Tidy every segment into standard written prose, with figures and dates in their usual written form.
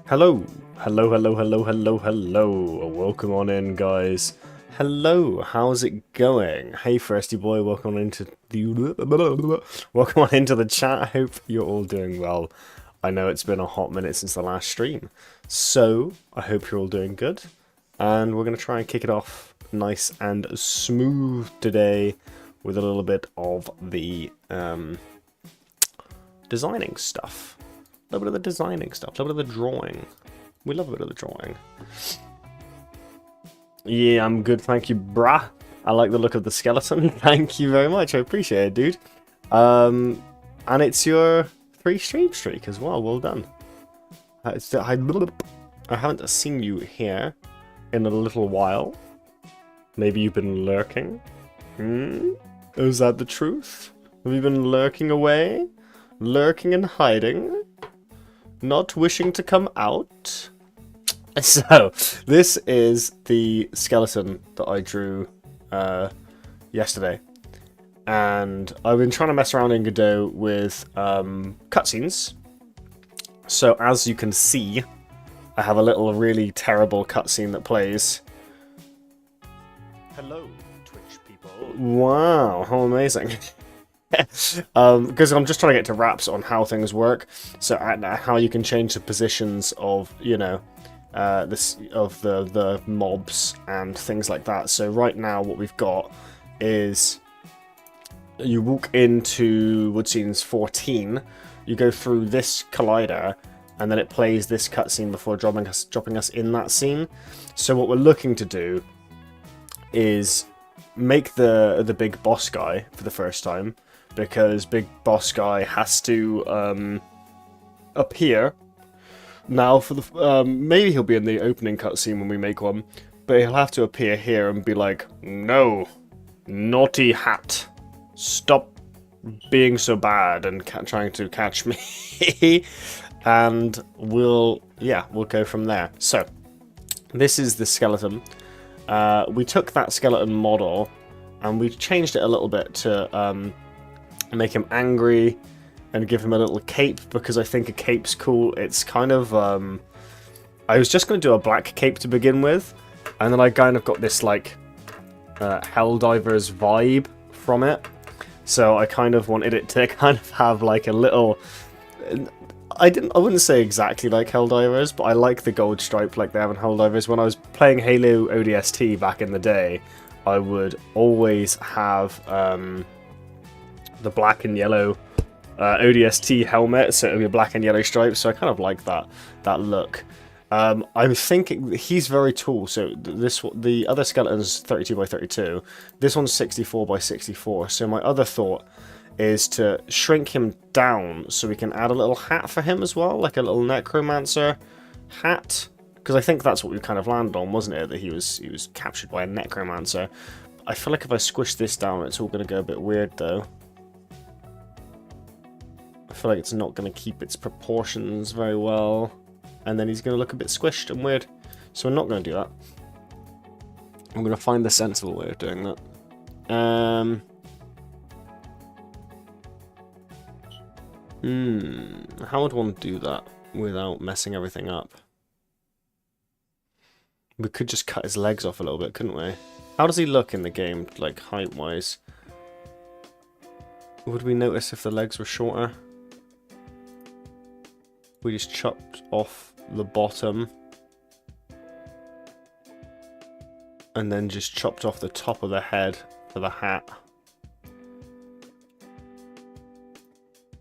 Hello, hello, hello, hello, hello, hello. Welcome on in, guys. Hello, how's it going? Hey, Thirsty Boy, welcome on into the chat. I hope you're all doing well. I know it's been a hot minute since the last stream, so I hope you're all doing good. And we're going to try and kick it off nice and smooth today with a little bit of the designing stuff. A little bit of the designing stuff, a little bit of the drawing. We love a bit of the drawing. Yeah, I'm good, thank you, brah. I like the look of the skeleton. Thank you very much, I appreciate it, dude. And it's your 3 stream streak as well, well done. I haven't seen you here in a little while. Maybe you've been lurking? Is that the truth? Have you been lurking away? Lurking and hiding? Not wishing to come out? So, this is the skeleton that I drew yesterday. And I've been trying to mess around in Godot with cutscenes. So, as you can see, I have a little really terrible cutscene that plays. Hello, Twitch people. Wow, how amazing. Because I'm just trying to get to wraps on how things work, so how you can change the positions of, you know, the mobs and things like that. So right now what we've got is you walk into Woodscenes 14, you go through this collider, and then it plays this cutscene before dropping us in that scene. So what we're looking to do is make the big boss guy for the first time, because big boss guy has to appear. Now, for the maybe he'll be in the opening cutscene when we make one, but he'll have to appear here and be like, "No, naughty hat, stop being so bad and trying to catch me," and we'll go from there. So, this is the skeleton. We took that skeleton model and we changed it a little bit to make him angry and give him a little cape, because I think a cape's cool. It's kind of... I was just going to do a black cape to begin with, and then I kind of got this, like, Helldivers vibe from it. So I kind of wanted it to kind of have, like, a little... I wouldn't say exactly like Helldivers, but I like the gold stripe like they have in Helldivers. When I was playing Halo ODST back in the day, I would always have the black and yellow ODST helmet, so it would be black and yellow stripes, so I kind of like that look. I'm thinking he's very tall, so the other skeleton's 32 by 32. This one's 64 by 64, so my other thought is to shrink him down so we can add a little hat for him as well, like a little necromancer hat, because I think that's what we kind of landed on, wasn't it, that he was captured by a necromancer. I feel like if I squish this down, it's all going to go a bit weird though. I feel like it's not going to keep its proportions very well, and then he's going to look a bit squished and weird, so I'm not going to do that. I'm going to find the sensible way of doing that. How would one do that without messing everything up? We could just cut his legs off a little bit, couldn't we? How does he look in the game, like, height-wise? Would we notice if the legs were shorter? We just chopped off the bottom. And then just chopped off the top of the head for the hat.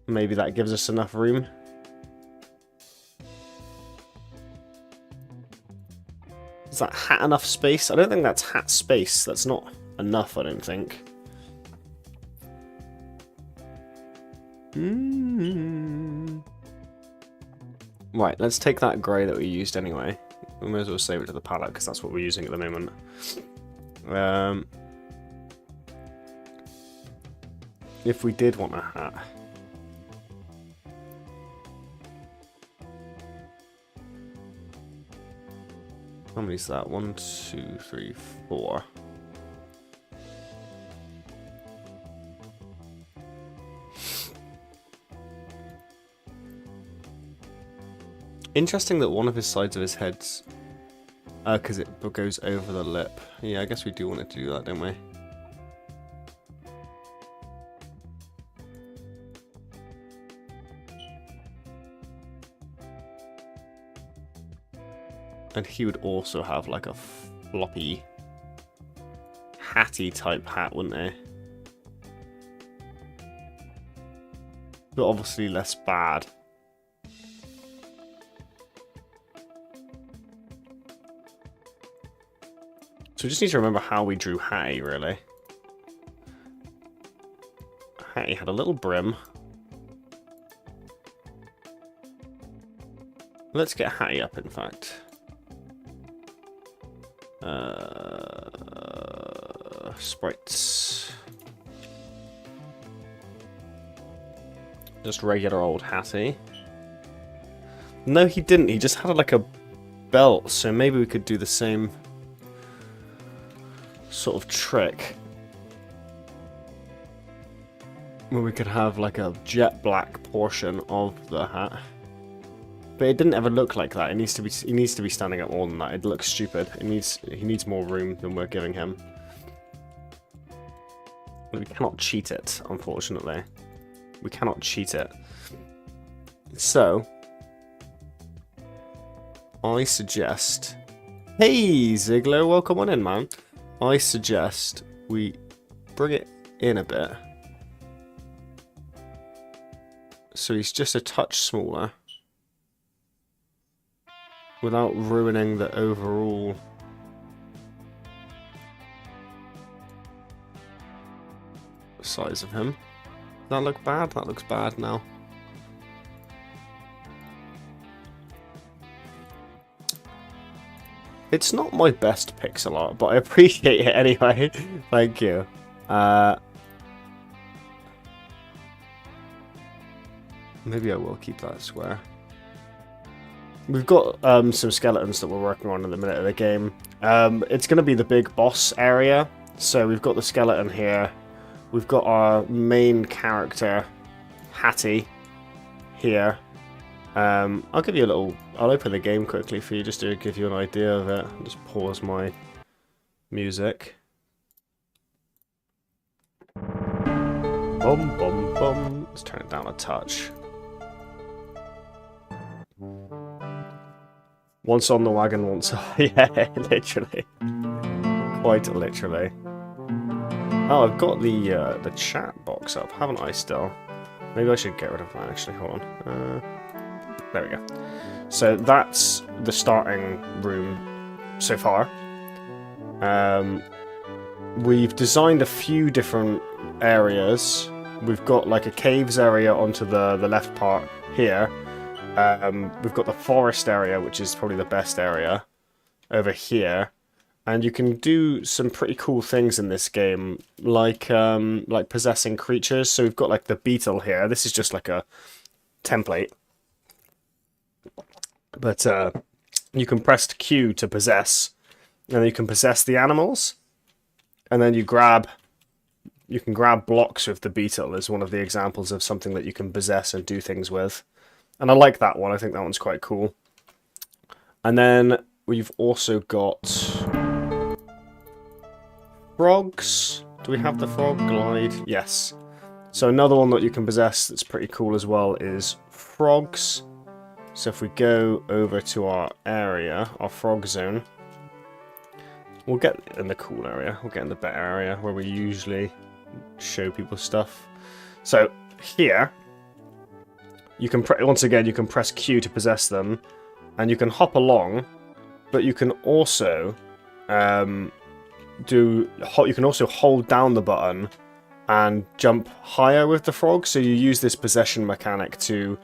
Maybe that gives us enough room. Is that hat enough space? I don't think that's hat space. That's not enough, I don't think. Right, let's take that grey that we used anyway. We may as well save it to the palette, because that's what we're using at the moment. If we did want a hat... How many is that? 1, 2, 3, 4. Interesting that one of his sides of his head's... because it goes over the lip. Yeah, I guess we do want it to do that, don't we? And he would also have like a floppy, hatty type hat, wouldn't he? But obviously less bad. So we just need to remember how we drew Hattie, really. Hattie had a little brim. Let's get Hattie up, in fact. Sprites. Just regular old Hattie. No, he didn't. He just had like a belt, so maybe we could do the same sort of trick. Where we could have like a jet black portion of the hat. But it didn't ever look like that. He needs to be standing up more than that. It looks stupid. He needs more room than we're giving him. But we cannot cheat it, unfortunately. We cannot cheat it. So I suggest... Hey Ziggler, welcome on in, man. I suggest we bring it in a bit. so he's just a touch smaller without ruining the overall size of him. Does that look bad? That looks bad now. It's not my best pixel art, but I appreciate it anyway. Thank you. Maybe I will keep that square. We've got some skeletons that we're working on in the minute of the game. It's going to be the big boss area. So we've got the skeleton here. We've got our main character, Hattie, here. I'll give you a little... I'll open the game quickly for you just to give you an idea of it. I'll just pause my music. Bum, bum, bum. Let's turn it down a touch. Once on the wagon, once... yeah, literally. Quite literally. Oh, I've got the chat box up, haven't I still? Maybe I should get rid of that, actually. Hold on. There we go. So that's the starting room so far. We've designed a few different areas. We've got like a caves area onto the left part here. We've got the forest area, which is probably the best area, over here. And you can do some pretty cool things in this game, like possessing creatures. So we've got like the beetle here. This is just like a template. But you can press Q to possess, and then you can possess the animals. And then you can grab blocks with the beetle as one of the examples of something that you can possess and do things with. And I like that one. I think that one's quite cool. And then we've also got frogs. Do we have the frog glide? Yes. So another one that you can possess that's pretty cool as well is frogs. So if we go over to our area, our frog zone, we'll get in the cool area. We'll get in the better area where we usually show people stuff. So here, you can once again you can press Q to possess them, and you can hop along, but you can also you can also hold down the button and jump higher with the frog. So you use this possession mechanic to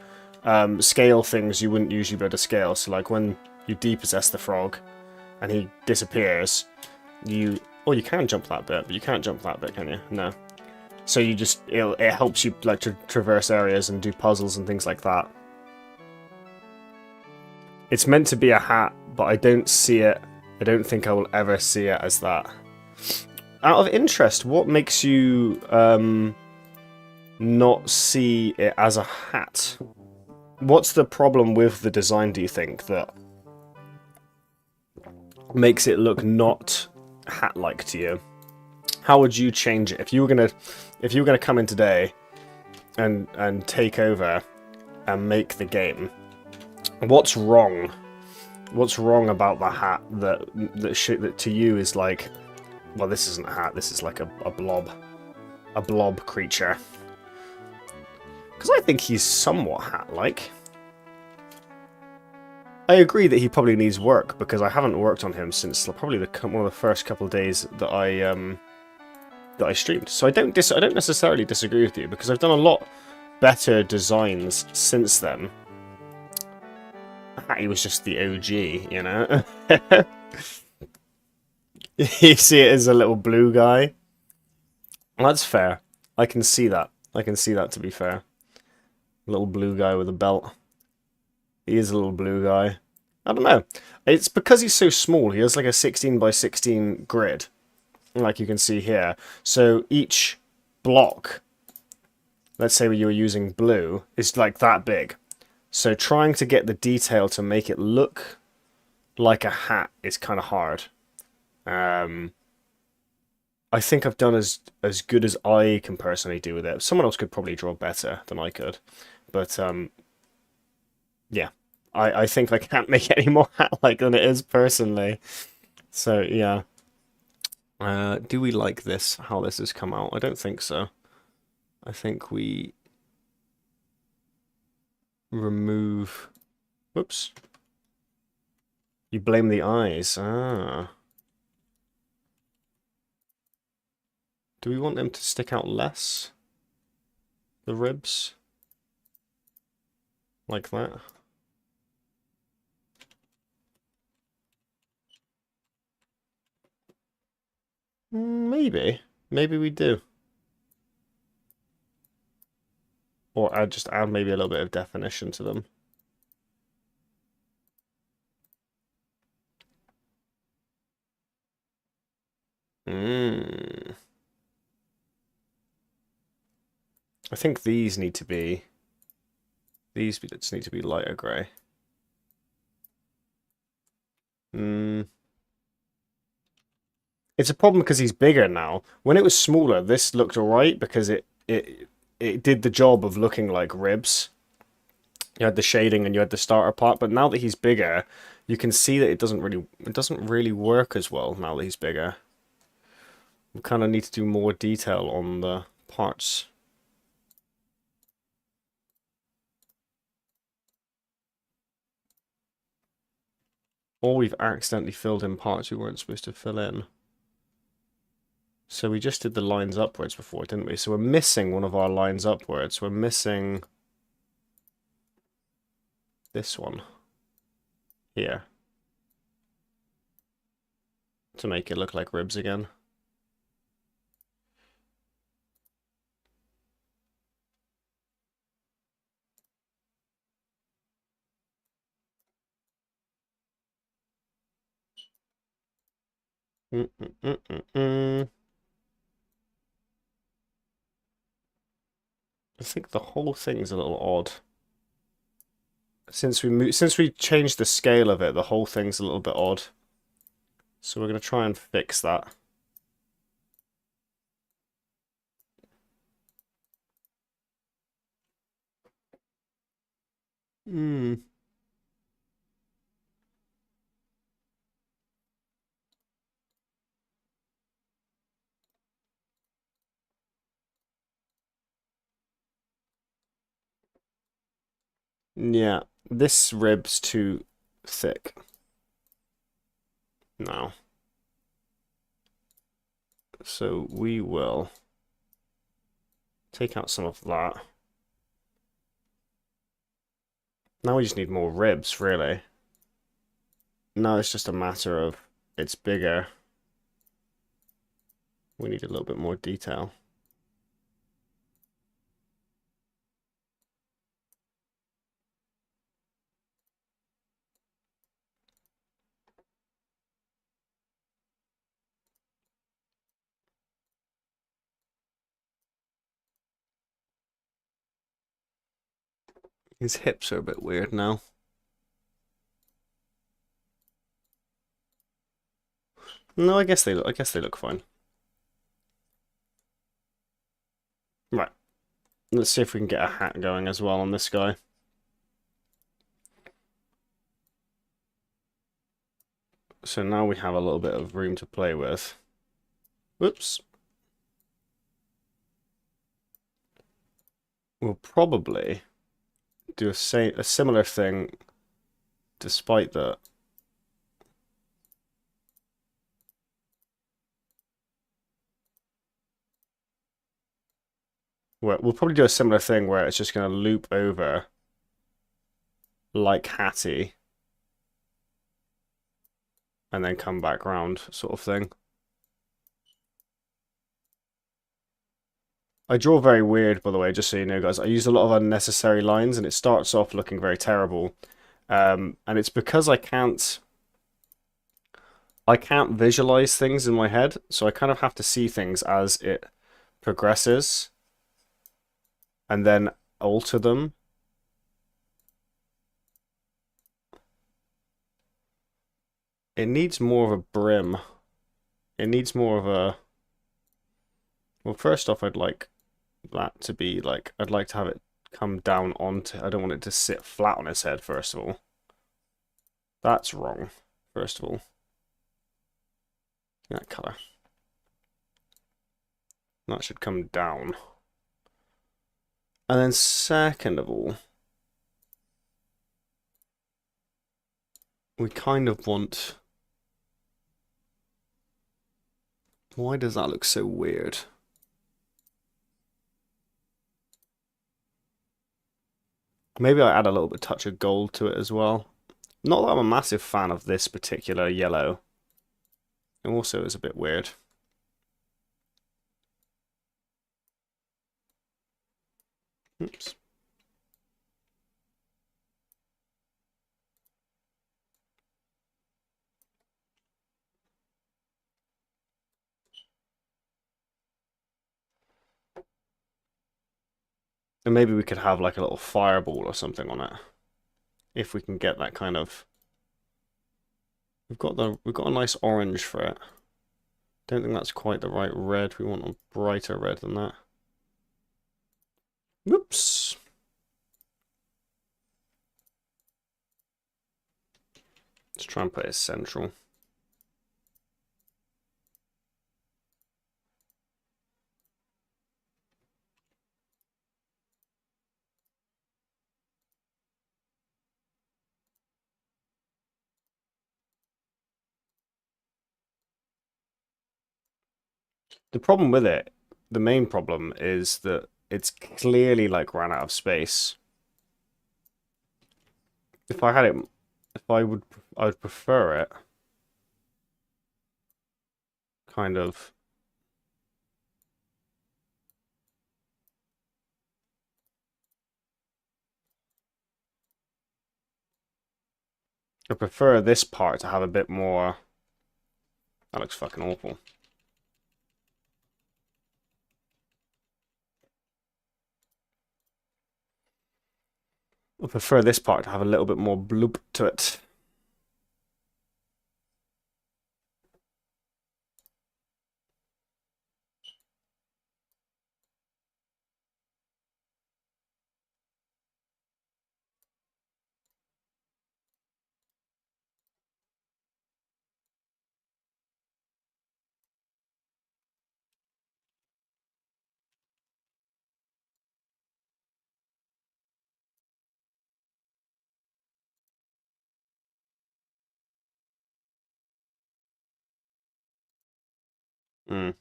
scale things you wouldn't usually be able to scale. So like when you depossess the frog and he disappears, you can jump that bit, but you can't jump that bit, can you? No. So you just it helps you like to traverse areas and do puzzles and things like that. It's meant to be a hat, but I don't see it. I don't think I will ever see it as that. Out of interest, what makes you not see it as a hat? What's the problem with the design, do you think, that makes it look not hat-like to you? How would you change it if you were gonna come in today and take over and make the game? What's wrong? What's wrong about the hat that to you is like, well, this isn't a hat. This is like a blob creature. Because I think he's somewhat hat-like. I agree that he probably needs work, because I haven't worked on him since probably one of the first couple of days that I streamed. So I don't necessarily disagree with you, because I've done a lot better designs since then. He was just the OG, you know. You see it as a little blue guy. That's fair. I can see that. I can see that, to be fair. Little blue guy with a belt. He is a little blue guy. I don't know. It's because he's so small. He has like a 16 by 16 grid, like you can see here. So each block, let's say you were using blue, is like that big. So trying to get the detail to make it look like a hat is kind of hard. I think I've done as good as I can personally do with it. Someone else could probably draw better than I could. But, yeah. I think I can't make it any more hat-like than it is, personally. So, yeah. Do we like this, how this has come out? I don't think so. I think we remove... Whoops. You blame the eyes. Ah. Do we want them to stick out less? The ribs? Like that? Maybe. Maybe we do. Or I'd just add maybe a little bit of definition to them. I think these need to be... These bits need to be lighter grey. It's a problem because he's bigger now. When it was smaller, this looked alright because it did the job of looking like ribs. You had the shading and you had the starter part, but now that he's bigger, you can see that it doesn't really work as well now that he's bigger. We kind of need to do more detail on the parts. Or we've accidentally filled in parts we weren't supposed to fill in. So we just did the lines upwards before, didn't we? So we're missing one of our lines upwards. We're missing this one here to make it look like ribs again. I think the whole thing's a little odd. Since we changed the scale of it, the whole thing's a little bit odd. So we're going to try and fix that. Yeah, this rib's too thick. No. So we will take out some of that. Now we just need more ribs, really. Now it's just a matter of it's bigger. We need a little bit more detail. His hips are a bit weird now. No, I guess they look fine. Right. Let's see if we can get a hat going as well on this guy. So now we have a little bit of room to play with. Whoops. We'll probably do a similar thing despite that. We'll probably do a similar thing where it's just going to loop over like Hattie and then come back round sort of thing. I draw very weird, by the way, just so you know, guys. I use a lot of unnecessary lines and it starts off looking very terrible. And it's because I can't visualize things in my head, so I kind of have to see things as it progresses and then alter them. It needs more of a brim. It needs more of a... Well, first off, I'd like that to be like... I'd like to have it come down onto... I don't want it to sit flat on its head, first of all. That's wrong, first of all. That colour. That should come down. And then second of all, we kind of want... Why does that look so weird? Maybe I add a little bit touch of gold to it as well. Not that I'm a massive fan of this particular yellow. It also is a bit weird. Oops. And maybe we could have like a little fireball or something on it. If we can get that kind of... We've got a nice orange for it. Don't think that's quite the right red. We want a brighter red than that. Whoops. Let's try and put it central. The problem with it, the main problem is that it's clearly like ran out of space. If I had it, I would prefer it kind of. I prefer this part to have a bit more. That looks fucking awful. I prefer this part to have a little bit more bloop to it. Mm.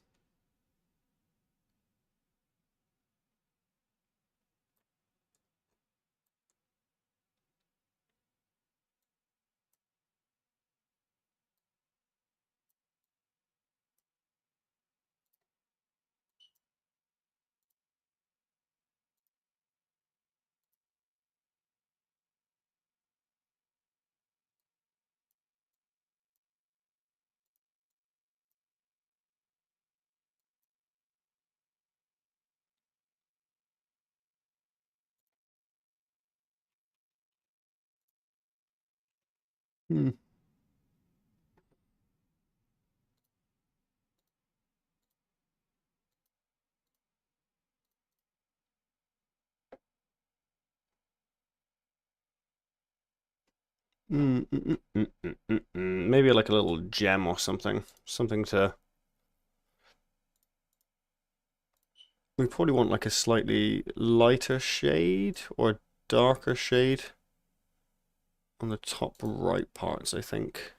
Hmm. Maybe like a little gem or something. Something to... We probably want like a slightly lighter shade or darker shade on the top right parts, I think,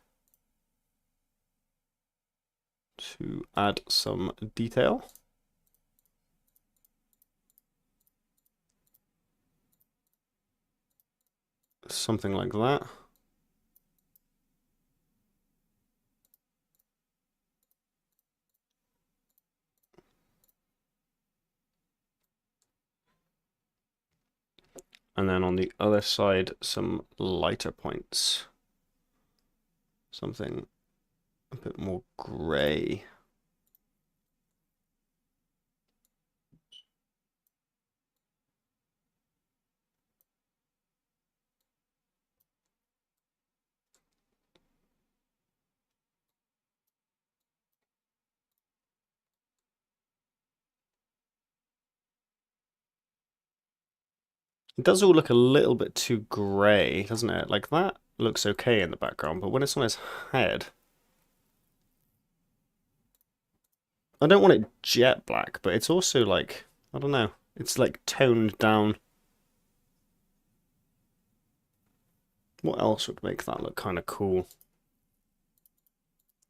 to add some detail. Something like that. And then on the other side, some lighter points. Something a bit more grey. It does all look a little bit too grey, doesn't it? Like that looks okay in the background, but when it's on his head... I don't want it jet black, but it's also like, I don't know, it's like toned down. What else would make that look kind of cool?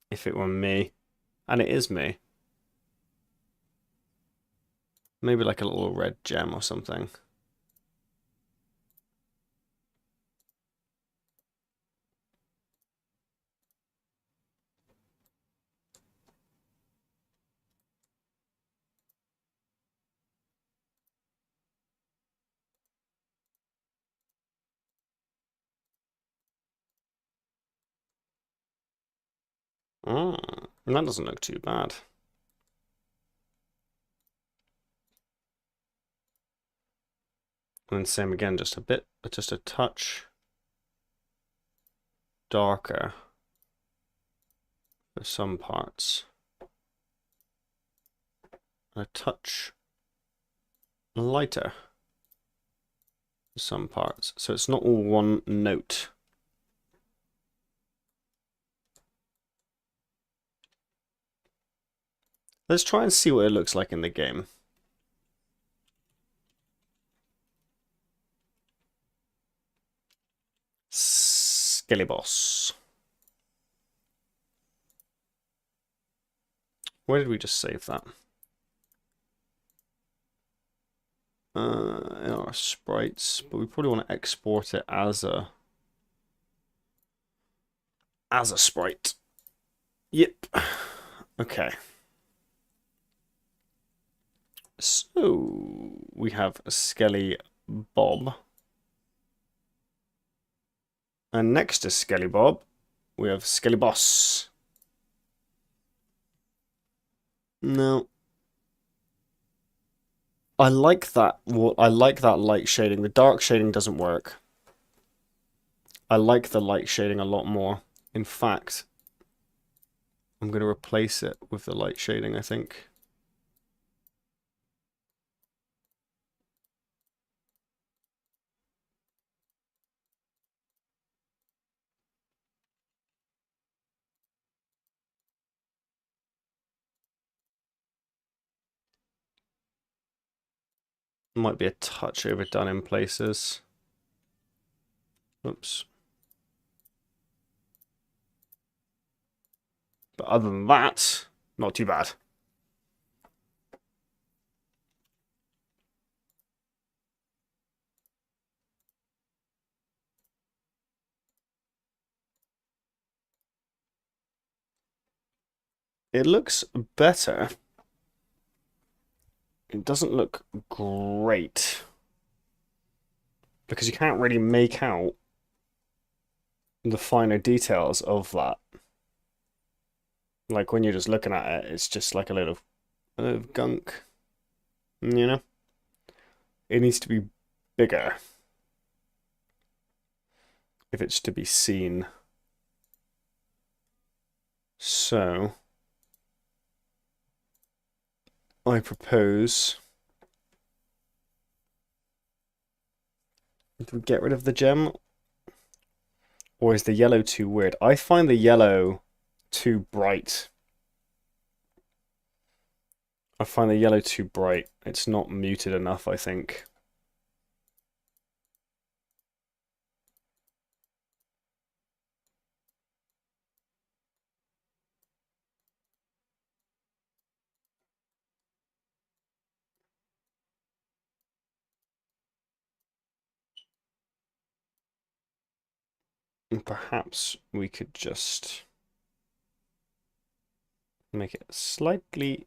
If it were me. And it is me. Maybe like a little red gem or something. That doesn't look too bad. And then same again, just a touch darker for some parts. A touch lighter for some parts. So it's not all one note. Let's try and see what it looks like in the game. Skelly Boss. Where did we just save that? In our sprites, but we probably want to export it as a sprite. Yep. Okay. So we have a Skelly Bob. And next to Skelly Bob, we have Skelly Boss. No. I like that. I like that light shading. The dark shading doesn't work. I like the light shading a lot more. In fact, I'm going to replace it with the light shading, I think. Might be a touch overdone in places. Oops. But other than that, not too bad. It looks better. It doesn't look great. Because you can't really make out the finer details of that. Like when you're just looking at it, it's just like a little gunk. You know? It needs to be bigger if it's to be seen. So I propose, do we get rid of the gem? Or is the yellow too weird? I find the yellow too bright. I find the yellow too bright. It's not muted enough, I think. And perhaps we could just make it slightly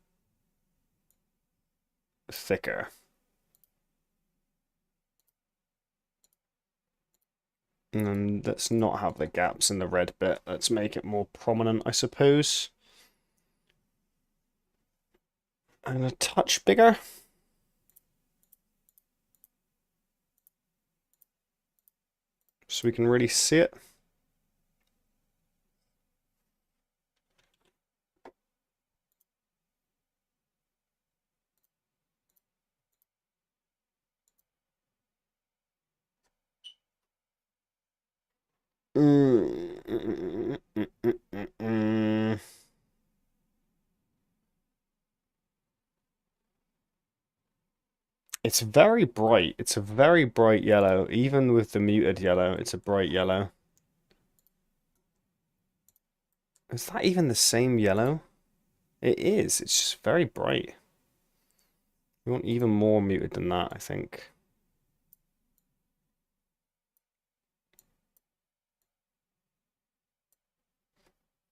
thicker. And then let's not have the gaps in the red bit. Let's make it more prominent, I suppose. And a touch bigger. So we can really see it. It's very bright. It's a very bright yellow. Even with the muted yellow, it's a bright yellow. Is that even the same yellow? It is. It's just very bright. We want even more muted than that, I think.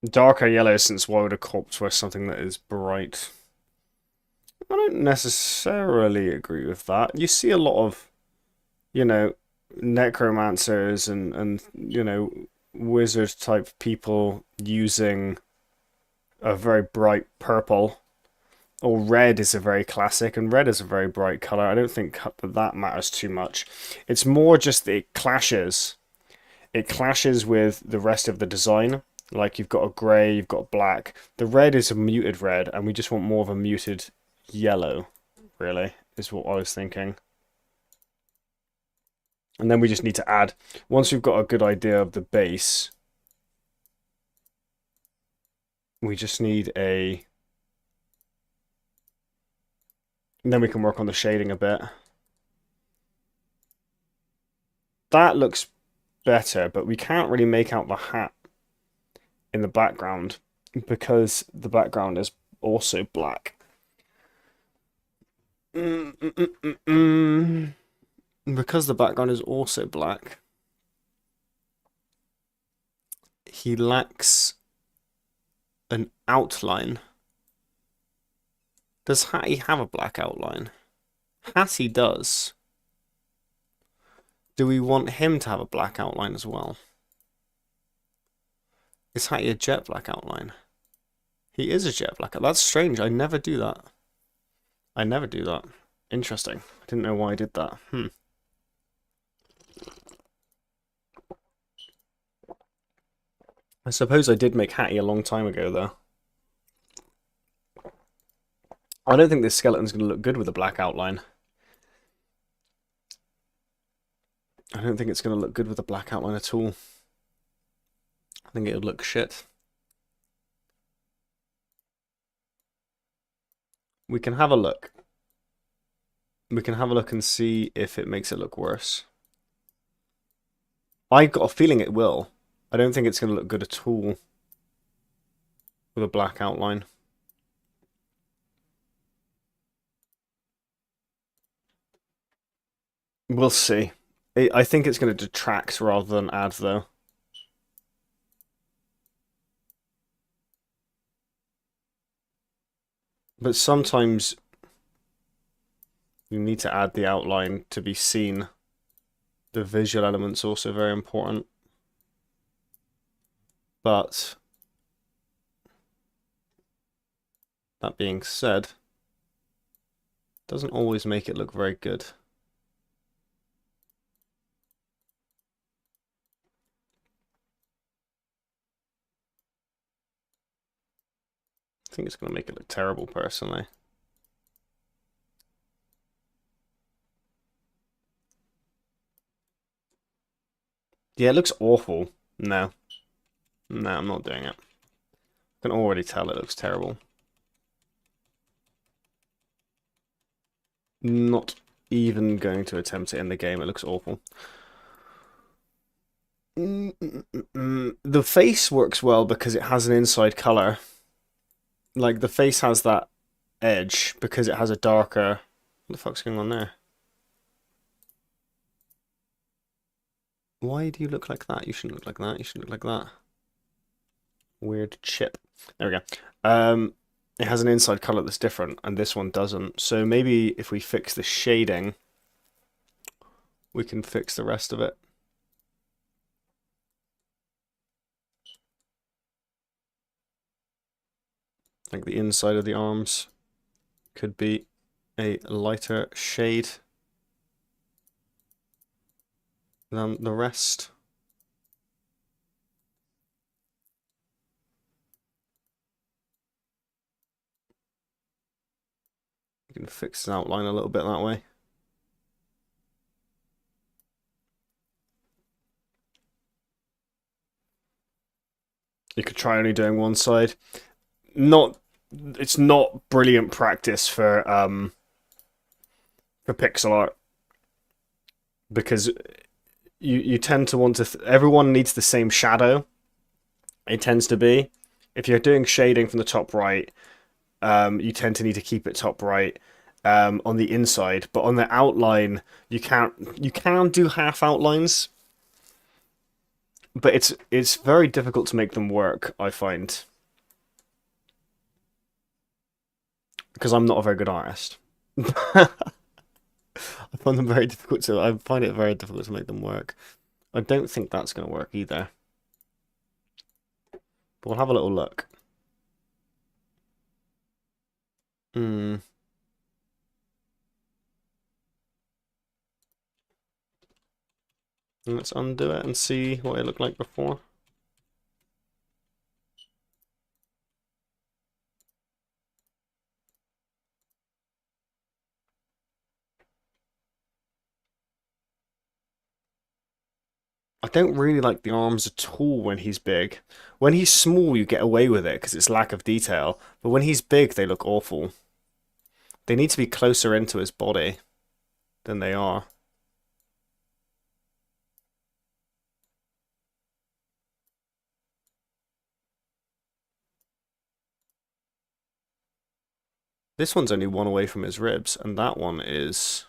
Darker yellow, since why would a corpse wear something that is bright? I don't necessarily agree with that. You see a lot of, you know, necromancers and wizard type people using a very bright purple, or red is a very classic, and red is a very bright color. I don't think that matters too much. It's more just that it clashes. It clashes with the rest of the design. Like you've got a grey, you've got black. The red is a muted red, and we just want more of a muted yellow, really, is what I was thinking. And then we just need to add, once we've got a good idea of the base, we just need a... And then we can work on the shading a bit. That looks better, but we can't really make out the hat in the background because the background is also black. Because the background is also black, he lacks an outline. Does Hattie have a black outline? Hattie does. Do we want him to have a black outline as well? Is Hattie a jet black outline? He is a jet black. That's strange. I never do that. I never do that. Interesting. I didn't know why I did that. I suppose I did make Hattie a long time ago, though. I don't think this skeleton's going to look good with a black outline. I don't think it's going to look good with a black outline at all. I think it would look shit. We can have a look. We can have a look and see if it makes it look worse. I've got a feeling it will. I don't think it's going to look good at all with a black outline. We'll see. I think it's going to detract rather than add, though. But sometimes you need to add the outline to be seen. The visual element's also very important. But that being said, doesn't always make it look very good. I think it's going to make it look terrible, personally. Yeah, it looks awful. No. No, I'm not doing it. I can already tell it looks terrible. Not even going to attempt it in the game. It looks awful. The face works well because it has an inside color. Like, the face has that edge because it has a darker... What the fuck's going on there? Why do you look like that? You shouldn't look like that. You should look like that. Weird chip. There we go. It has an inside color that's different, and this one doesn't. So maybe if we fix the shading, we can fix the rest of it. Like the inside of the arms could be a lighter shade than the rest. You can fix the outline a little bit that way. You could try only doing one side. It's not brilliant practice for pixel art, because you tend to want to everyone needs the same shadow. It tends to be If you're doing shading from the top right, you tend to need to keep it top right on the inside, but on the outline, you can do half outlines, but it's very difficult to make them work, I find, because I'm not a very good artist. I find them very difficult to. I find it very difficult to make them work. I don't think that's going to work either. But we'll have a little look. Hmm. Let's undo it and see what it looked like before. I don't really like the arms at all when he's big. When he's small, you get away with it because it's lack of detail. But when he's big, they look awful. They need to be closer into his body than they are. This one's only one away from his ribs, and that one is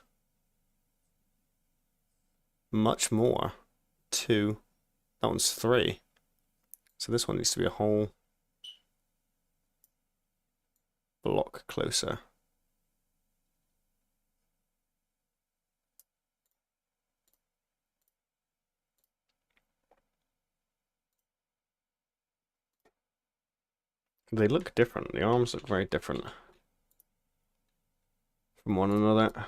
much more. 2. That one's 3. So this one needs to be a whole block closer. They look different. The arms look very different from one another.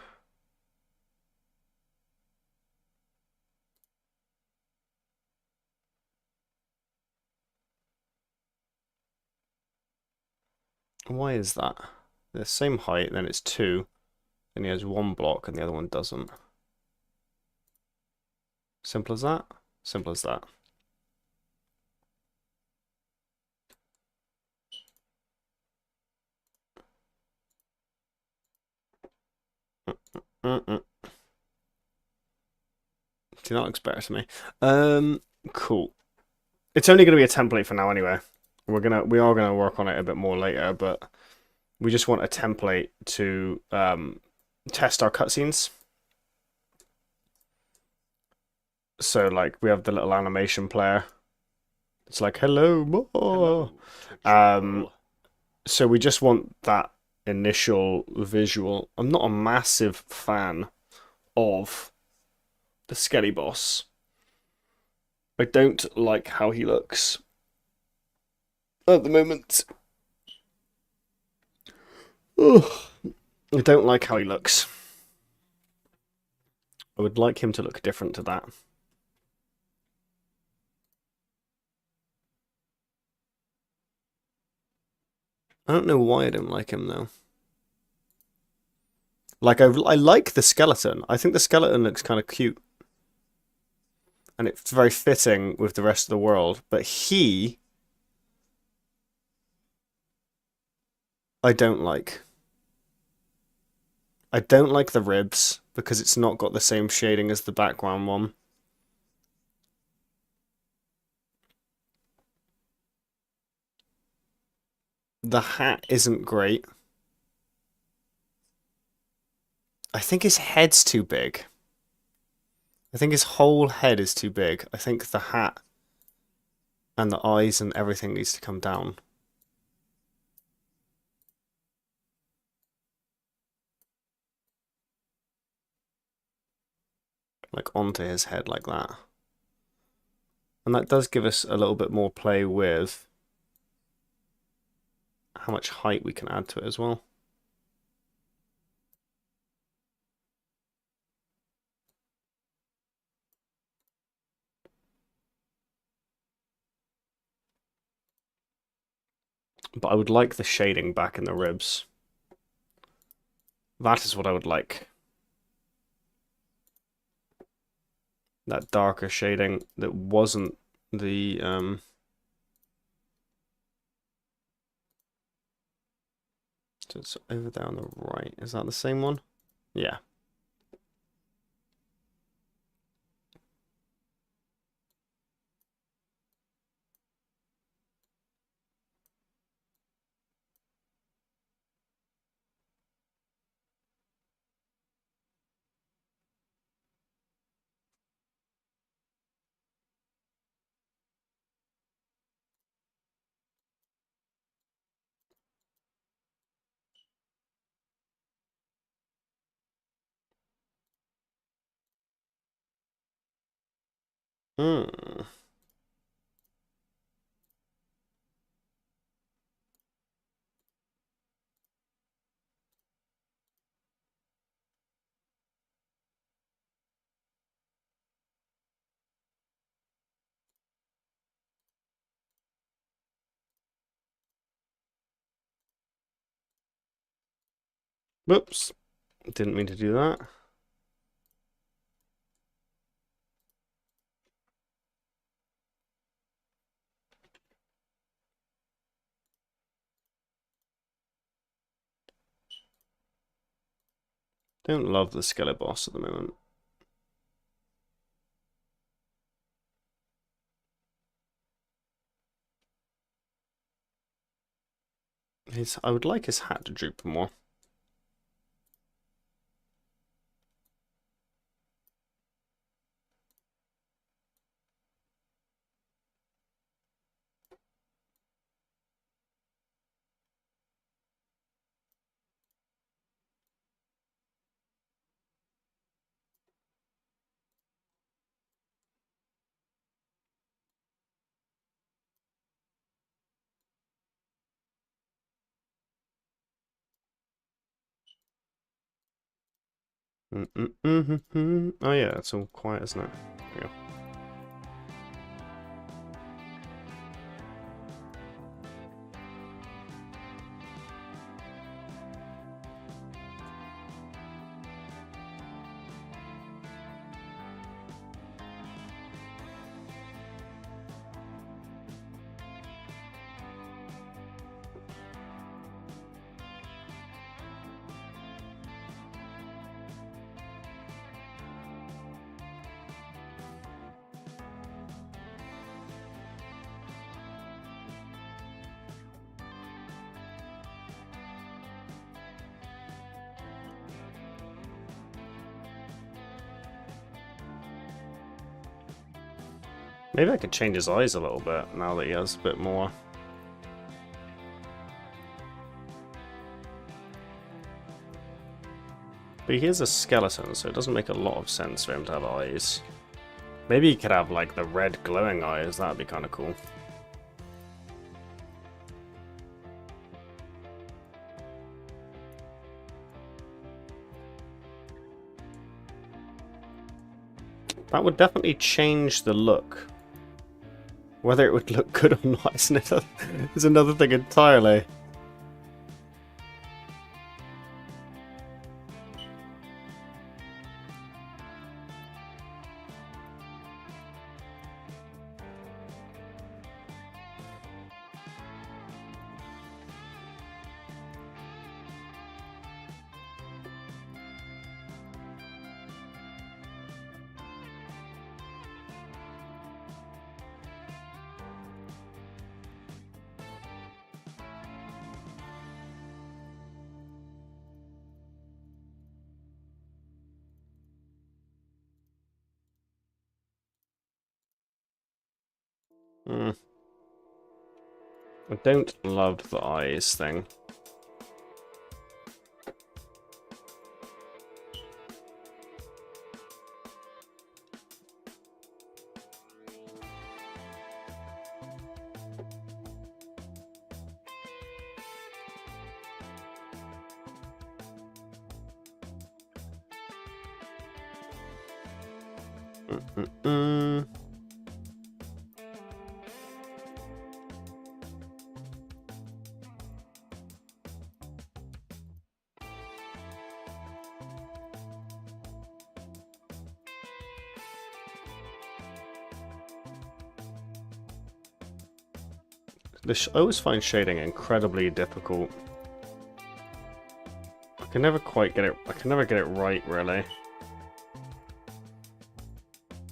Why is that? They're the same height, then it's 2, and he has 1 block and the other one doesn't. Simple as that? Simple as that. Mm-mm. See, that looks better to me. Cool. It's only going to be a template for now anyway. We are gonna work on it a bit more later, but we just want a template to test our cutscenes. So like we have the little animation player. It's like hello. So we just want that initial visual. I'm not a massive fan of the Skelly boss. I don't like how he looks at the moment. Ugh. I don't like how he looks. I would like him to look different to that. I don't know why I don't like him though. Like I like the skeleton. I think the skeleton looks kind of cute. And it's very fitting with the rest of the world. But he, I don't like. I don't like the ribs because it's not got the same shading as the background one. The hat isn't great. I think his head's too big. I think his whole head is too big. I think the hat and the eyes and everything needs to come down. Like onto his head like that. And that does give us a little bit more play with how much height we can add to it as well. But I would like the shading back in the ribs. That is what I would like. That darker shading that wasn't the so it's over there on the right. Is that the same one? Yeah. Hmm. Whoops. Didn't mean to do that. Don't love the Skele boss at the moment. I would like his hat to droop more. Oh yeah, it's all quiet, isn't it? There we go. Maybe I could change his eyes a little bit now that he has a bit more. But he is a skeleton, so it doesn't make a lot of sense for him to have eyes. Maybe he could have like the red glowing eyes, that would be kind of cool. That would definitely change the look. Whether it would look good or not is another thing entirely. I don't love the eyes thing. I always find shading incredibly difficult. I can never quite get it. I can never get it right, really.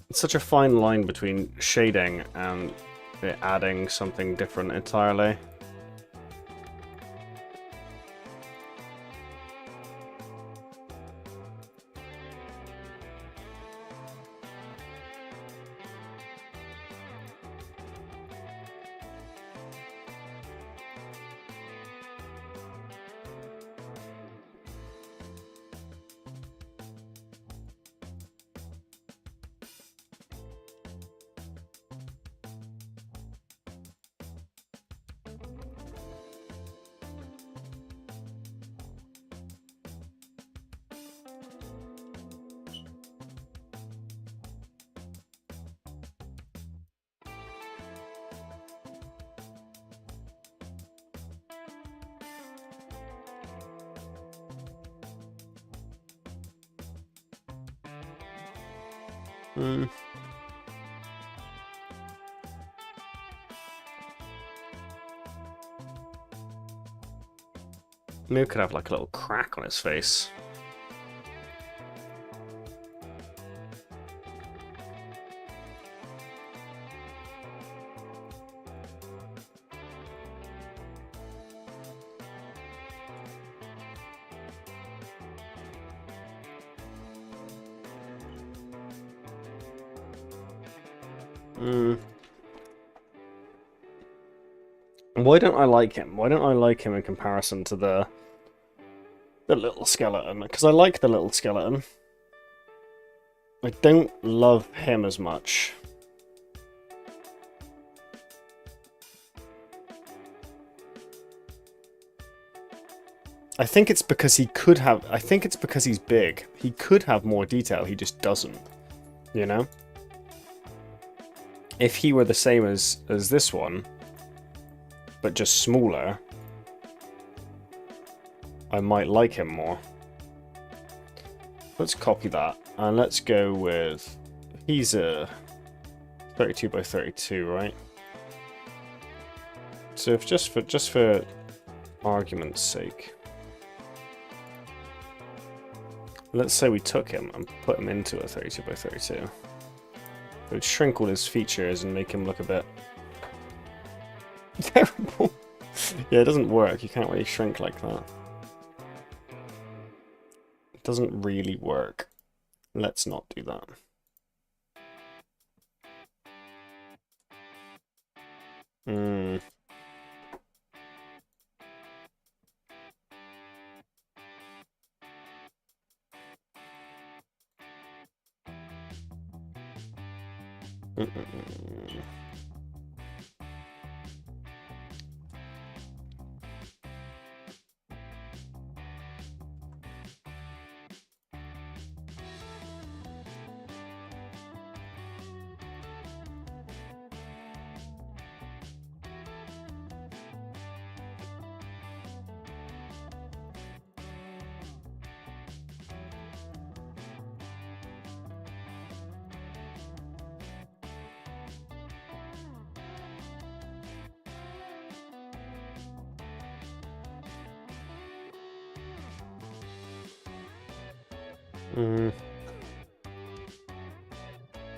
It's such a fine line between shading and it adding something different entirely. Hmm. Maybe we could have like a little crack on his face. Why don't I like him? Why don't I like him in comparison to the little skeleton? Because I like the little skeleton. I don't love him as much. I think it's because he could have... I think it's because he's big. He could have more detail, he just doesn't. You know? If he were the same as this one, but just smaller, I might like him more. Let's copy that, and let's go with... He's a 32 by 32, right? So if just for argument's sake, let's say we took him and put him into a 32 by 32. It would shrink all his features and make him look a bit terrible. Yeah, it doesn't work. You can't really shrink like that. It doesn't really work. Let's not do that.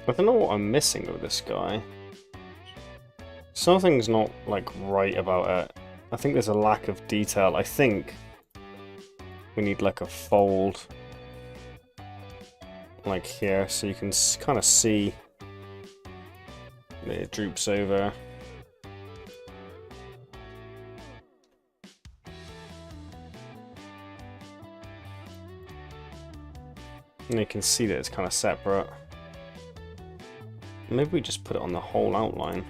I don't know what I'm missing with this guy. Something's not, like, right about it. I think there's a lack of detail. I think we need, like, a fold, like here, so you can kind of see that it droops over. And you can see that it's kind of separate. Maybe we just put it on the whole outline.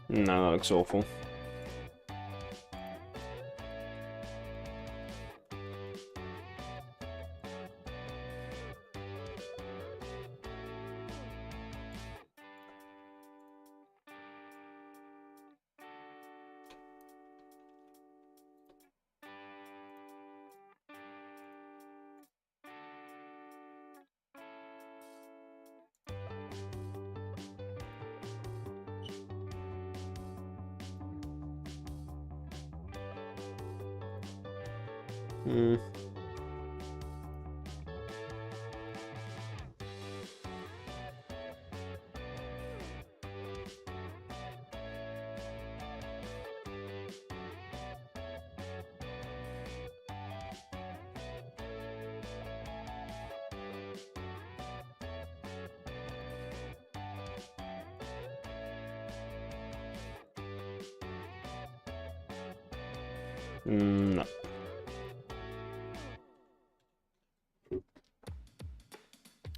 No, that looks awful. No.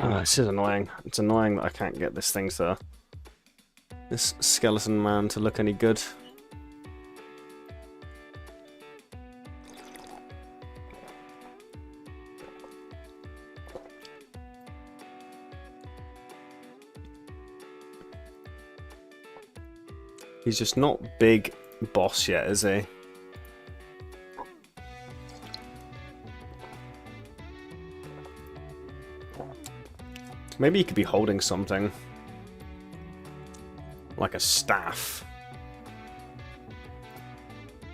Oh, this is annoying. It's annoying that I can't get this skeleton man to look any good. He's just not big boss yet, is he? Maybe he could be holding something. Like a staff.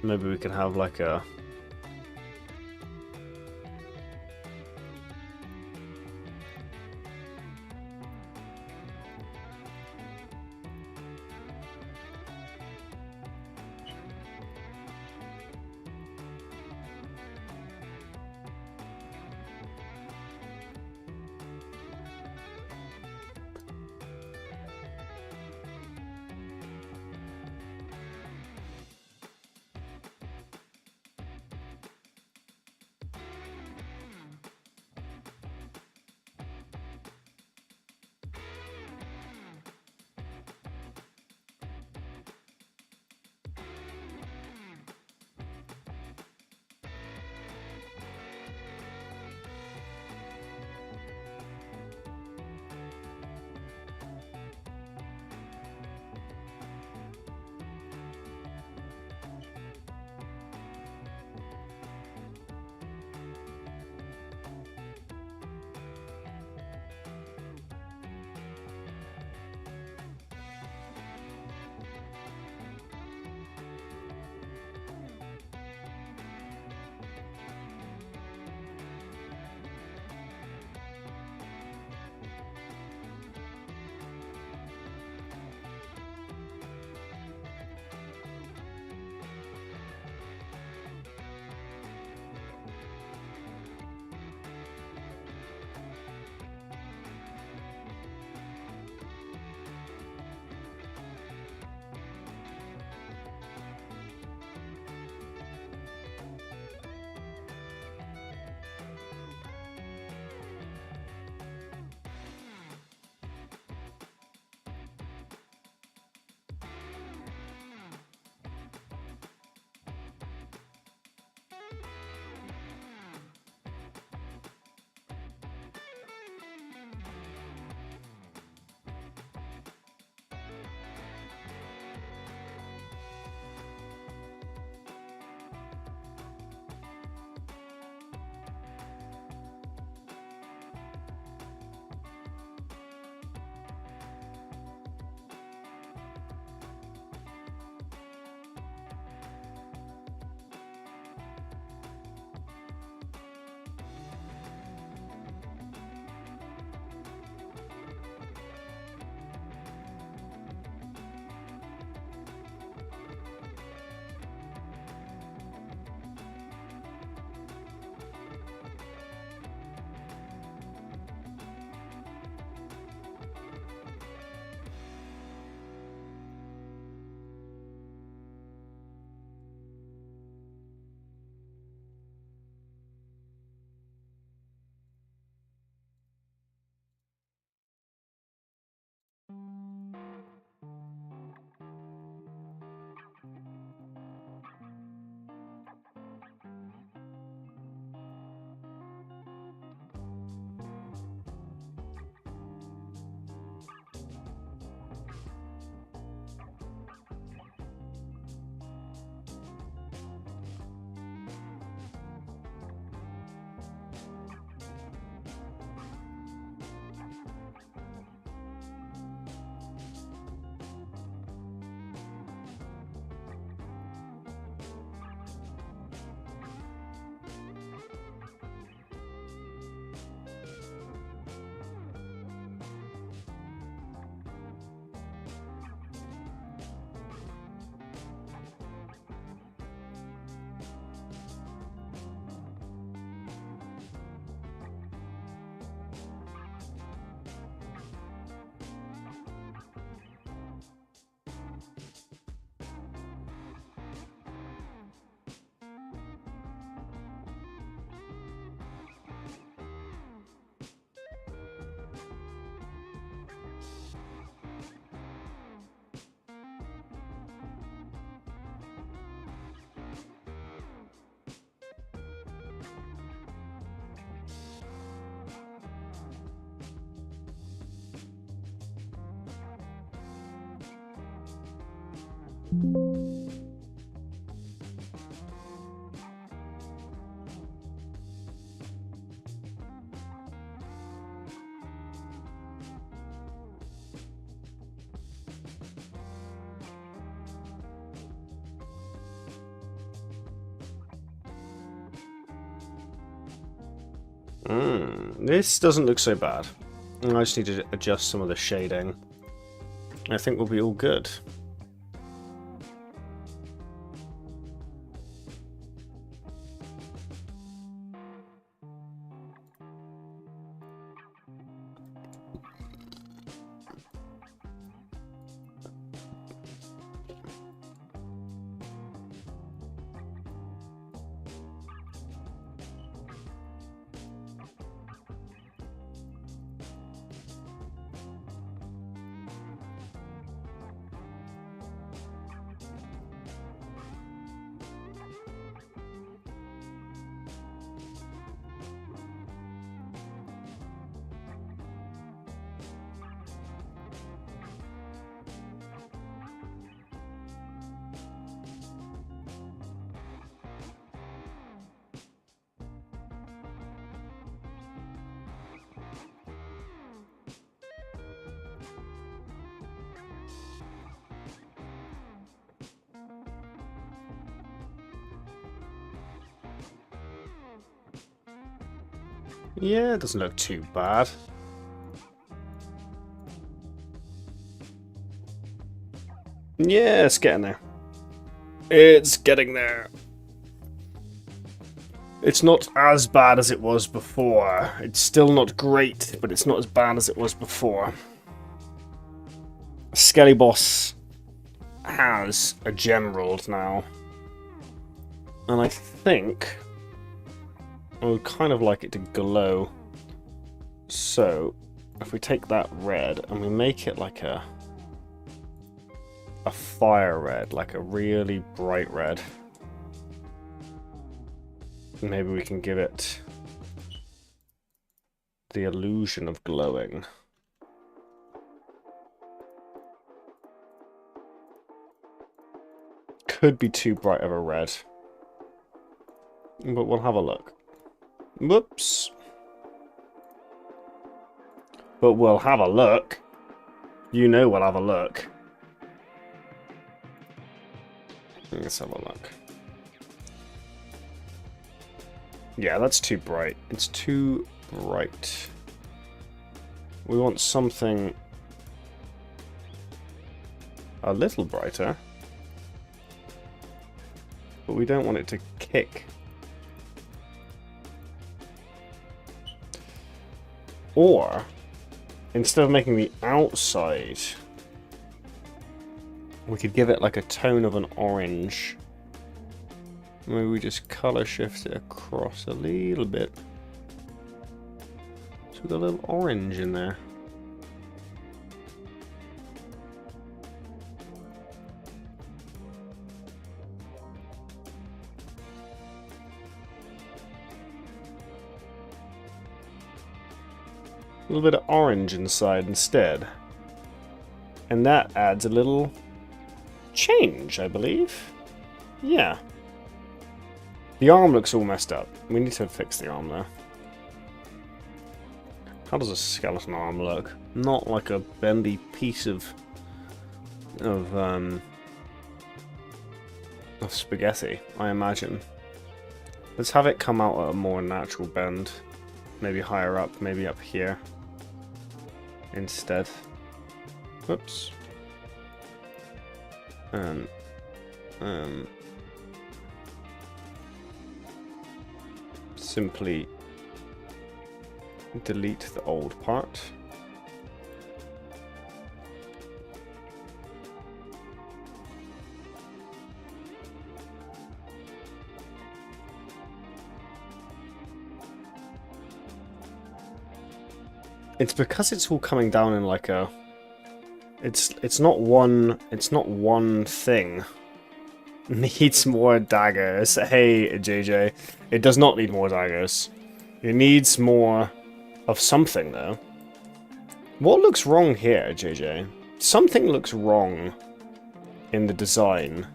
Maybe we could have like a... This doesn't look so bad. I just need to adjust some of the shading. I think we'll be all good. Yeah, it doesn't look too bad. Yeah, it's getting there. It's getting there. It's not as bad as it was before. It's still not great, but it's not as bad as it was before. Skelly Boss has a Gemerald now. And I think I would kind of like it to glow. So, if we take that red and we make it like a fire red, like a really bright red. Maybe we can give it the illusion of glowing. Could be too bright of a red. But we'll have a look. Whoops. But we'll have a look. You know we'll have a look. Let's have a look. Yeah, that's too bright. It's too bright. We want something a little brighter. But we don't want it to kick. Or, instead of making the outside, we could give it like a tone of an orange. Maybe we just color shift it across a little bit. So we've got a little orange in there. A little bit of orange inside instead. And that adds a little change, I believe. Yeah. The arm looks all messed up. We need to fix the arm though. How does a skeleton arm look? Not like a bendy piece of spaghetti, I imagine. Let's have it come out at a more natural bend. Maybe higher up, maybe up here. Instead. Whoops. Simply delete the old part. It's because it's all coming down in like a it's not one thing. Needs more daggers. Hey JJ, it does not need more daggers. It needs more of something though. What looks wrong here, JJ? Something looks wrong. in the design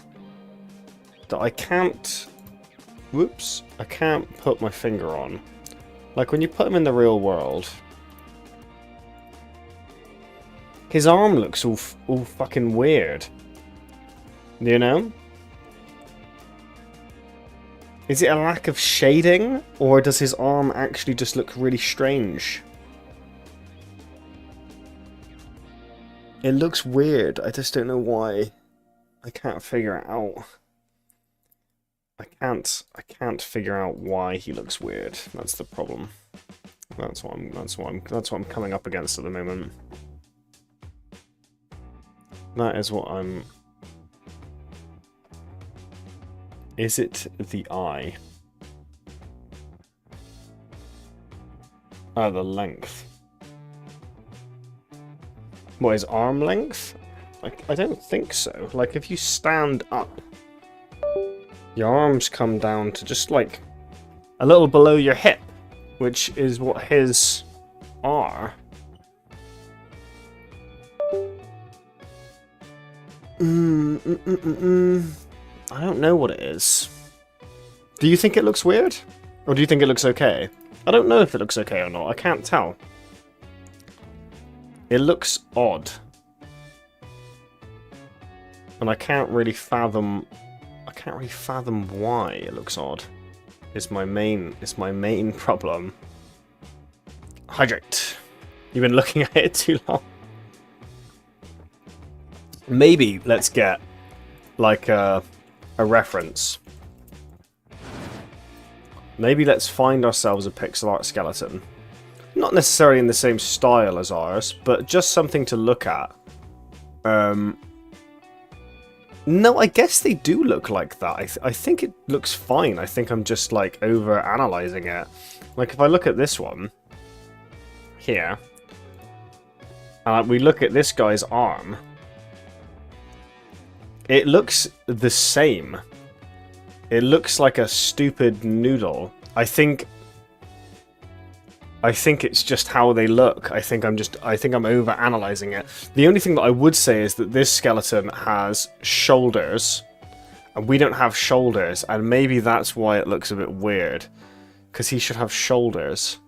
that I can't... Whoops. I can't put my finger on. Like, when you put him in the real world... His arm looks all fucking weird. You know? Is it a lack of shading? Or does his arm actually just look really strange? It looks weird. I just don't know why. I can't figure it out. I can't figure out why he looks weird. That's the problem. That's what I'm coming up against at the moment. That is what I'm... Is it the eye? Oh, the length. What, his arm length? Like, I don't think so. Like, if you stand up, your arms come down to just, like, a little below your hip, which is what his are. I don't know what it is. Do you think it looks weird? Or do you think it looks okay? I don't know if it looks okay or not. I can't tell. It looks odd. And I can't really fathom why it looks odd. It's my main problem. Hydrate. You've been looking at it too long. Maybe let's get like a reference. Maybe let's find ourselves a pixel art skeleton. Not necessarily in the same style as ours, but just something to look at. No, I guess they do look like that. I think it looks fine. I think I'm just like over-analyzing it. Like if I look at this one here, we look at this guy's arm. It looks the same. It looks like a stupid noodle. I think it's just how they look. I think I'm over-analyzing it. The only thing that I would say is that this skeleton has shoulders, and we don't have shoulders, and maybe that's why it looks a bit weird. Because he should have shoulders.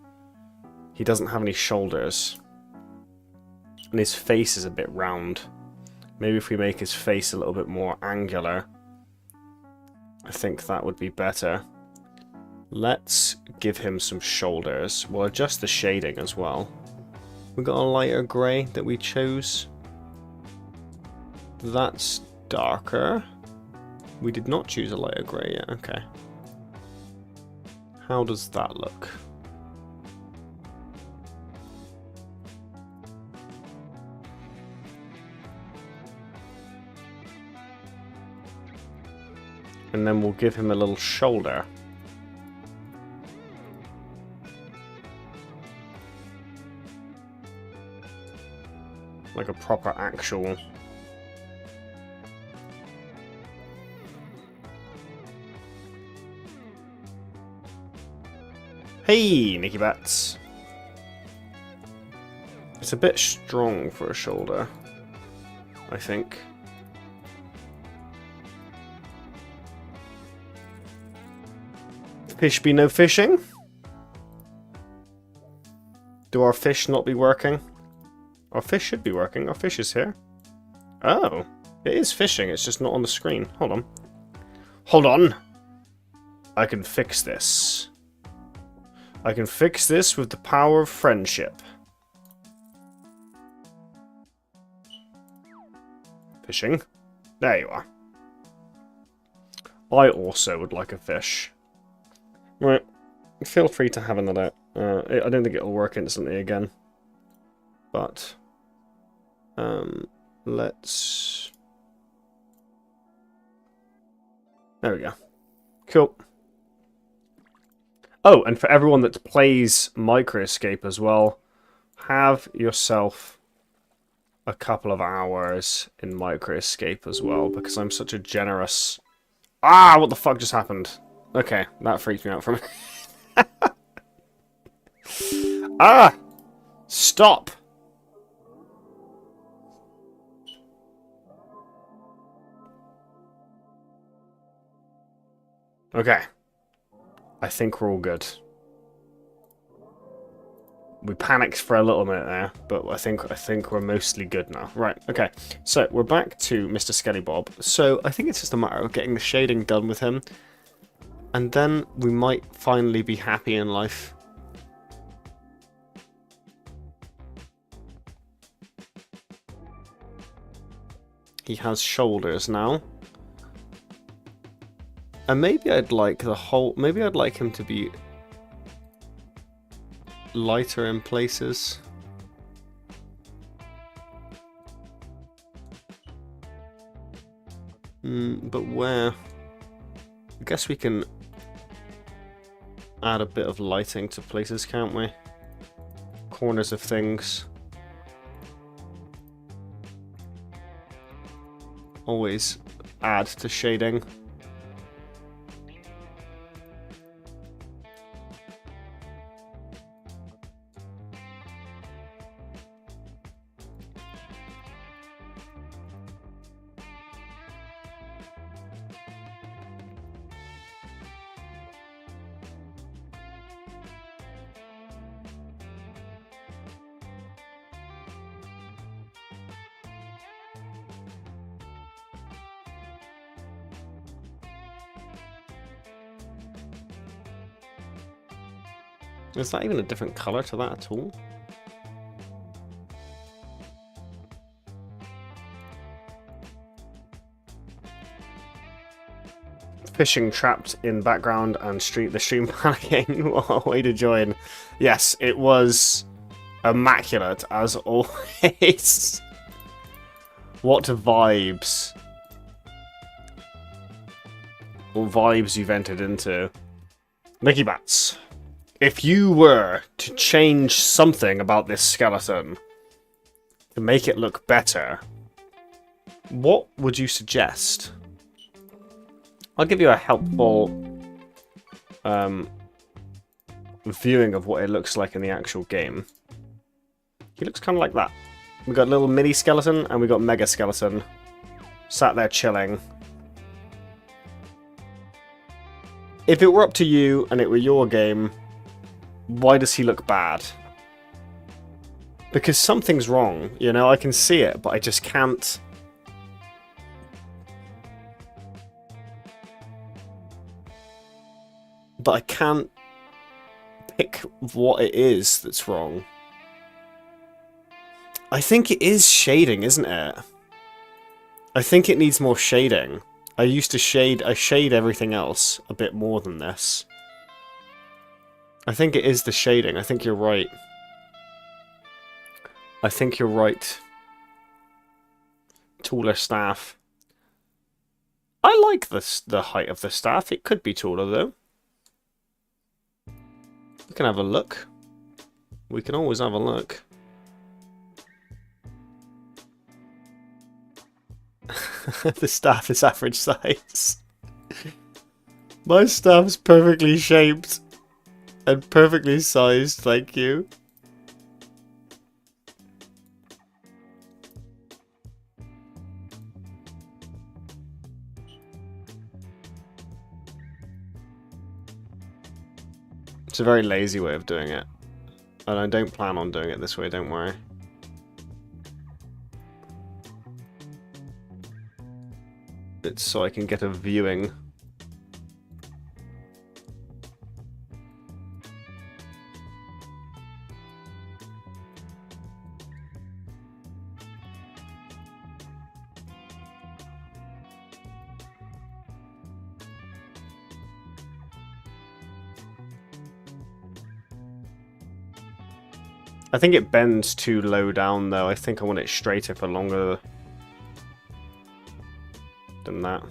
He doesn't have any shoulders. And his face is a bit round. Maybe if we make his face a little bit more angular, I think that would be better. Let's give him some shoulders. We'll adjust the shading as well. We got a lighter grey that we chose. That's darker. We did not choose a lighter grey yet. Okay. How does that look? And then we'll give him a little shoulder. Like a proper actual... Hey, Nicky Bats! It's a bit strong for a shoulder, I think. Fish be no fishing? Do our fish not be working? Our fish should be working. Our fish is here. Oh, it is fishing. It's just not on the screen. Hold on. Hold on! I can fix this. I can fix this with the power of friendship. Fishing. There you are. I also would like a fish. Right. Feel free to have another. I don't think it'll work instantly again. But let's... There we go. Cool. Oh, and for everyone that plays Microescape as well, have yourself a couple of hours in Microescape as well, because I'm such a generous... Ah, what the fuck just happened? Okay, that freaked me out for a minute. Ah! Stop! Okay. I think we're all good. We panicked for a little minute there, but I think we're mostly good now. Right, okay. So, we're back to Mr. Skelly Bob. So, I think it's just a matter of getting the shading done with him. And then we might finally be happy in life. He has shoulders now. And maybe I'd like maybe I'd like him to be lighter in places. But where? I guess we can add a bit of lighting to places, can't we? Corners of things. Always add to shading. Is that even a different colour to that at all? Fishing trapped in background and the stream panicking. What a way to join. Yes, it was immaculate as always. What vibes. What vibes you've entered into. Mickey Bats. If you were to change something about this skeleton to make it look better, what would you suggest? I'll give you a helpful viewing of what it looks like in the actual game. He looks kind of like that. We got little mini skeleton and we got mega skeleton sat there chilling. If it were up to you and it were your game, why does he look bad? Because something's wrong, you know, I can see it, but I just can't. But I can't pick what it is that's wrong. I think it is shading, isn't it? I think it needs more shading. I shade everything else a bit more than this. I think it is the shading. I think you're right. I think you're right. Taller staff. I like the height of the staff. It could be taller though. We can have a look. We can always have a look. The staff is average size. My staff's perfectly shaped. And perfectly sized, thank you. It's a very lazy way of doing it. And I don't plan on doing it this way, don't worry. It's so I can get a viewing. I think it bends too low down though. I think I want it straighter for longer than that.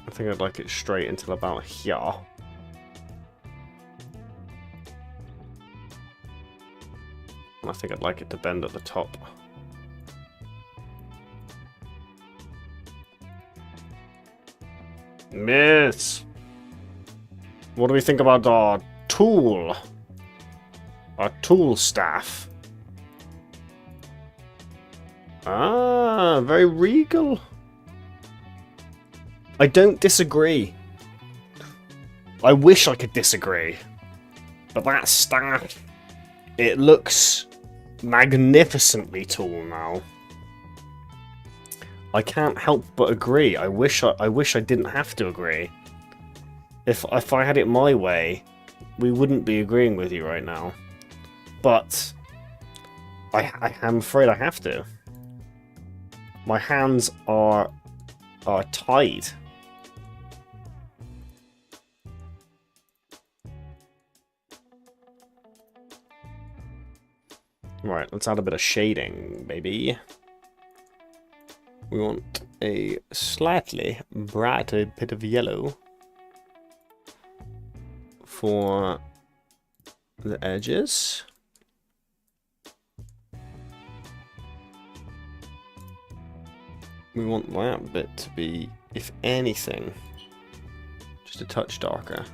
I think I'd like it straight until about here. And I think I'd like it to bend at the top. Miss! What do we think about our tool? Our tool staff. Ah, very regal. I don't disagree. I wish I could disagree. But that staff, it looks magnificently tall now. I can't help but agree. I wish I didn't have to agree. If I had it my way, we wouldn't be agreeing with you right now. But I am afraid I have to. My hands are tied. Right, let's add a bit of shading, baby. We want a slightly brighter bit of yellow for the edges. We want that bit to be, if anything, just a touch darker.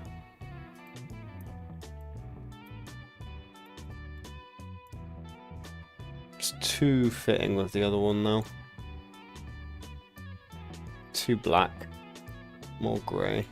It's too fitting with the other one though. Too black. More grey.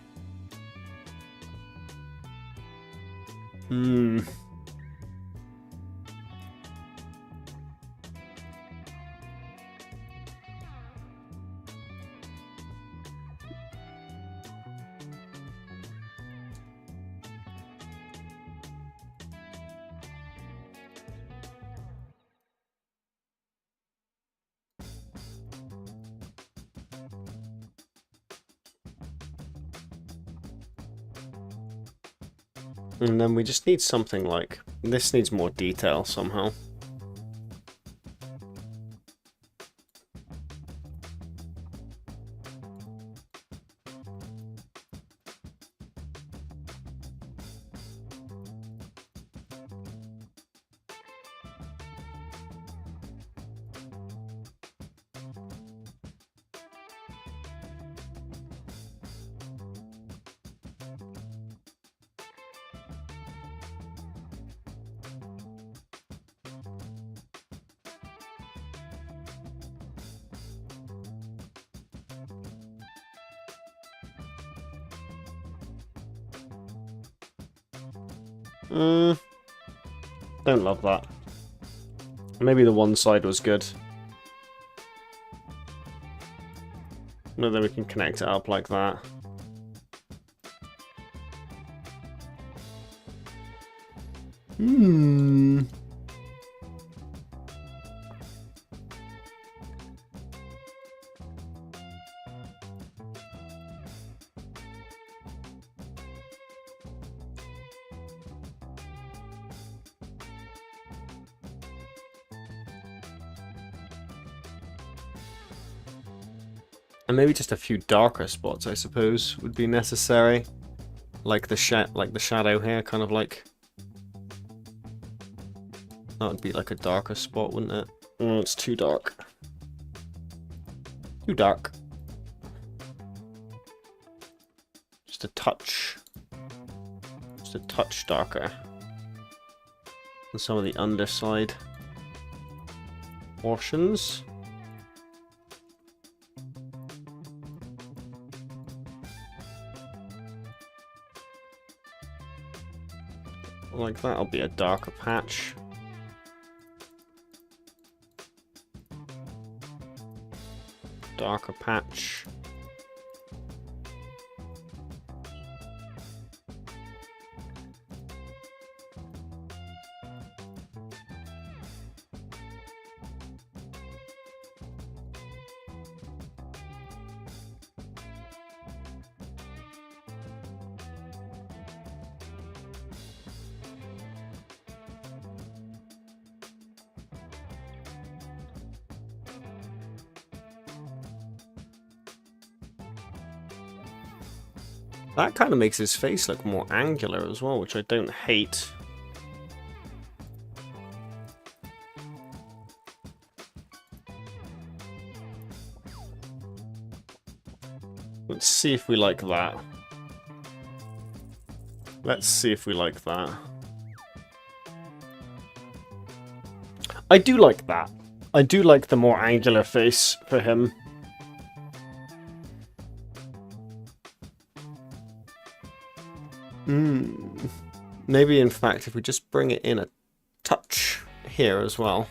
And then we just need something like... This needs more detail somehow. Don't love that. Maybe the one side was good. No, then we can connect it up like that. And maybe just a few darker spots, I suppose, would be necessary. Like the shadow here, kind of like... That would be like a darker spot, wouldn't it? Oh, it's too dark. Too dark. Just a touch. Just a touch darker. And some of the underside portions. Like that'll be a darker patch. Darker patch. That kind of makes his face look more angular as well, which I don't hate. Let's see if we like that. Let's see if we like that. I do like that. I do like the more angular face for him. Maybe, in fact, if we just bring it in a touch here as well.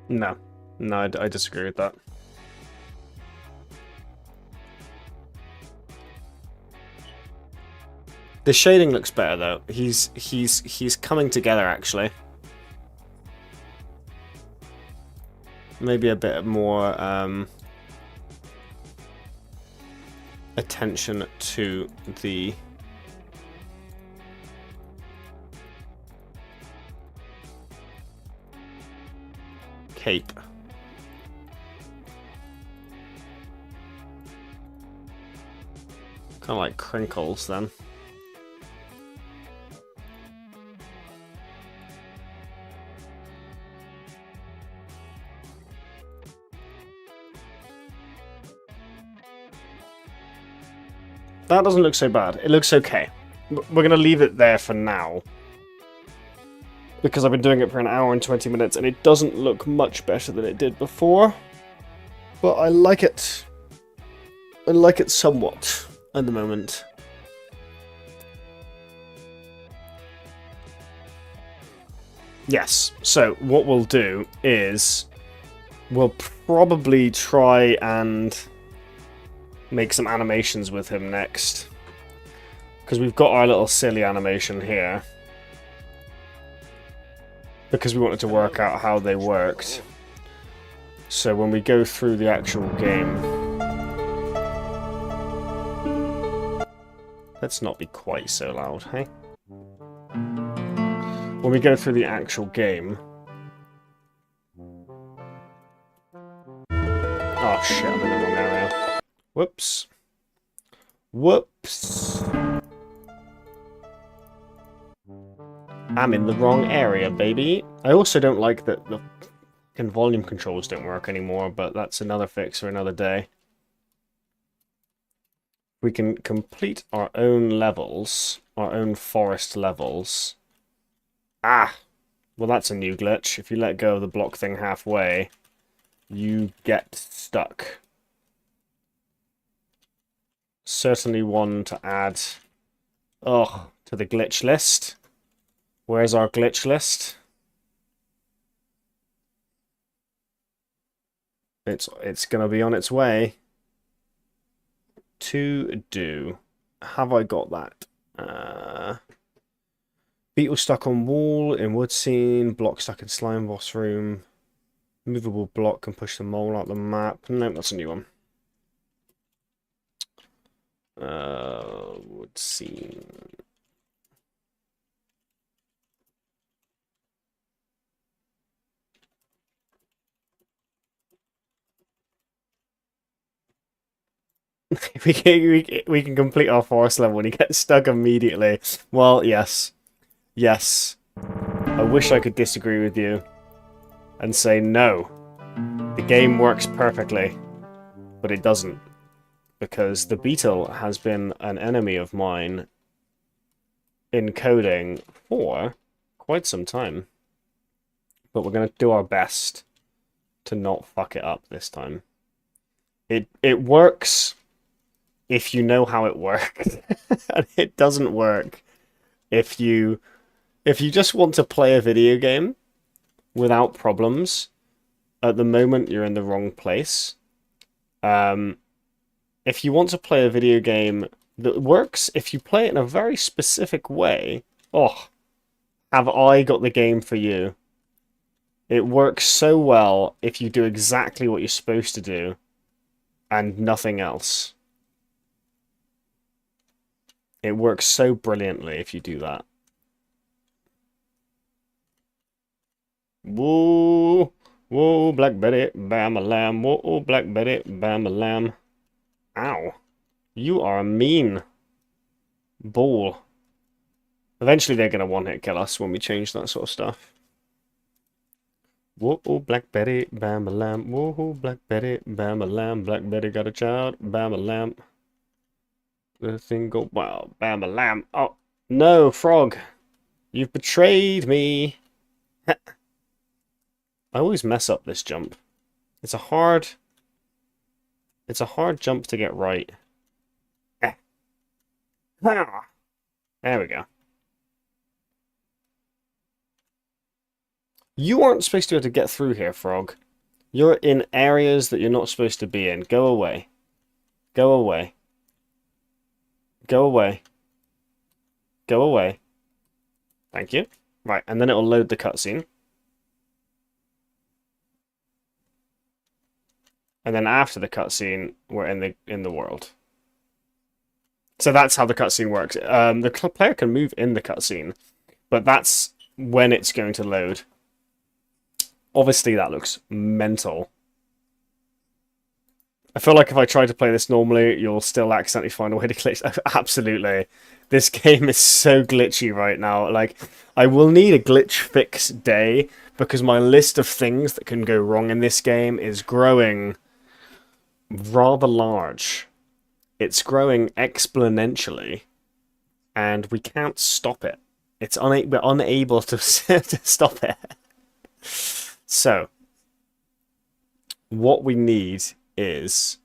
No. No, I disagree with that. The shading looks better though. He's coming together actually. Maybe a bit more attention to the cape. Kind of like crinkles then. That doesn't look so bad. It looks okay. We're going to leave it there for now. Because I've been doing it for an hour and 20 minutes and it doesn't look much better than it did before. But I like it. I like it somewhat at the moment. Yes, so what we'll do is we'll probably try and make some animations with him next. Because we've got our little silly animation here. Because we wanted to work out how they worked. So when we go through the actual game... Let's not be quite so loud, hey? When we go through the actual game... Oh shit, I'm in the wrong area. Whoops. Whoops. I'm in the wrong area, baby. I also don't like that the volume controls don't work anymore, but that's another fix for another day. We can complete our own levels, our own forest levels. Ah! Well, that's a new glitch. If you let go of the block thing halfway, you get stuck. Certainly one to add to the glitch list. Where's our glitch list? It's gonna be on its way to do. Have I got that? Beetle stuck on wall in wood scene, block stuck in slime boss room, movable block can push the mole out the map. Nope, that's a new one. Wood scene. we can complete our forest level and he gets stuck immediately. Well, yes. Yes. I wish I could disagree with you and say no. The game works perfectly, but it doesn't. Because the beetle has been an enemy of mine in coding for quite some time. But we're going to do our best to not fuck it up this time. It works if you know how it works. And it doesn't work if you just want to play a video game without problems. At the moment, you're in the wrong place. If you want to play a video game that works, if you play it in a very specific way, oh, have I got the game for you. It works so well if you do exactly what you're supposed to do and nothing else. It works so brilliantly if you do that. Whoa, whoa, Black Betty, bam a lamb. Whoa, Black Betty, bam a lamb. Ow. You are a mean ball. Eventually they're going to one-hit kill us when we change that sort of stuff. Whoa, Black Betty, bam a lamb. Whoa, Black Betty, bam a lamb. Black Betty got a child, bam a lamb. The thing go wow, bam a lamb. Oh no, frog! You've betrayed me. I always mess up this jump. It's a hard jump to get right. Eh. Ah. There we go. You aren't supposed to be able to get through here, frog. You're in areas that you're not supposed to be in. Go away. Go away. Go away. Go away. Thank you. Right, and then it'll load the cutscene. And then after the cutscene, we're in the world. So that's how the cutscene works. The player can move in the cutscene, but that's when it's going to load. Obviously, that looks mental. I feel like if I try to play this normally, you'll still accidentally find a way to glitch. Absolutely. This game is so glitchy right now. Like, I will need a glitch fix day because my list of things that can go wrong in this game is growing rather large. It's growing exponentially, and we can't stop it. We're unable to, to stop it. So, what we need is,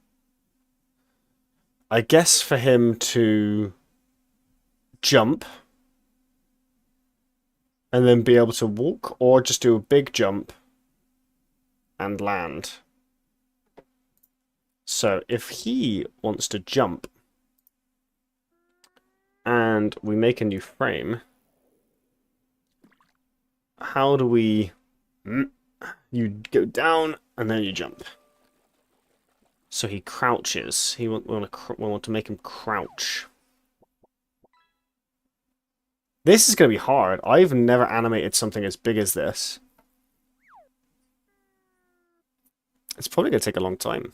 I guess, for him to jump and then be able to walk, or just do a big jump and land. So if he wants to jump and we make a new frame, how do we... You go down and then you jump. So he crouches. We want to make him crouch. This is going to be hard. I've never animated something as big as this. It's probably going to take a long time.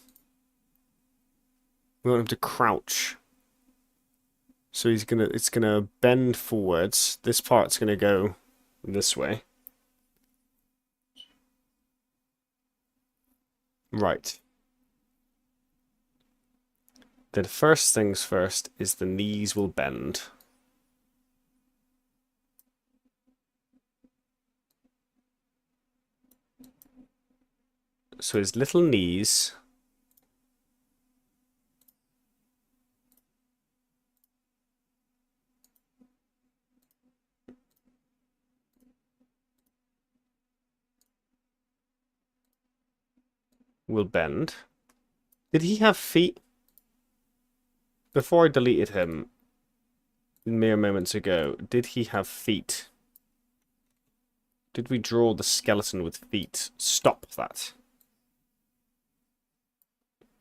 We want him to crouch. So it's gonna bend forwards. This part's gonna go this way. Right. The first things first is the knees will bend. So his little knees will bend. Did he have feet? Before I deleted him mere moments ago, did he have feet? Did we draw the skeleton with feet? Stop that.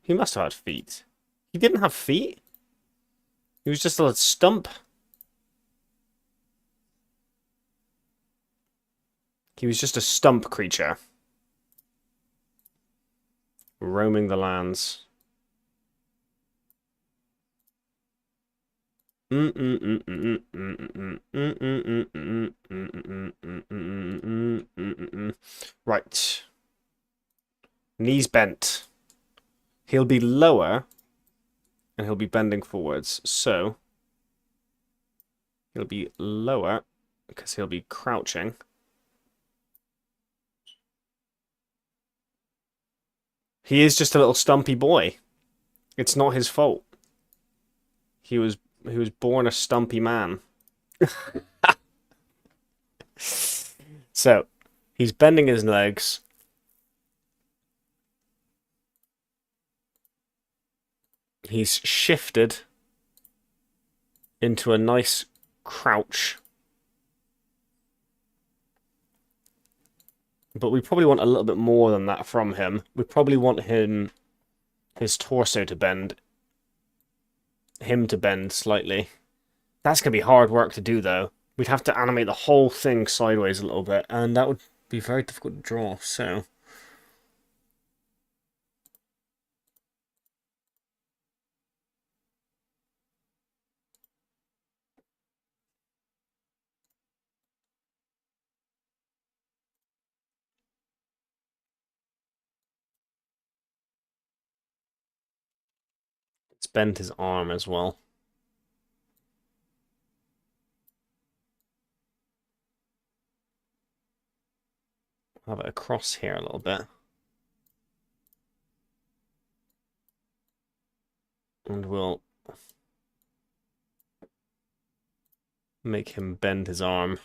He must have had feet. He didn't have feet? He was just a stump. He was just a stump creature. Roaming the lands. Right. Knees bent. He'll be lower and he'll be bending forwards. So he'll be lower because he'll be crouching. He is just a little stumpy boy. It's not his fault. He was born a stumpy man. So, he's bending his legs. He's shifted into a nice crouch. But we probably want a little bit more than that from him. We probably want his torso to bend. Him to bend slightly. That's going to be hard work to do, though. We'd have to animate the whole thing sideways a little bit, and that would be very difficult to draw, so... It's bent his arm as well. have it across here a little bit. And we'll make him bend his arm.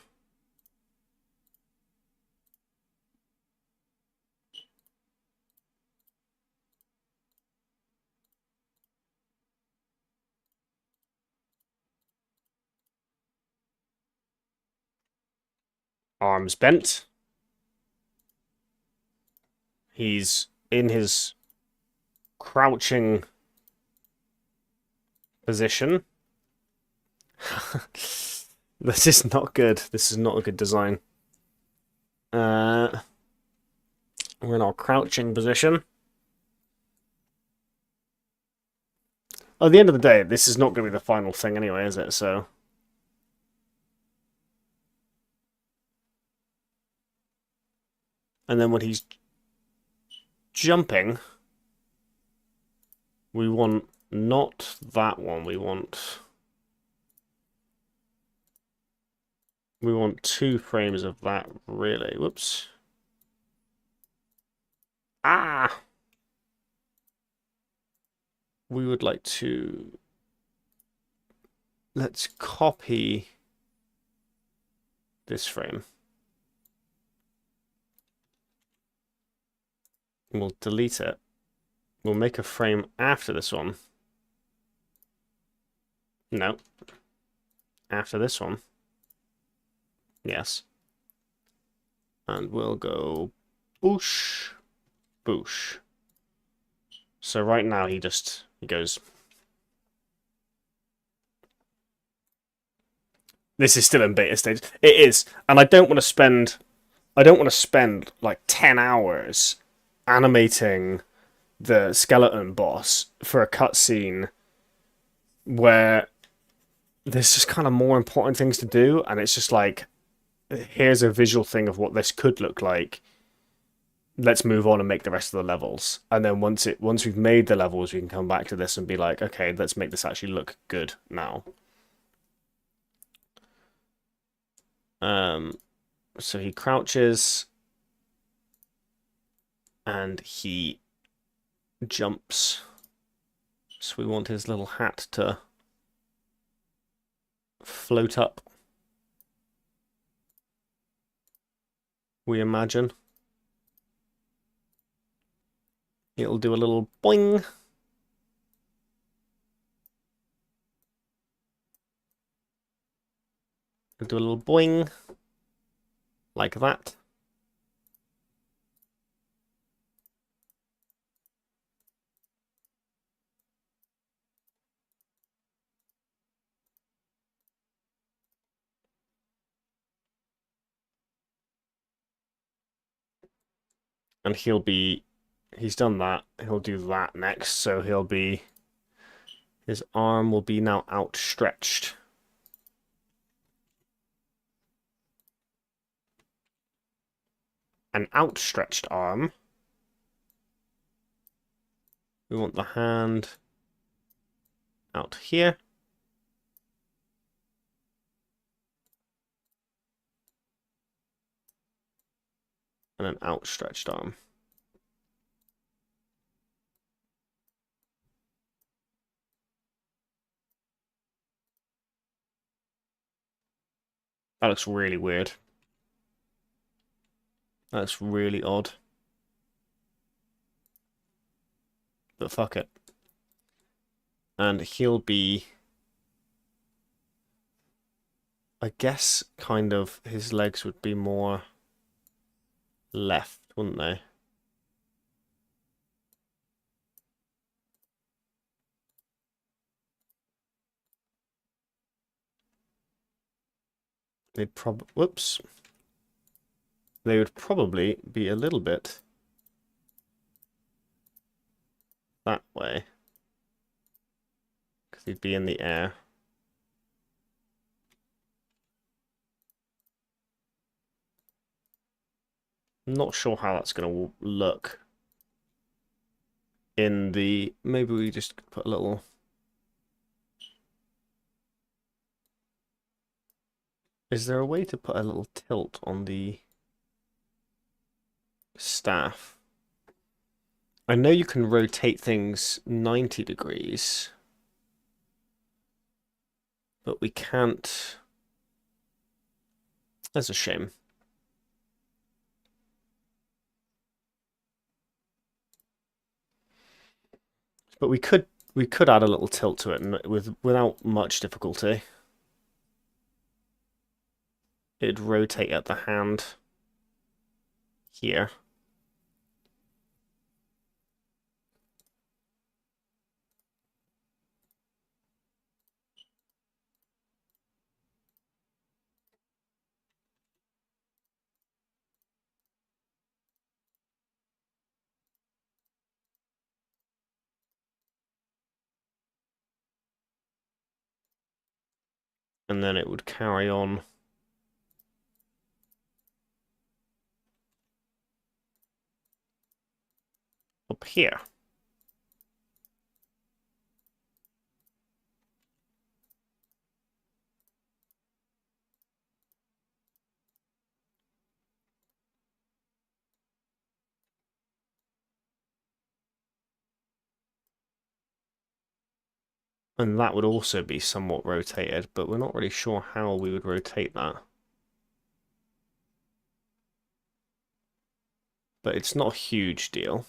Arms bent. He's in his crouching position. This is not good. This is not a good design. We're in our crouching position. At the end of the day, this is not going to be the final thing anyway, is it? So... And then when he's jumping, we want not that one. We want 2 frames of that, really. Whoops. Ah! We would like to... Let's copy this frame. We'll delete it. We'll make a frame after this one. No. After this one. Yes. And we'll go boosh, boosh. So right now he goes. This is still in beta stage. It is, and I don't want to spend like 10 hours animating the skeleton boss for a cutscene where there's just kind of more important things to do, and it's just like, here's a visual thing of what this could look like. Let's move on and make the rest of the levels. And then once we've made the levels, we can come back to this and be like, okay, let's make this actually look good now. So he crouches and he jumps. So we want his little hat to float up, we imagine. It'll do a little boing. It'll do a little boing. Like that. And he's done that. He'll do that next. So his arm will be now outstretched. An outstretched arm. We want the hand out here. And an outstretched arm. That looks really weird. That's really odd. But fuck it. And he'll be... I guess kind of his legs would be more left, wouldn't they? Whoops. They would probably be a little bit that way. Because he'd be in the air. I'm not sure how that's going to look in the... Maybe we just put a little... Is there a way to put a little tilt on the... staff. I know you can rotate things 90 degrees, but we can't. That's a shame. But we could add a little tilt to it without much difficulty. It'd rotate at the hand here. And then it would carry on up here. And that would also be somewhat rotated, but we're not really sure how we would rotate that. But it's not a huge deal.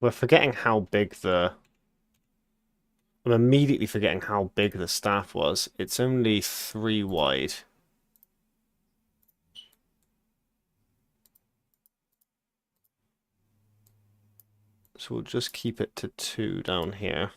We're forgetting how big the... I'm immediately forgetting how big the staff was. It's only 3 wide. So we'll just keep it to 2 down here.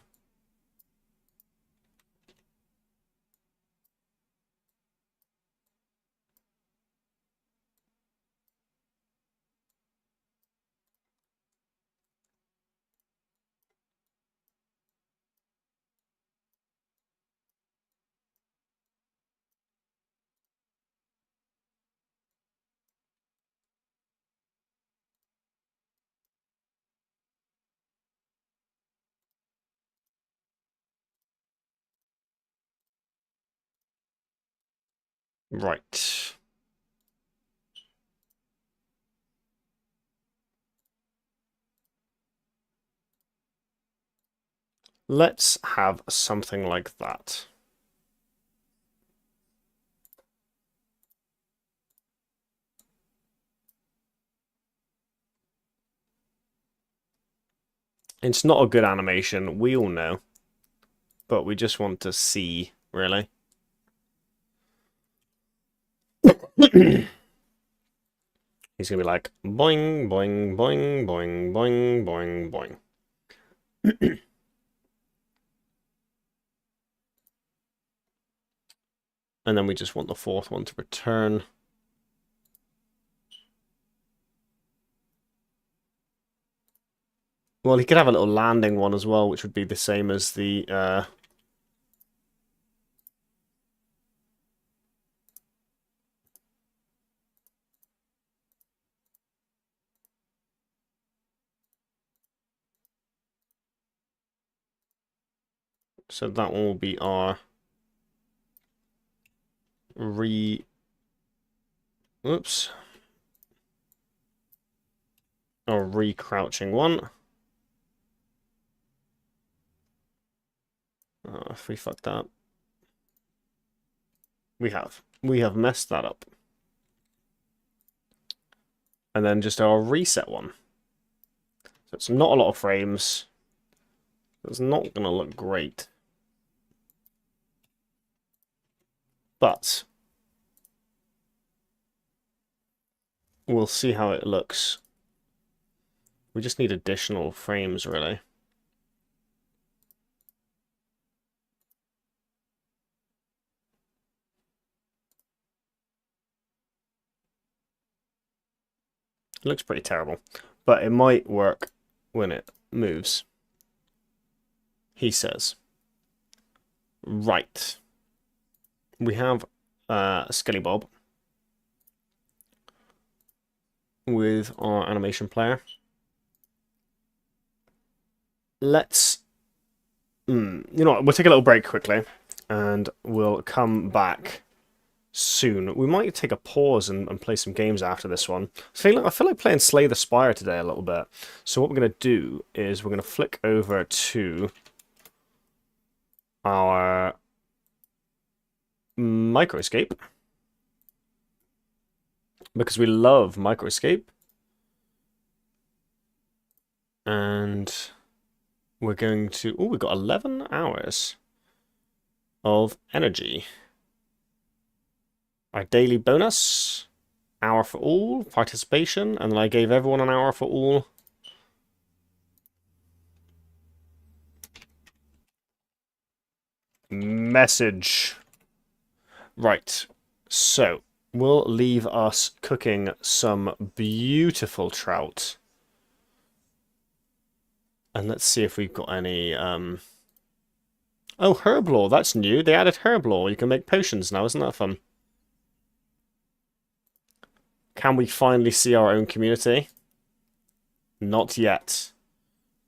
Right. Let's have something like that. It's not a good animation, we all know. But we just want to see, really. He's gonna be like, boing, boing, boing, boing, boing, boing, boing. And then we just want the 4th one to return. Well, he could have a little landing one as well, which would be the same as the... So that one will be our... Oops. Our re-crouching one. Oh, if we fucked that up. We have. We have messed that up. And then just our reset one. So it's not a lot of frames. It's not going to look great. But we'll see how it looks. We just need additional frames, really. It looks pretty terrible, but it might work when it moves. he says, right, we have a Skelly Bob with our animation player. Let's, you know what, we'll take a little break quickly, and we'll come back soon. We might take a pause and play some games after this one. I feel like playing Slay the Spire today a little bit. So what we're going to do is we're going to flick over to our microscape, because we love microscape. And we're going to... Oh, we've got 11 hours of energy. Our daily bonus, hour for all, participation, and then I gave everyone an hour for all. Message. Right, so we'll leave us cooking some beautiful trout. And let's see if we've got any... Oh, herb lore, that's new. They added herb lore. You can make potions now, isn't that fun? Can we finally see our own community? Not yet.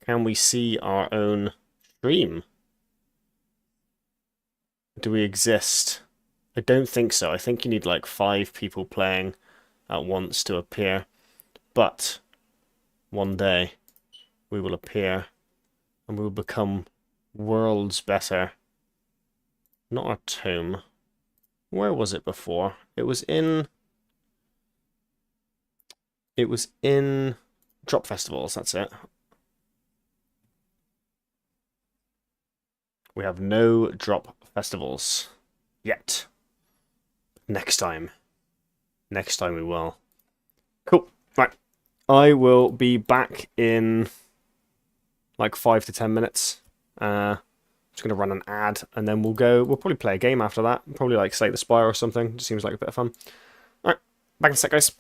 Can we see our own stream? Do we exist? I don't think so. I think you need like 5 people playing at once to appear. But one day we will appear and we will become worlds better. Not our tome. Where was it before? It was in drop festivals, that's it. We have no drop festivals yet. Next time. Next time we will. Cool. Right. I will be back in like 5 to 10 minutes. Just going to run an ad and then we'll probably play a game after that. Probably like Slay the Spire or something. Just seems like a bit of fun. Alright. Back in a sec, guys.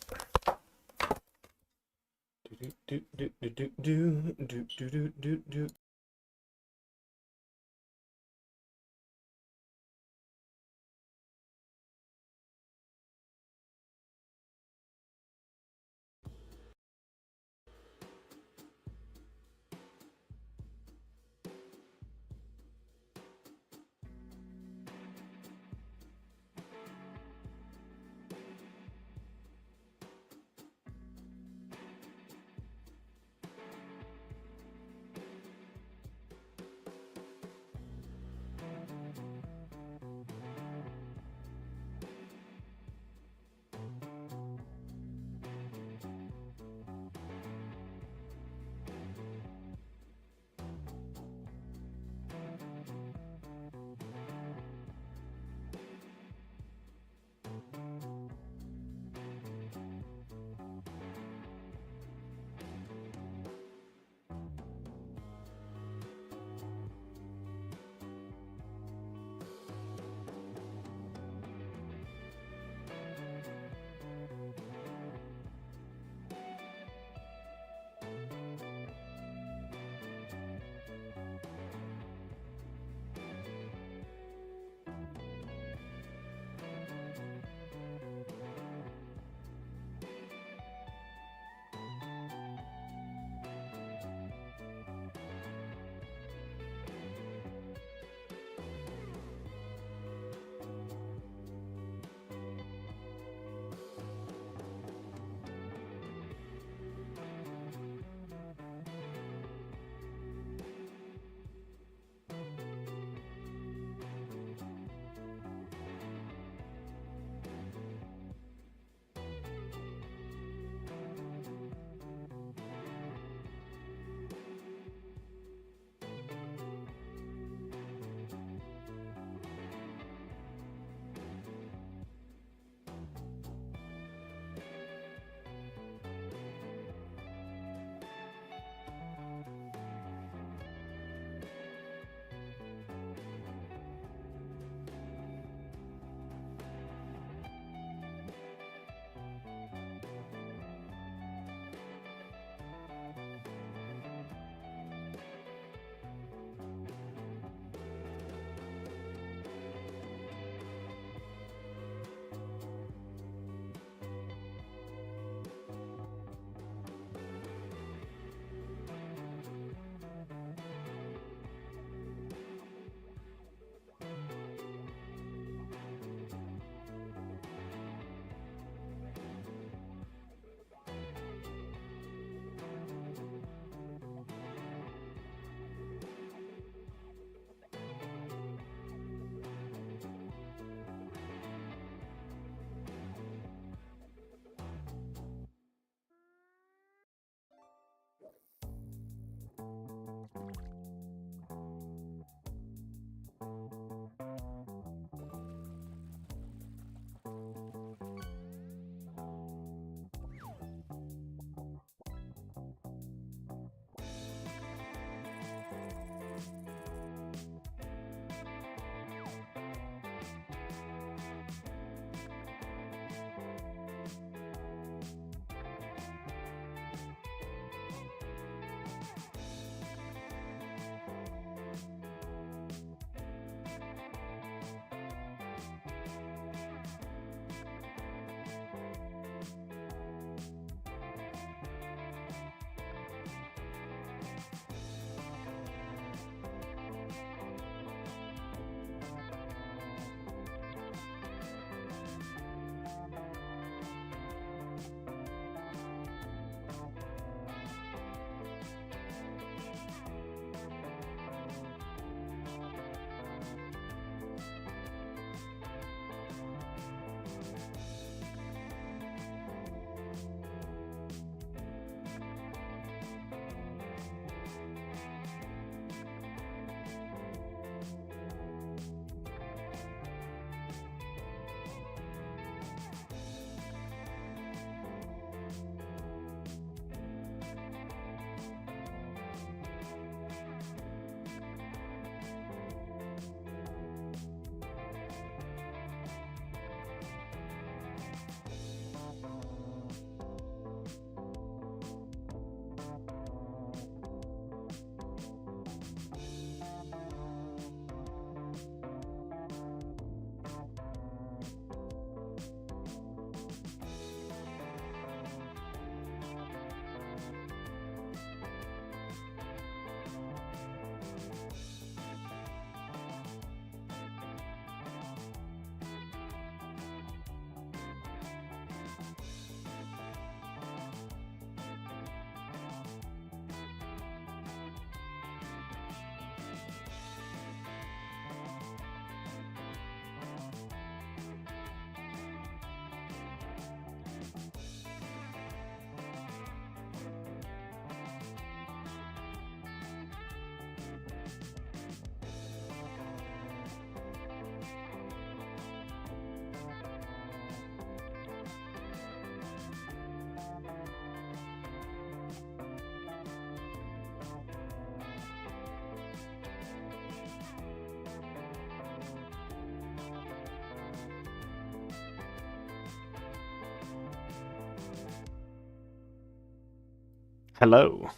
Hello.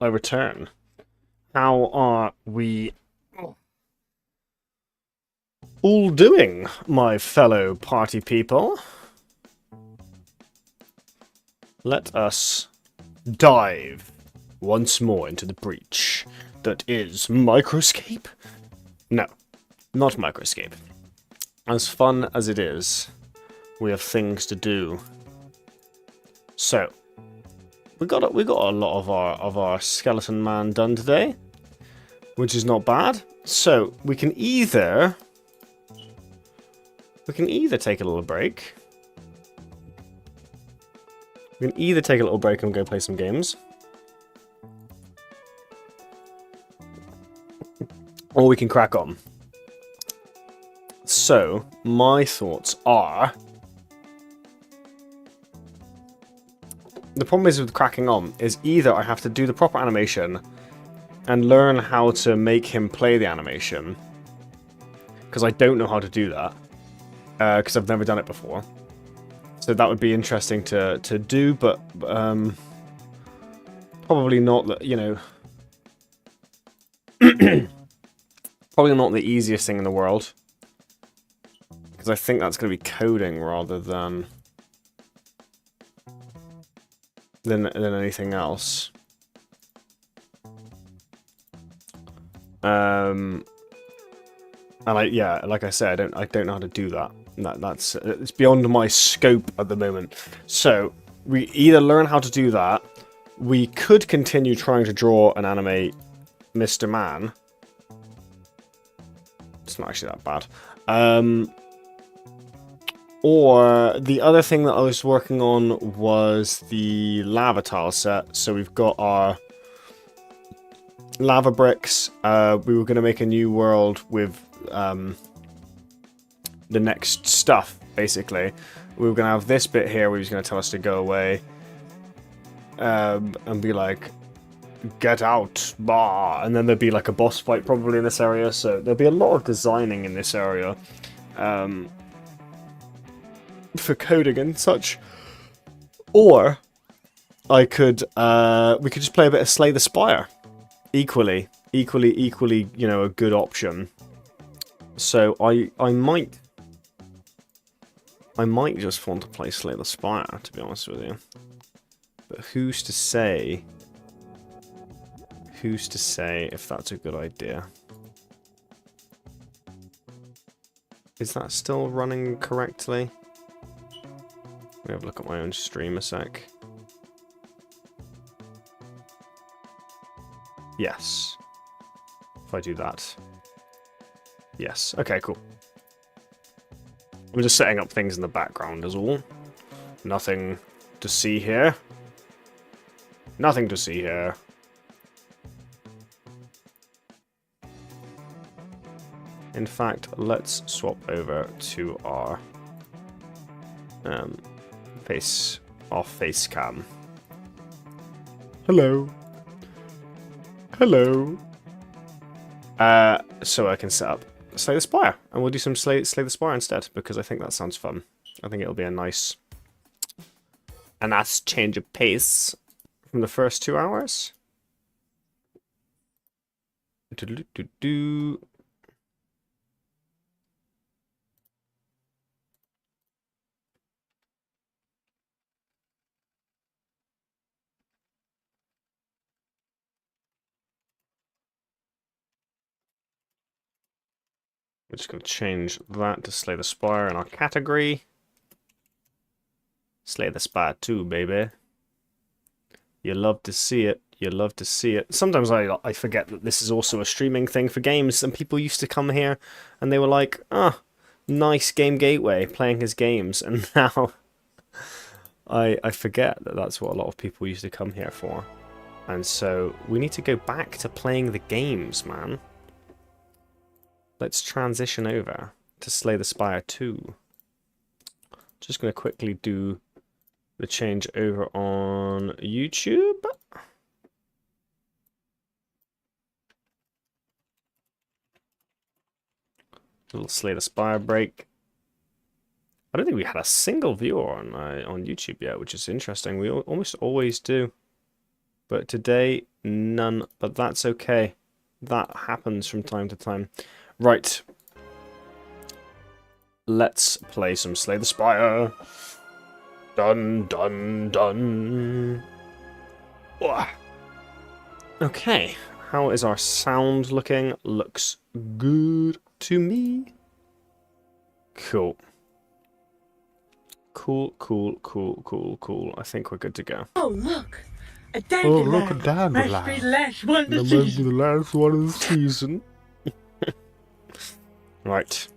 I return. How are we all doing, my fellow party people? Let us dive once more into the breach that is Microscape. No, not Microscape. As fun as it is, we have things to do. So, we got a lot of our skeleton man done today, which is not bad. So we can either take a little break. We can either take a little break and go play some games, or we can crack on. So my thoughts are, the problem is with cracking on is either I have to do the proper animation and learn how to make him play the animation, because I don't know how to do that, because I've never done it before. So that would be interesting to do, but probably not, you know, probably not the easiest thing in the world, because I think that's going to be coding rather than anything else. And like I said, I don't know how to do that. That's it's beyond my scope at the moment. So we either learn how to do that. We could continue trying to draw and animate Mr. Man. It's not actually that bad. Or the other thing that I was working on was the lava tile set. So we've got our lava bricks. We were going to make a new world with the next stuff, basically. We were going to have this bit here where he's going to tell us to go away. And be like, get out, bah! And then there'd be like a boss fight probably in this area. So there'll be a lot of designing in this area. For coding and such. Or I could we could just play a bit of Slay the Spire. Equally, you know, a good option. So I might just want to play Slay the Spire, to be honest with you. But who's to say? Who's to say if that's a good idea? Is that still running correctly? Let me have a look at my own stream a sec. Yes. If I do that. Yes. Okay, cool. I'm just setting up things in the background as all. Nothing to see here. Nothing to see here. In fact, let's swap over to our face cam. Hello. Hello. So I can set up Slay the Spire, and we'll do some Slay the Spire instead, because I think that sounds fun. I think it'll be a nice change of pace from the first 2 hours. We're just going to change that to Slay the Spire in our category. Slay the Spire 2, baby. You love to see it. You love to see it. Sometimes I forget that this is also a streaming thing for games, and people used to come here and they were like, ah, nice Game Gateway, playing his games, and now I forget that that's what a lot of people used to come here for. And so we need to go back to playing the games, man. Let's transition over to Slay the Spire 2. Just going to quickly do the change over on YouTube. A little Slay the Spire break. I don't think we had a single viewer on YouTube yet, which is interesting. We almost always do. But today, none. But that's okay. That happens from time to time. Right. Let's play some Slay the Spire. Dun, dun, dun. Ugh. Okay. How is our sound looking? Looks good to me. Cool. Cool, cool, cool, cool, cool. I think we're good to go. Oh, look! A dandelion! Oh, look, a dandelion. Must be the last one of the That must be season. the last one of the season. Right.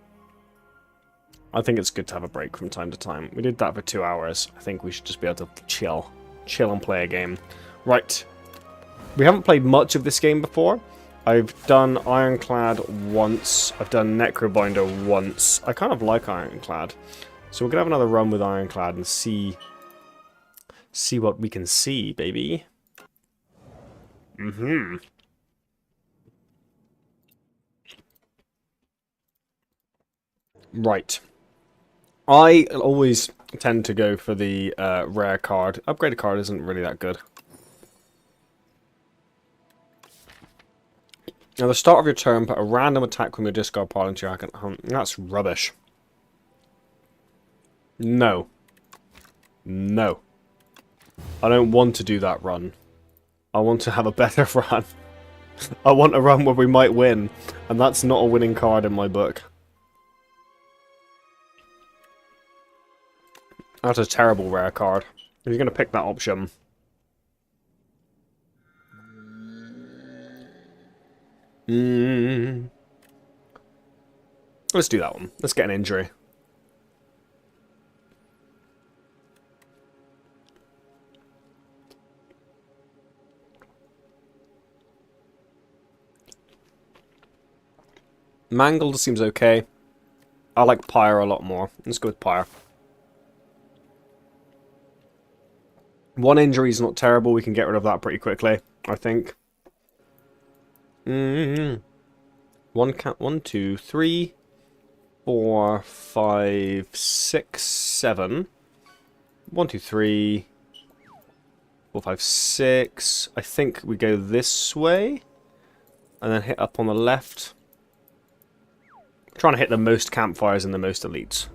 I think it's good to have a break from time to time. We did that for 2 hours. I think we should just be able to chill. Chill and play a game. Right. We haven't played much of this game before. I've done Ironclad once. I've done Necrobinder once. I kind of like Ironclad. So we're going to have another run with Ironclad and see what we can see, baby. Mm-hmm. Right. I always tend to go for the rare card. Upgraded card isn't really that good. At the start of your turn, put a random attack from your discard pile into your hand. That's rubbish. No. No. I don't want to do that run. I want to have a better run. I want a run where we might win. And that's not a winning card in my book. That's a terrible rare card. If you're going to pick that option. Let's do that one. Let's get an injury. Mangled seems okay. I like Pyre a lot more. Let's go with Pyre. One injury is not terrible. We can get rid of that pretty quickly, I think. One, two, 3, 4, 5, 6, 7. 1, 2, 3, 4, 5, 6. I think we go this way. And then hit up on the left. Trying to hit the most campfires and the most elites.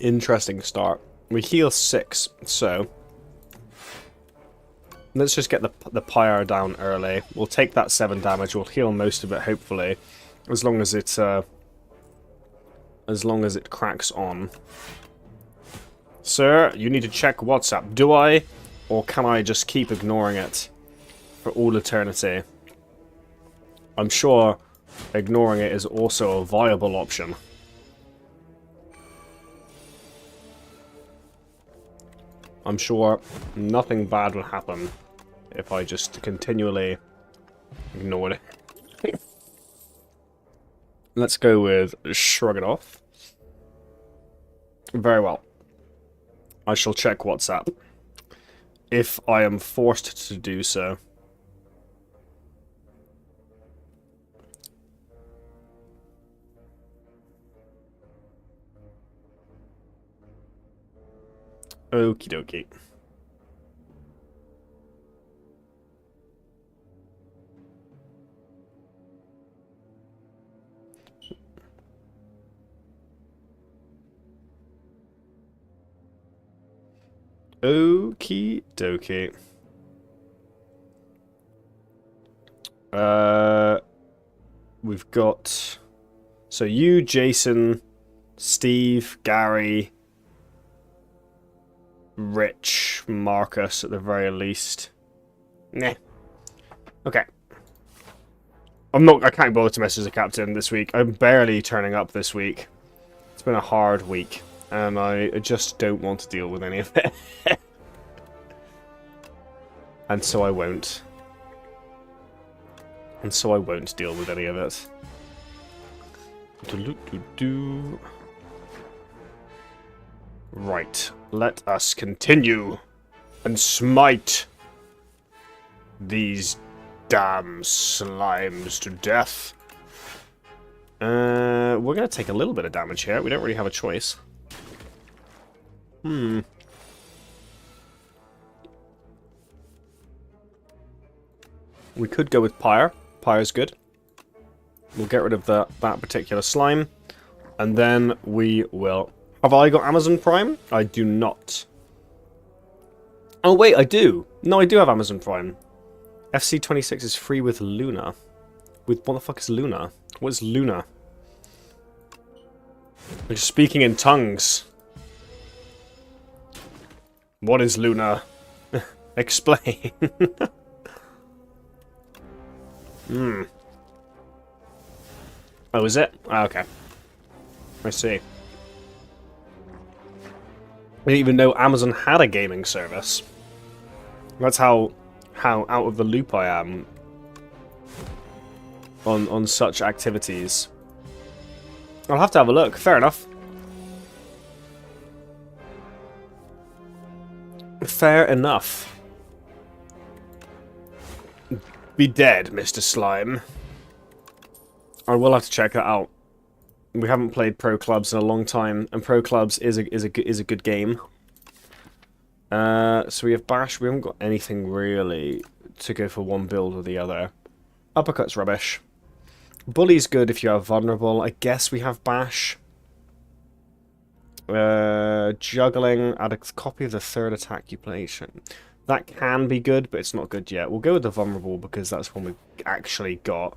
Interesting start. We heal 6, so let's just get the pyre down early. We'll take that 7 damage. We'll heal most of it, hopefully, as long as it cracks on. Sir, you need to check WhatsApp. Do I, or can I just keep ignoring it for all eternity? I'm sure ignoring it is also a viable option. I'm sure nothing bad will happen if I just continually ignore it. Let's go with Shrug It Off. Very well. I shall check WhatsApp if I am forced to do so. Okie dokie. Okie dokie. We've got... So you, Jason, Steve, Gary, Rich, Marcus at the very least. Nah. Okay. I can't bother to message the captain this week. I'm barely turning up this week. It's been a hard week. And I just don't want to deal with any of it. And so I won't. And so I won't deal with any of it. Right. Let us continue and smite these damn slimes to death. We're going to take a little bit of damage here. We don't really have a choice. We could go with Pyre. Pyre's good. We'll get rid of that particular slime. And then we will... Have I got Amazon Prime? I do not. Oh, wait, I do. No, I do have Amazon Prime. FC26 is free with Luna. With what the fuck is Luna? What is Luna? I'm just speaking in tongues. What is Luna? Explain. Oh, is it? Ah, okay. I see. I didn't even know Amazon had a gaming service. That's how out of the loop I am on such activities. I'll have to have a look. Fair enough. Fair enough. Be dead, Mr. Slime. I will have to check that out. We haven't played Pro Clubs in a long time, and Pro Clubs is a good game. So we have Bash. We haven't got anything really to go for one build or the other. Uppercut's rubbish. Bully's good if you have Vulnerable. I guess we have Bash. Juggling. Add a copy of the third attack you play. That can be good, but it's not good yet. We'll go with the Vulnerable because that's one we've actually got.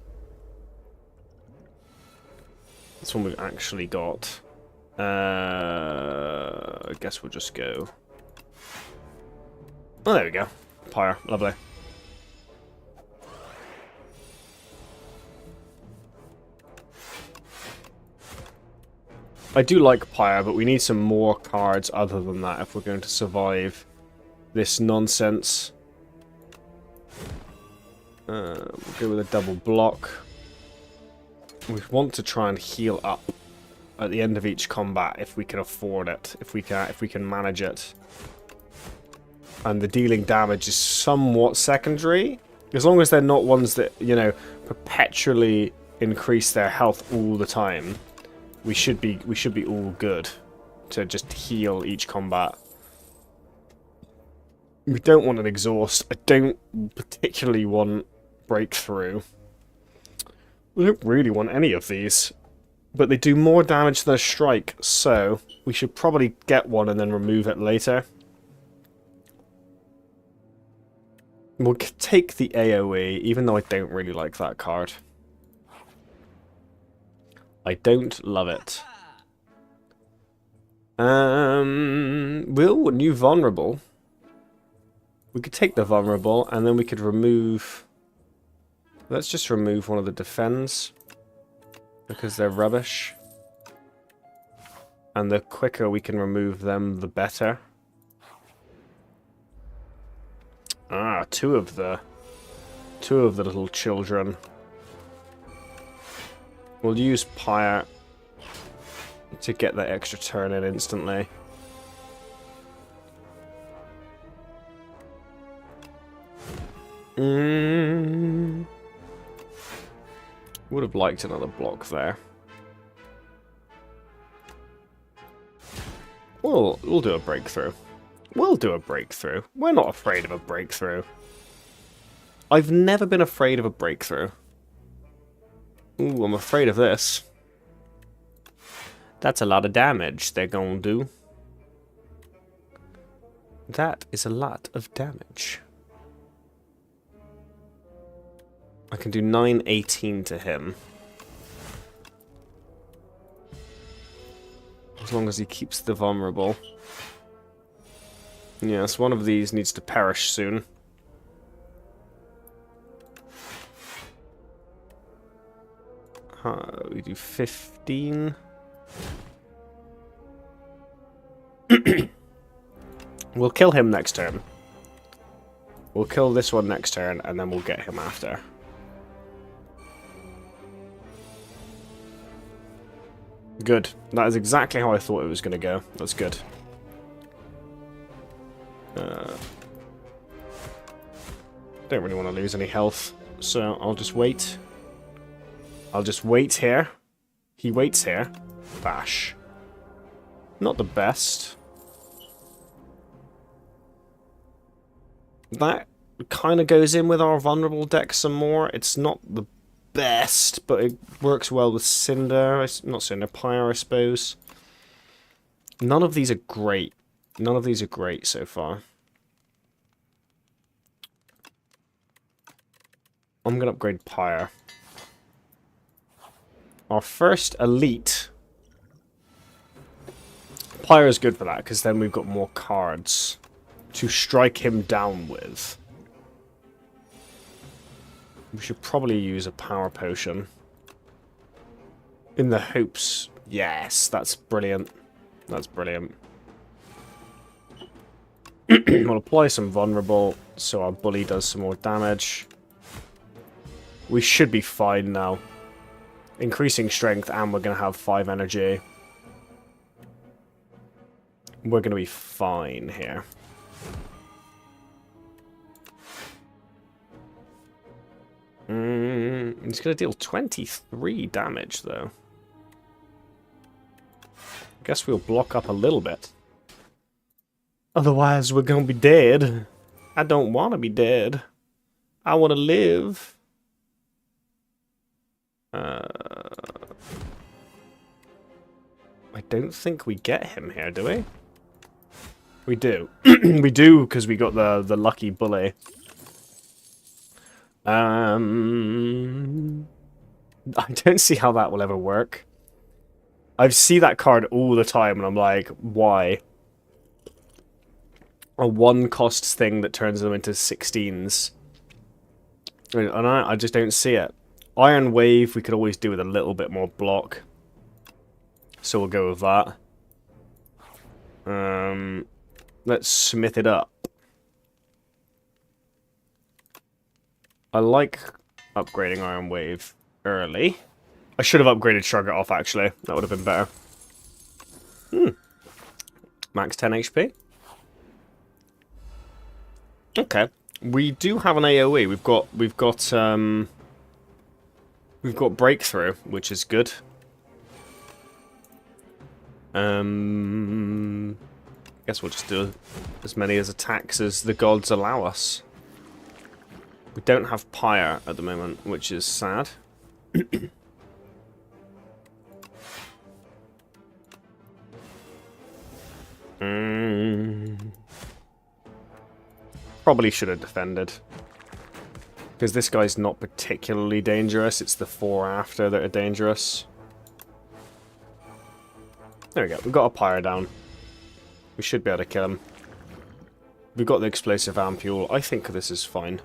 That's one we've actually got. I guess we'll just go. Oh, there we go. Pyre. Lovely. I do like Pyre, but we need some more cards other than that if we're going to survive this nonsense. We'll go with a double block. We want to try and heal up at the end of each combat if we can afford it, if we can manage it. And the dealing damage is somewhat secondary, as long as they're not ones that, you know, perpetually increase their health all the time. We should be all good to just heal each combat. We don't want an exhaust. I don't particularly want breakthrough. We don't really want any of these. But they do more damage than a strike, so we should probably get one and then remove it later. We'll take the AoE, even though I don't really like that card. I don't love it. New Vulnerable. We could take the Vulnerable, and then we could remove... Let's just remove one of the defends, because they're rubbish. And the quicker we can remove them, the better. Ah, two of the little children. We'll use Pyre to get that extra turn in instantly. Would have liked another block there. We'll do a breakthrough. We'll do a breakthrough. We're not afraid of a breakthrough. I've never been afraid of a breakthrough. Ooh, I'm afraid of this. That's a lot of damage they're gonna do. That is a lot of damage. I can do 918 to him. As long as he keeps the vulnerable. Yes, one of these needs to perish soon. We do 15. We'll kill him next turn. We'll kill this one next turn, and then we'll get him after. Good. That is exactly how I thought it was going to go. That's good. Don't really want to lose any health, so I'll just wait. I'll just wait here He waits here. Bash. Not the best. That kind of goes in with our vulnerable deck some more. It's not the best, but it works well with Cinder. Not Cinder, Pyre, I suppose. None of these are great. None of these are great so far. I'm going to upgrade Pyre. Our first elite. Pyre is good for that, because then we've got more cards to strike him down with. We should probably use a power potion. In the hopes... Yes, that's brilliant. That's brilliant. We'll apply some vulnerable, so our bully does some more damage. We should be fine now. Increasing strength, and we're going to have 5 energy. We're going to be fine here. He's going to deal 23 damage, though. I guess we'll block up a little bit. Otherwise, we're going to be dead. I don't want to be dead. I want to live. I don't think we get him here, do we? We do. We do, because we got the lucky bully. I don't see how that will ever work. I see that card all the time, and I'm like, why? A 1-cost thing that turns them into 16s. And I just don't see it. Iron Wave we could always do with a little bit more block. So we'll go with that. Let's smith it up. I like upgrading Iron Wave early. I should have upgraded Shrug It Off, actually. That would have been better. Max 10 HP. Okay. We do have an AoE. We've got Breakthrough, which is good. Guess we'll just do as many as attacks as the gods allow us. We don't have Pyre at the moment, which is sad. Probably should have defended. Because this guy's not particularly dangerous. It's the 4 after that are dangerous. There we go. We've got a Pyre down. We should be able to kill him. We've got the explosive ampule. I think this is fine.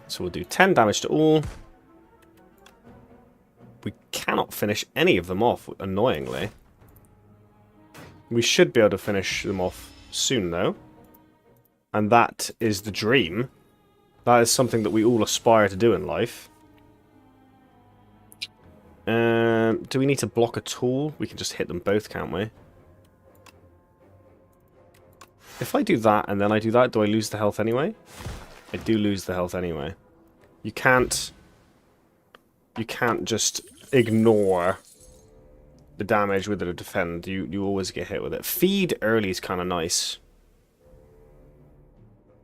So we'll do 10 damage to all. We cannot finish any of them off, annoyingly. We should be able to finish them off soon, though. And that is the dream. That is something that we all aspire to do in life. Do we need to block at all? We can just hit them both, can't we? If I do that and then I do that, do I lose the health anyway? I do lose the health anyway. You can't just ignore the damage with it or defend. You always get hit with it. Feed early is kind of nice.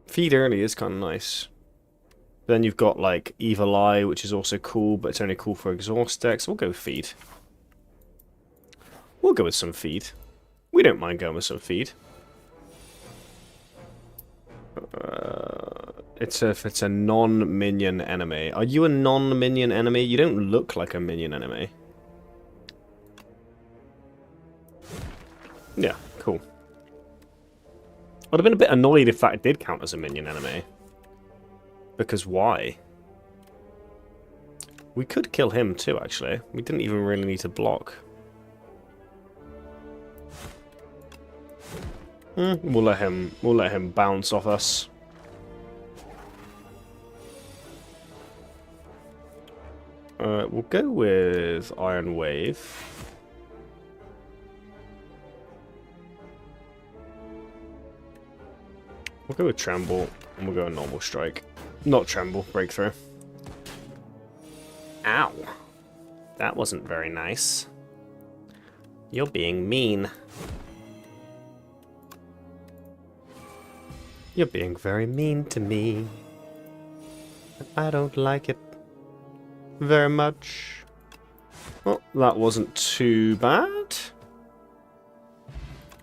Feed early is kind of nice. Then you've got like Evil Eye, which is also cool, but it's only cool for exhaust decks. We'll go with Feed. We'll go with some Feed. We don't mind going with some Feed. It's a non-minion enemy. Are you a non-minion enemy? You don't look like a minion enemy. Yeah, cool. I'd have been a bit annoyed if that did count as a minion enemy. Because why? We could kill him too, actually. We didn't even really need to block. We'll let him bounce off us. We'll go with Iron Wave. We'll go with Tremble, and we'll go with Normal Strike. Not Tremble, Breakthrough. Ow. That wasn't very nice. You're being mean. You're being very mean to me. I don't like it very much. Well, that wasn't too bad.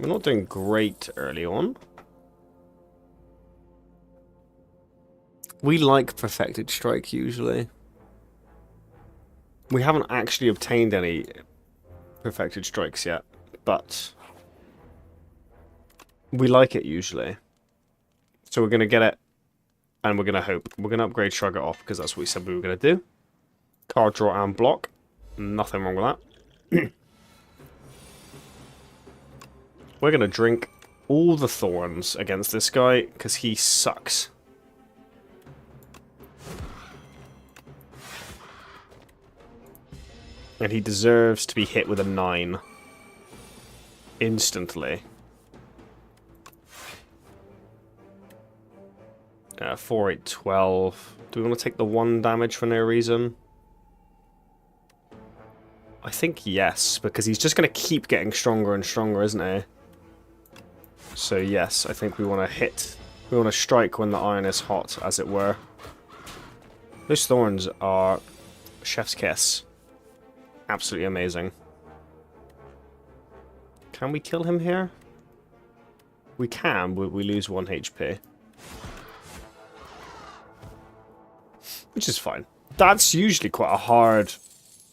We're not doing great early on. We like Perfected Strike usually. We haven't actually obtained any Perfected Strikes yet, but we like it usually. So we're going to get it, and we're going to hope. We're going to upgrade Shrug It Off, because that's what we said we were going to do. Card draw and block. Nothing wrong with that. We're going to drink all the thorns against this guy, because he sucks. And he deserves to be hit with a 9. Instantly. 4, 8, 12. Do we want to take the 1 damage for no reason? I think yes, because he's just going to keep getting stronger and stronger, isn't he? So yes, I think we want to hit. We want to strike when the iron is hot, as it were. Those thorns are chef's kiss. Absolutely amazing. Can we kill him here? We can, but we lose 1 HP. Which is fine. That's usually quite a hard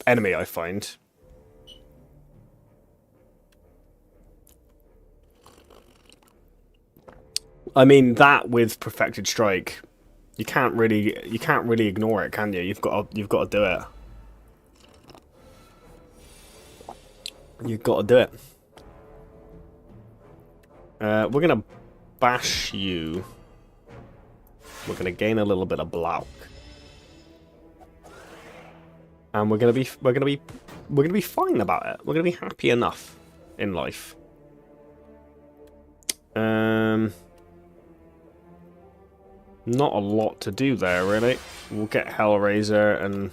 enemy, I find. I mean, that with Perfected Strike, you can't really ignore it, can you? You've got to do it. You've got to do it. We're gonna bash you. We're gonna gain a little bit of block. And we're gonna be fine about it. We're gonna be happy enough in life. Not a lot to do there, really. We'll get Hellraiser and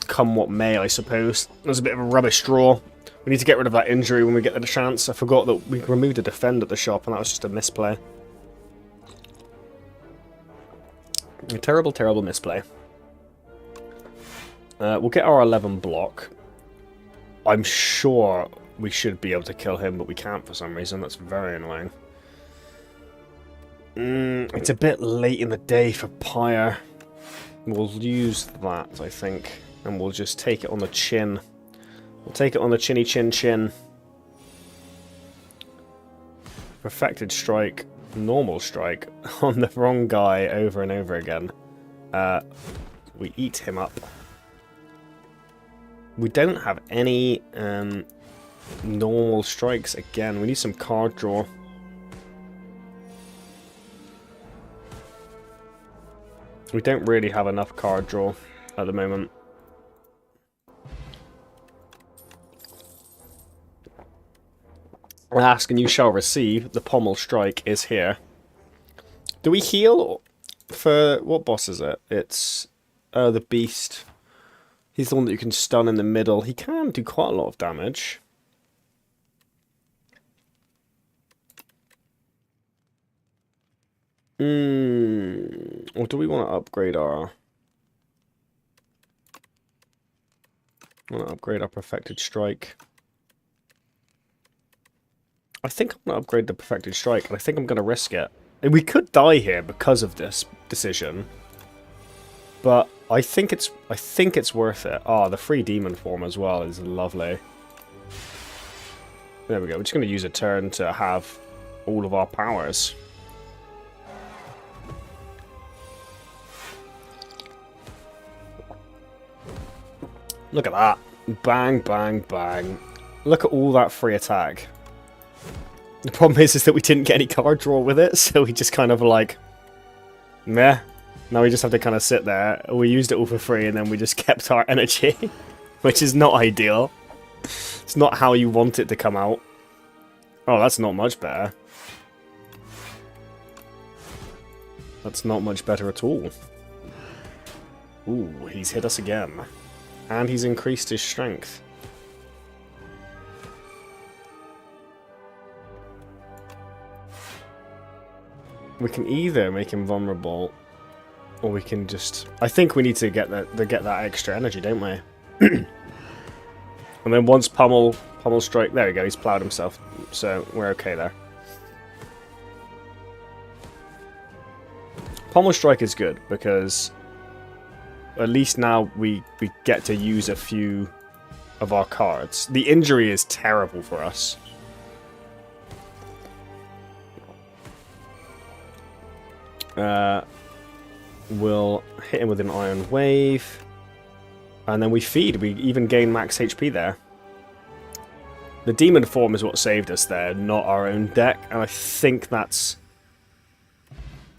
come what may, I suppose. There's a bit of a rubbish draw. We need to get rid of that injury when we get the chance. I forgot that we removed a defend at the shop, and that was just a misplay. A terrible, terrible misplay. We'll get our 11 block. I'm sure we should be able to kill him, but we can't for some reason. That's very annoying. It's a bit late in the day for Pyre. We'll use that, I think. And we'll just take it on the chin. We'll take it on the chinny chin chin. Perfected Strike. Normal Strike. On the wrong guy over and over again. We eat him up. We don't have any normal strikes again. We need some card draw. We don't really have enough card draw at the moment. Ask and you shall receive. The pommel strike is here. Do we heal for what boss is it? It's the beast. He's the one that you can stun in the middle. He can do quite a lot of damage. Or do we want to upgrade our... Perfected Strike. I think I'm going to upgrade the Perfected Strike, and I think I'm going to risk it. And we could die here because of this decision. But I think it's worth it. Ah, the free demon form as well is lovely. There we go. We're just going to use a turn to have all of our powers. Look at that. Bang, bang, bang. Look at all that free attack. The problem is that we didn't get any card draw with it, so we just kind of like... meh. Now we just have to kind of sit there. We used it all for free, and then we just kept our energy. Which is not ideal. It's not how you want it to come out. Oh, that's not much better. That's not much better at all. Ooh, he's hit us again. And he's increased his strength. We can either make him vulnerable, or we can just... I think we need to get that extra energy, don't we? And then once Pummel Strike... There we go, he's plowed himself. So, we're okay there. Pummel Strike is good, because... At least now we get to use a few of our cards. The injury is terrible for us. We'll hit him with an Iron Wave. And then we feed. We even gain max HP there. The Demon form is what saved us there, not our own deck. And I think that's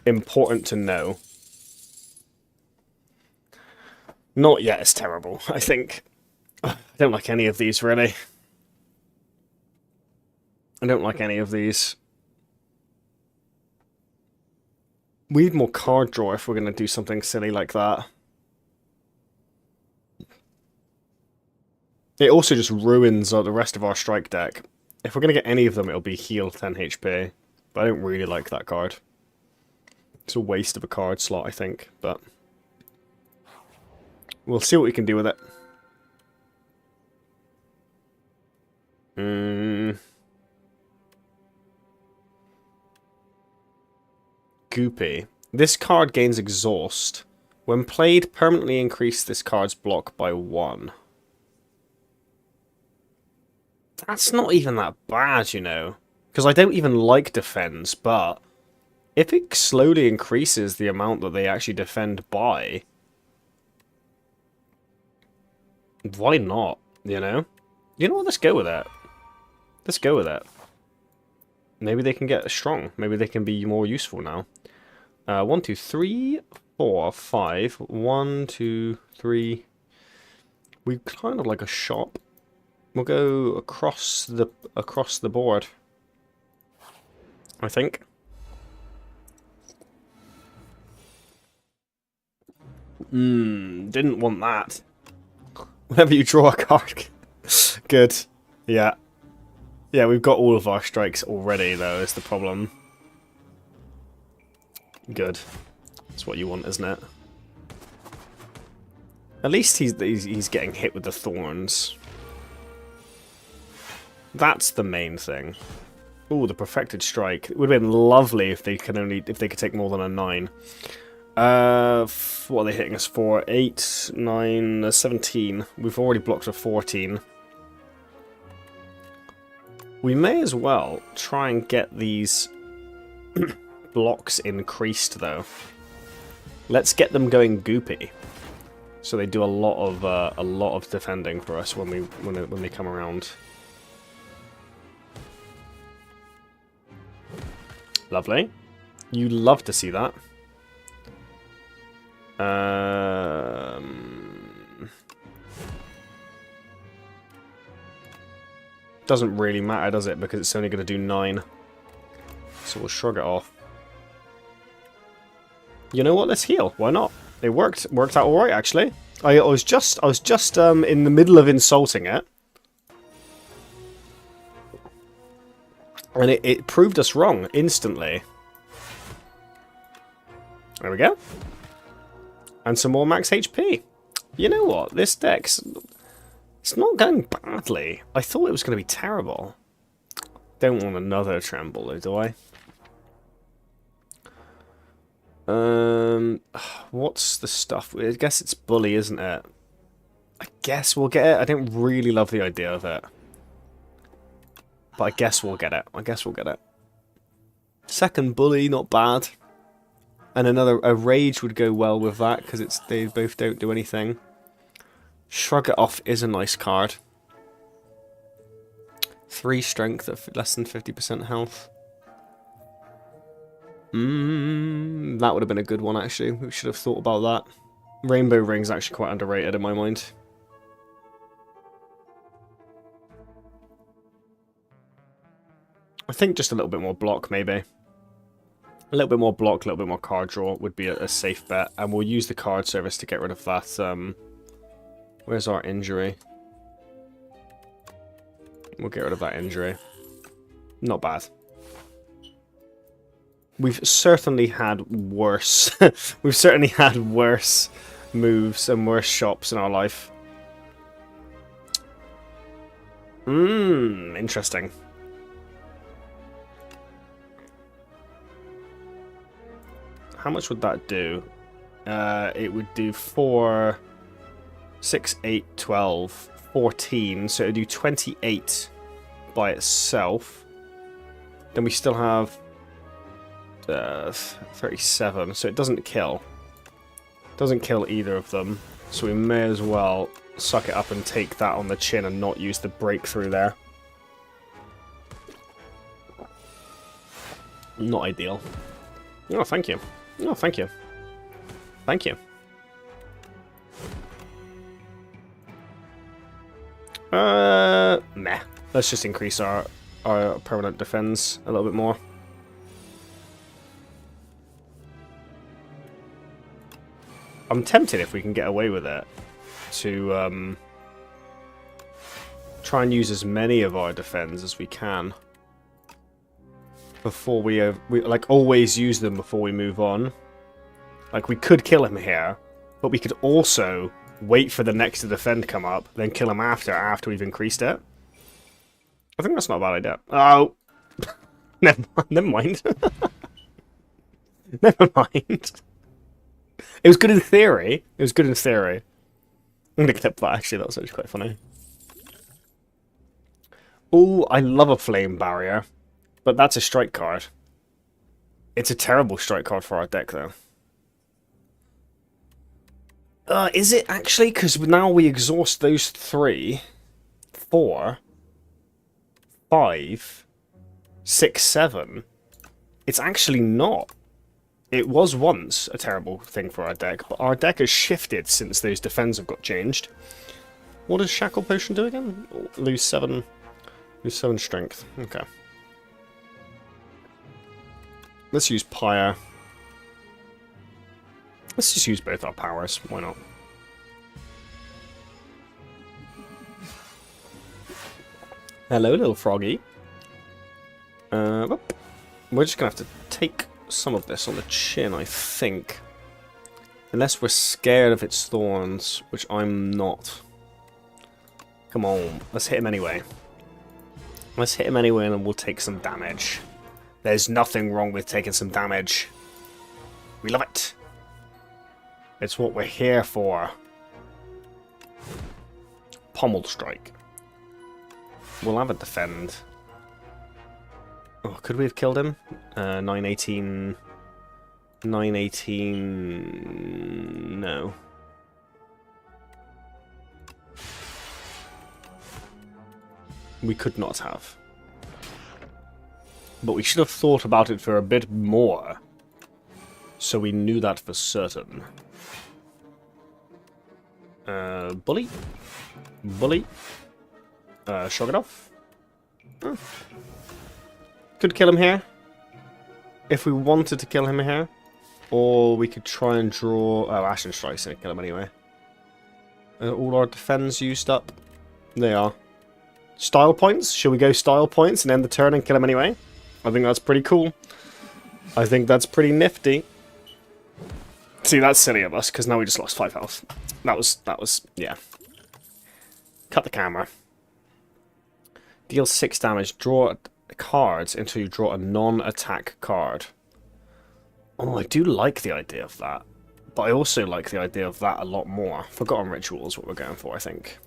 important to know. Not yet as terrible, I think. I don't like any of these, really. I don't like any of these. We need more card draw if we're going to do something silly like that. It also just ruins the rest of our strike deck. If we're going to get any of them, it'll be heal 10 HP. But I don't really like that card. It's a waste of a card slot, I think. But we'll see what we can do with it. Goopy. This card gains exhaust. When played, permanently increase this card's block by 1. That's not even that bad, you know. Because I don't even like defense, but if it slowly increases the amount that they actually defend by, why not, you know? You know what, let's go with that. Let's go with that. Maybe they can get strong. Maybe they can be more useful now. 1, 2, 3, 4, 5. 1, 2, 3. We kind of like a shop. We'll go across the board, I think. Didn't want that. Whenever you draw a card. Good. Yeah. Yeah, we've got all of our strikes already, though, is the problem. Good. That's what you want, isn't it? At least he's getting hit with the thorns. That's the main thing. Ooh, the perfected strike. It would have been lovely if they could take more than a 9. What are they hitting us for? 8, 9, 17. We've already blocked a 14. We may as well try and get these blocks increased, though. Let's get them going goopy, so they do a lot of defending for us when they come around. Lovely. You love to see that. Doesn't really matter, does it? Because it's only going to do 9. So we'll shrug it off. You know what? Let's heal. Why not? It worked out all right, actually. I was just in the middle of insulting it, and it proved us wrong instantly. There we go. And some more max HP. You know what? This deck's... It's not going badly. I thought it was going to be terrible. Don't want another tremble, though, do I? What's the stuff? I guess it's bully, isn't it? I guess we'll get it. I don't really love the idea of it. But I guess we'll get it. Second bully, not bad. And a rage would go well with that, because they both don't do anything. Shrug it off is a nice card. 3 strength at less than 50% health. That would have been a good one, actually. We should have thought about that. Rainbow Ring's actually quite underrated in my mind. I think just a little bit more block, maybe. A little bit more block, a little bit more card draw would be a safe bet. And we'll use the card service to get rid of that. Where's our injury? We'll get rid of that injury. Not bad. We've certainly had worse. We've certainly had worse moves and worse shops in our life. Interesting. How much would that do? It would do 4, 6, 8, 12, 14. So it would do 28 by itself. Then we still have 37. So it doesn't kill. Doesn't kill either of them. So we may as well suck it up and take that on the chin and not use the breakthrough there. Not ideal. Oh, thank you. Oh, thank you. Thank you. Meh. Let's just increase our permanent defense a little bit more. I'm tempted, if we can get away with it, to try and use as many of our defense as we can before we like always use them before we move on. Like, we could kill him here, but we could also wait for the next to defend come up, then kill him after we've increased it. I think that's not a bad idea. Oh, never mind. Never mind. It was good in theory. It was good in theory. I'm gonna clip that, actually. That was actually quite funny. Oh, I love a flame barrier, but that's a strike card. It's a terrible strike card for our deck, though. Is it actually? Because now we exhaust those 3, 4, 5, 6, 7. It's actually not. It was once a terrible thing for our deck, but our deck has shifted since those defense have got changed. What does Shackle Potion do again? Lose 7 strength. Okay. Let's use Pyre. Let's just use both our powers. Why not? Hello, little froggy. We're just gonna have to take some of this on the chin, I think. Unless we're scared of its thorns, which I'm not. Come on, let's hit him anyway. Let's hit him anyway and then we'll take some damage. There's nothing wrong with taking some damage. We love it. It's what we're here for. Pommel strike. We'll have a defend. Oh, could we have killed him? 918... 918... No. We could not have. But we should have thought about it for a bit more. So we knew that for certain. Bully. Bully. Shrug it off. Oh. Could kill him here. If we wanted to kill him here. Or we could try and draw... Oh, Ashen Strike's gonna kill him anyway. All our defense used up. They are. Style points? Shall we go style points and end the turn and kill him anyway? I think that's pretty cool. I think that's pretty nifty. See, that's silly of us, because now we just lost 5 health. That was, yeah. Cut the camera. Deal 6 damage. Draw cards until you draw a non-attack card. Oh, I do like the idea of that. But I also like the idea of that a lot more. Forgotten Ritual is what we're going for, I think.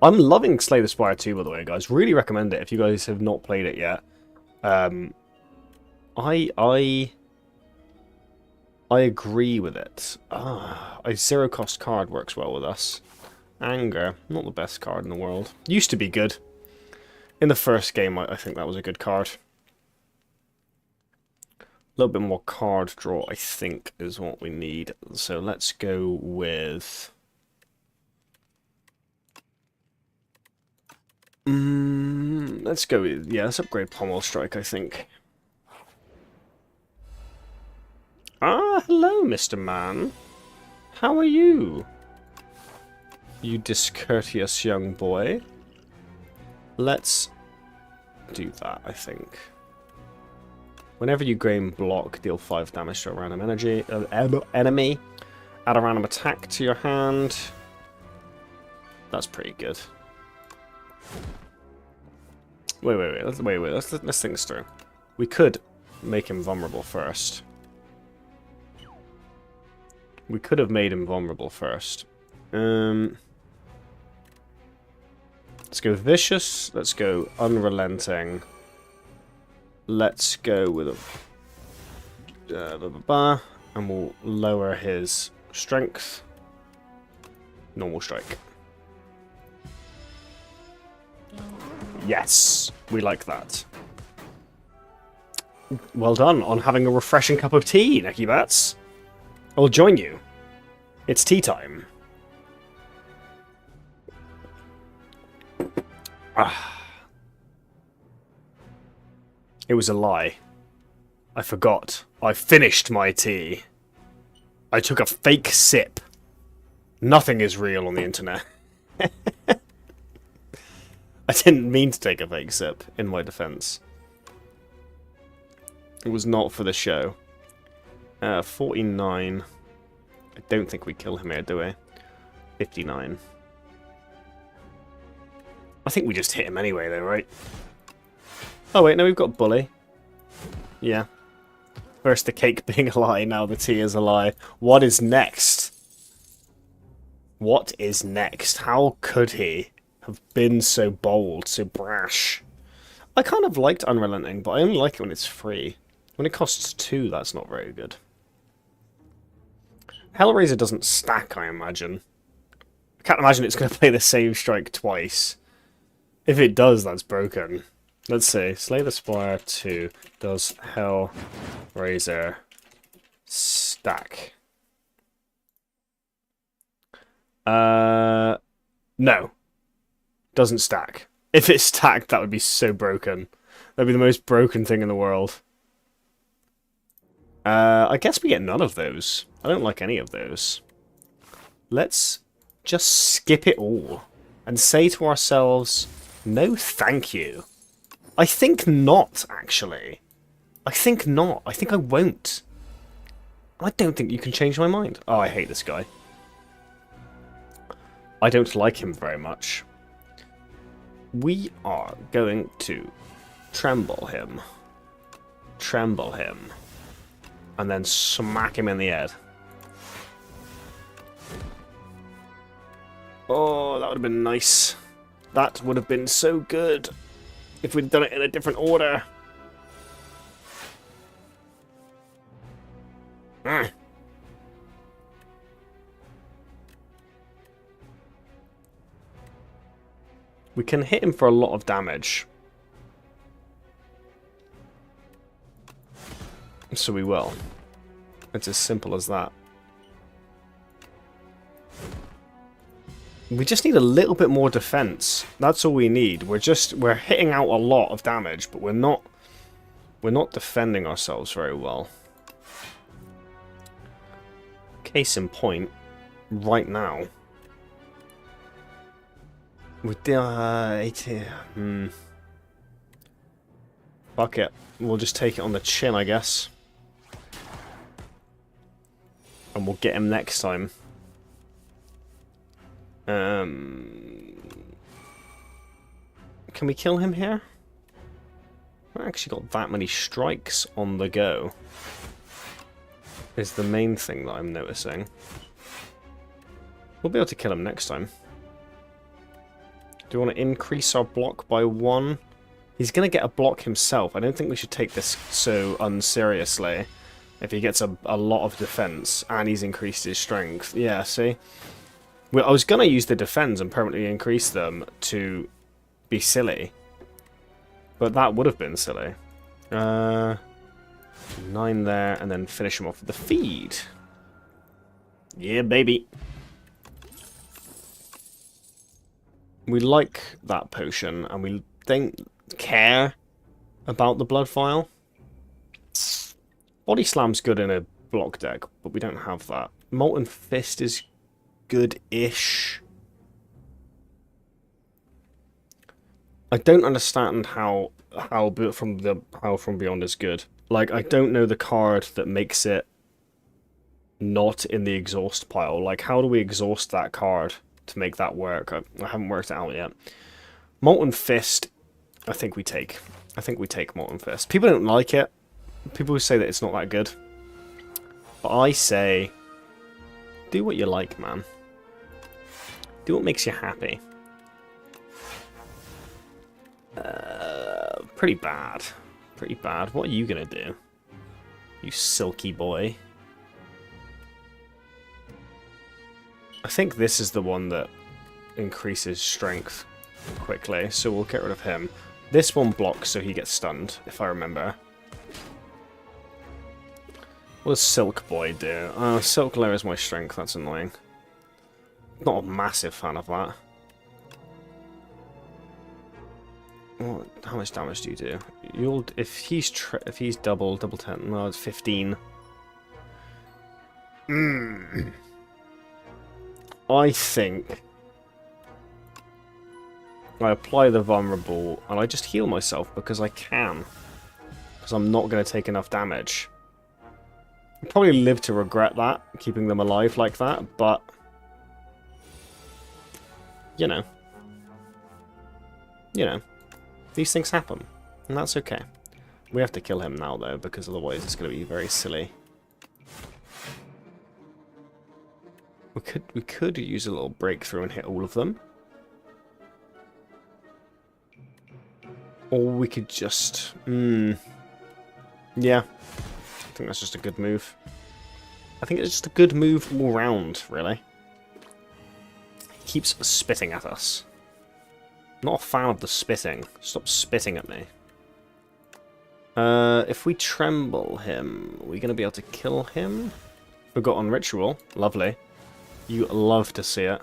I'm loving Slay the Spire 2, by the way, guys. Really recommend it if you guys have not played it yet. I agree with it. A zero-cost card works well with us. Anger, not the best card in the world. Used to be good. In the first game, I think that was a good card. A little bit more card draw, I think, is what we need. So let's go with... let's go with... Yeah, let's upgrade Pommel Strike, I think. Hello, Mr. Man. How are you? You discourteous young boy. Let's do that, I think. Whenever you gain block, deal 5 damage to a random enemy. Add a random attack to your hand. That's pretty good. Wait. Let's think this through. We could make him vulnerable first. We could have made him vulnerable first. Let's go vicious. Let's go unrelenting. Let's go with a and we'll lower his strength. Normal strike. Yes, we like that. Well done on having a refreshing cup of tea, Necky Bats. I'll join you. It's tea time. It was a lie. I forgot. I finished my tea. I took a fake sip. Nothing is real on the internet. I didn't mean to take a fake sip, in my defense. It was not for the show. 49. I don't think we kill him here, do we? 59. I think we just hit him anyway, though, right? Oh, wait, no, we've got Bully. Yeah. First the cake being a lie, now the tea is a lie. What is next? What is next? How could he have been so bold, so brash? I kind of liked Unrelenting, but I only like it when it's free. When it costs 2, that's not very good. Hellraiser doesn't stack, I imagine. I can't imagine it's going to play the same strike twice. If it does, that's broken. Let's see. Slay the Spire 2. Does Hellraiser stack? No. Doesn't stack. If it stacked, that would be so broken. That'd be the most broken thing in the world. I guess we get none of those. I don't like any of those. Let's just skip it all and say to ourselves, no thank you. I think not, actually. I think not. I think I won't. I don't think you can change my mind. Oh, I hate this guy. I don't like him very much. We are going to tremble him. Tremble him. And then smack him in the head. Oh, that would have been nice. That would have been so good if we'd done it in a different order. We can hit him for a lot of damage. So we will. It's as simple as that. We just need a little bit more defense. That's all we need. We're hitting out a lot of damage, but we're not defending ourselves very well. Case in point, right now. With the 80, fuck it. We'll just take it on the chin, I guess. And we'll get him next time. Can we kill him here? I haven't actually got that many strikes on the go. Is the main thing that I'm noticing. We'll be able to kill him next time. Do we want to increase our block by 1? He's going to get a block himself. I don't think we should take this so unseriously. If he gets a lot of defense and he's increased his strength. Yeah, see? Well, I was going to use the defense and permanently increase them to be silly. But that would have been silly. 9 there, and then finish him off with the feed. Yeah, baby. We like that potion, and we don't care about the blood vial. Body slam's good in a block deck, but we don't have that. Molten Fist is good-ish. I don't understand how From Beyond is good. Like, I don't know the card that makes it not in the exhaust pile. Like, how do we exhaust that card to make that work? I haven't worked it out yet. Molten Fist, I think we take. I think we take Molten Fist. People don't like it. People say that it's not that good. But I say, do what you like, man. Do what makes you happy. Pretty bad. Pretty bad. What are you gonna do? You silky boy. I think this is the one that increases strength quickly, so we'll get rid of him. This one blocks so he gets stunned, if I remember. What does Silk Boy do? Silk lowers my strength, that's annoying. Not a massive fan of that. Well, how much damage do you do? If he's double 10, no, it's 15. I think I apply the vulnerable and I just heal myself because I can. Because I'm not going to take enough damage. I'll probably live to regret that, keeping them alive like that, but you know, these things happen, and that's okay. We have to kill him now, though, because otherwise it's going to be very silly. We could use a little breakthrough and hit all of them. Or we could just... Yeah. I think that's just a good move. I think it's just a good move all round, really. He keeps spitting at us. Not a fan of the spitting. Stop spitting at me. If we tremble him, are we going to be able to kill him? Forgotten Ritual. Lovely. You love to see it.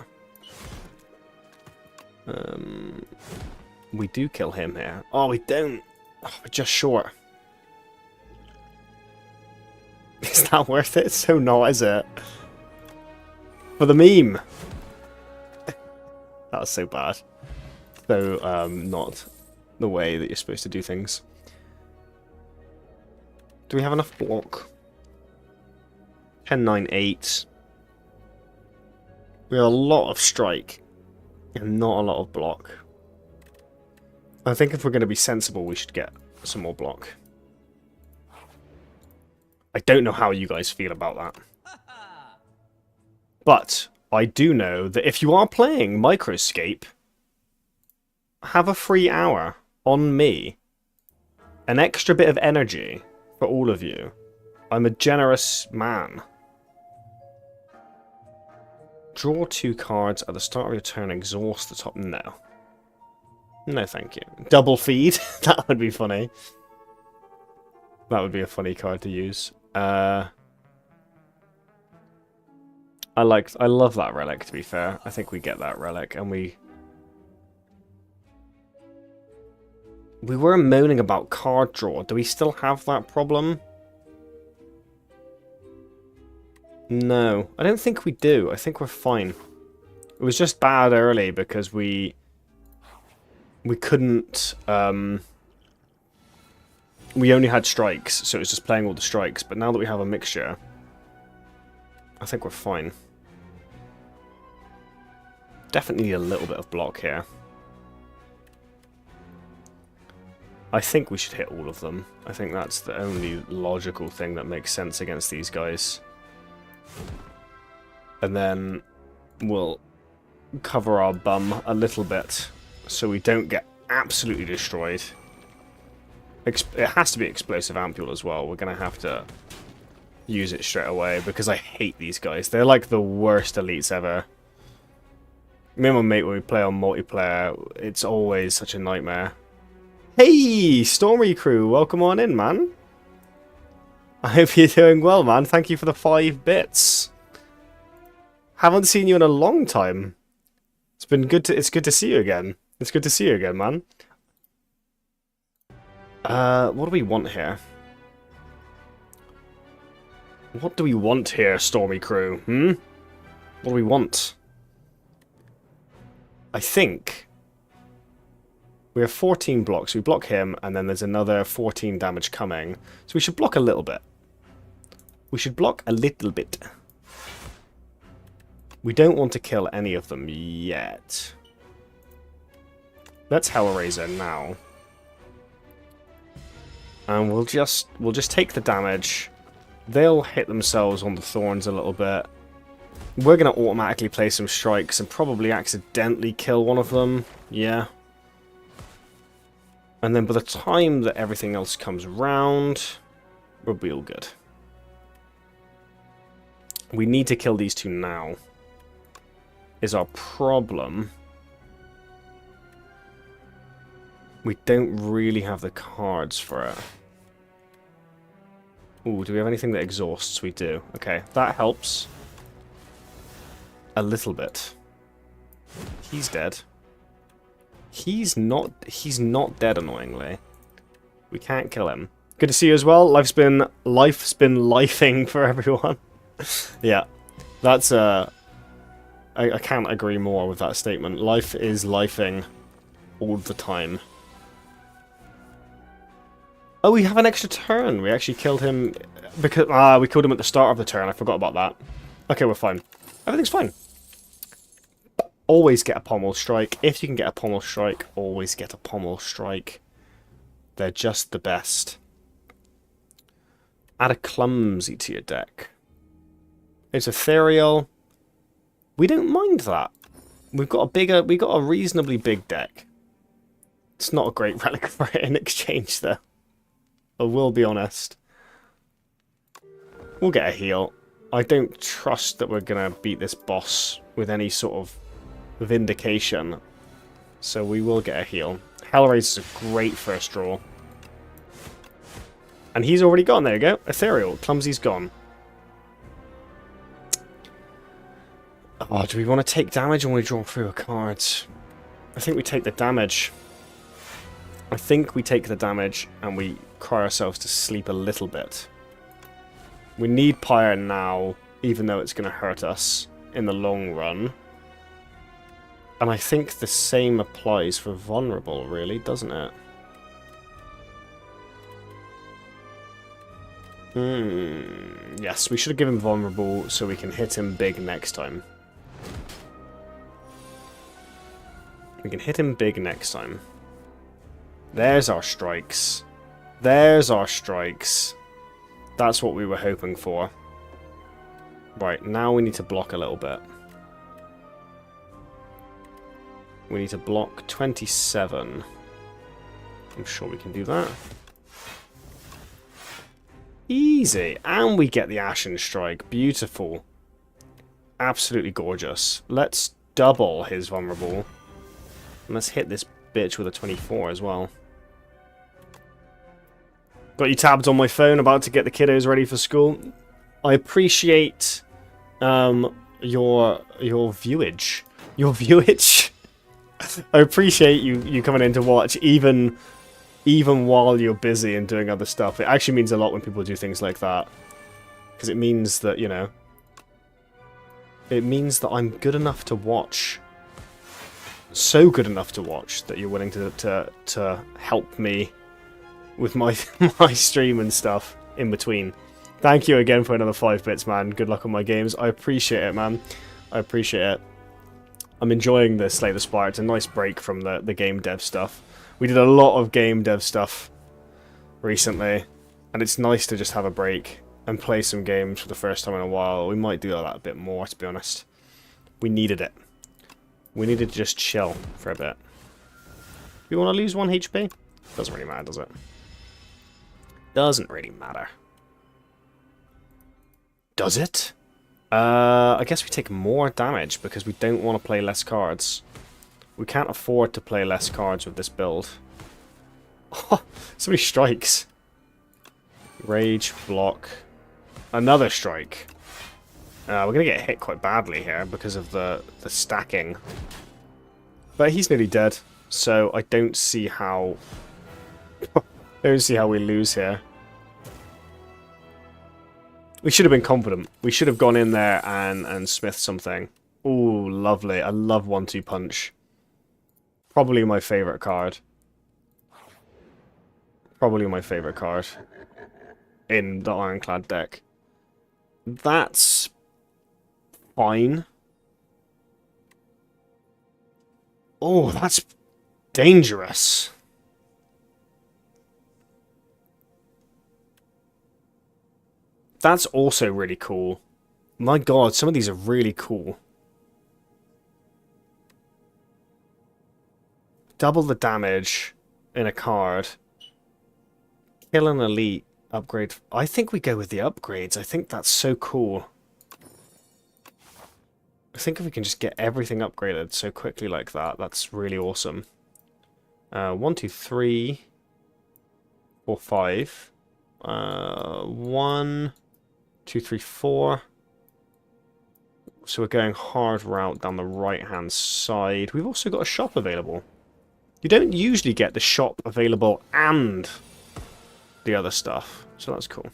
We do kill him here. Oh, we don't. Oh, we're just short. Is that worth it? It's so not, is it? For the meme. That was so bad. So, not the way that you're supposed to do things. Do we have enough block? 10, 9, 8. We have a lot of strike. And not a lot of block. I think if we're going to be sensible, we should get some more block. I don't know how you guys feel about that. But I do know that if you are playing Microscape, have a free hour on me. An extra bit of energy for all of you. I'm a generous man. Draw 2 cards at the start of your turn, exhaust the top. No. No, thank you. Double feed? That would be funny. That would be a funny card to use. I love that relic, to be fair. I think we get that relic, and we were moaning about card draw. Do we still have that problem? No, I don't think we do. I think we're fine. It was just bad early because we couldn't... we only had strikes, so it was just playing all the strikes. But now that we have a mixture, I think we're fine. Definitely need a little bit of block here. I think we should hit all of them. I think that's the only logical thing that makes sense against these guys. And then we'll cover our bum a little bit so we don't get absolutely destroyed. It has to be Explosive Ampule as well. We're going to have to use it straight away because I hate these guys. They're like the worst elites ever. Me and my mate, when we play on multiplayer, it's always such a nightmare. Hey, Stormy Crew, welcome on in, man. I hope you're doing well, man. Thank you for the 5 bits. Haven't seen you in a long time. It's been good to. It's good to see you again. It's good to see you again, man. What do we want here? What do we want here, Stormy Crew? What do we want? I think we have 14 blocks. We block him, and then there's another 14 damage coming. So we should block a little bit. We should block a little bit. We don't want to kill any of them yet. Let's Hellraiser now. And we'll just take the damage. They'll hit themselves on the thorns a little bit. We're going to automatically play some strikes and probably accidentally kill one of them. Yeah. And then by the time that everything else comes around, we'll be all good. We need to kill these two now. Is our problem. We don't really have the cards for it. Ooh, do we have anything that exhausts? We do. Okay, that helps. A little bit. He's dead. He's not dead, annoyingly. We can't kill him. Good to see you as well. Life's been lifing for everyone. Yeah. That's I can't agree more with that statement. Life is lifing all the time. Oh, we have an extra turn. We actually killed him because we killed him at the start of the turn. I forgot about that. Okay, we're fine. Everything's fine. Always get a pommel strike. If you can get a pommel strike, always get a pommel strike. They're just the best. Add a clumsy to your deck. It's ethereal. We don't mind that. We got a reasonably big deck. It's not a great relic for it in exchange, though. I will be honest. We'll get a heal. I don't trust that we're gonna beat this boss with any sort of vindication. So we will get a heal. Hellraiser's a great first draw. And he's already gone. There you go. Ethereal. Clumsy's gone. Oh, do we want to take damage when we draw through a card? I think we take the damage. I think we take the damage and we cry ourselves to sleep a little bit. We need Pyre now, even though it's going to hurt us in the long run. And I think the same applies for Vulnerable, really, doesn't it? Yes, we should have given Vulnerable so we can hit him big next time. We can hit him big next time. There's our strikes. There's our strikes. That's what we were hoping for. Right, now we need to block a little bit. We need to block 27. I'm sure we can do that. Easy. And we get the Ashen Strike. Beautiful. Absolutely gorgeous. Let's double his vulnerable. And let's hit this bitch with a 24 as well. Got you tabbed on my phone, about to get the kiddos ready for school. I appreciate your viewage. Your viewage. I appreciate you coming in to watch, even while you're busy and doing other stuff. It actually means a lot when people do things like that, because it means that, you know, it means that I'm good enough to watch. So good enough to watch that you're willing to help me with my my stream and stuff in between. Thank you again for another 5 bits, man. Good luck on my games. I appreciate it, man. I appreciate it. I'm enjoying the Slay the Spire. It's a nice break from the game dev stuff. We did a lot of game dev stuff recently, and it's nice to just have a break and play some games for the first time in a while. We might do that a bit more, to be honest. We needed it. We needed to just chill for a bit. We want to lose 1 HP? Doesn't really matter, does it? Doesn't really matter. Does it? I guess we take more damage because we don't want to play less cards. We can't afford to play less cards with this build. Oh, so many strikes. Rage, block. Another strike. We're going to get hit quite badly here because of the stacking. But he's nearly dead, so I don't see how... I don't see how we lose here. We should have been confident. We should have gone in there and smithed something. Ooh, lovely. I love 1-2 punch. Probably my favorite card. Probably my favorite card in the Ironclad deck. That's fine. Oh, that's dangerous. That's also really cool. My god, some of these are really cool. Double the damage in a card. Kill an elite. Upgrade. I think we go with the upgrades. I think that's so cool. I think if we can just get everything upgraded so quickly like that, that's really awesome. 1, 2, 3, 4, 5. 1, 2, 3, 4. So we're going hard route down the right-hand side. We've also got a shop available. You don't usually get the shop available and the other stuff, so that's cool.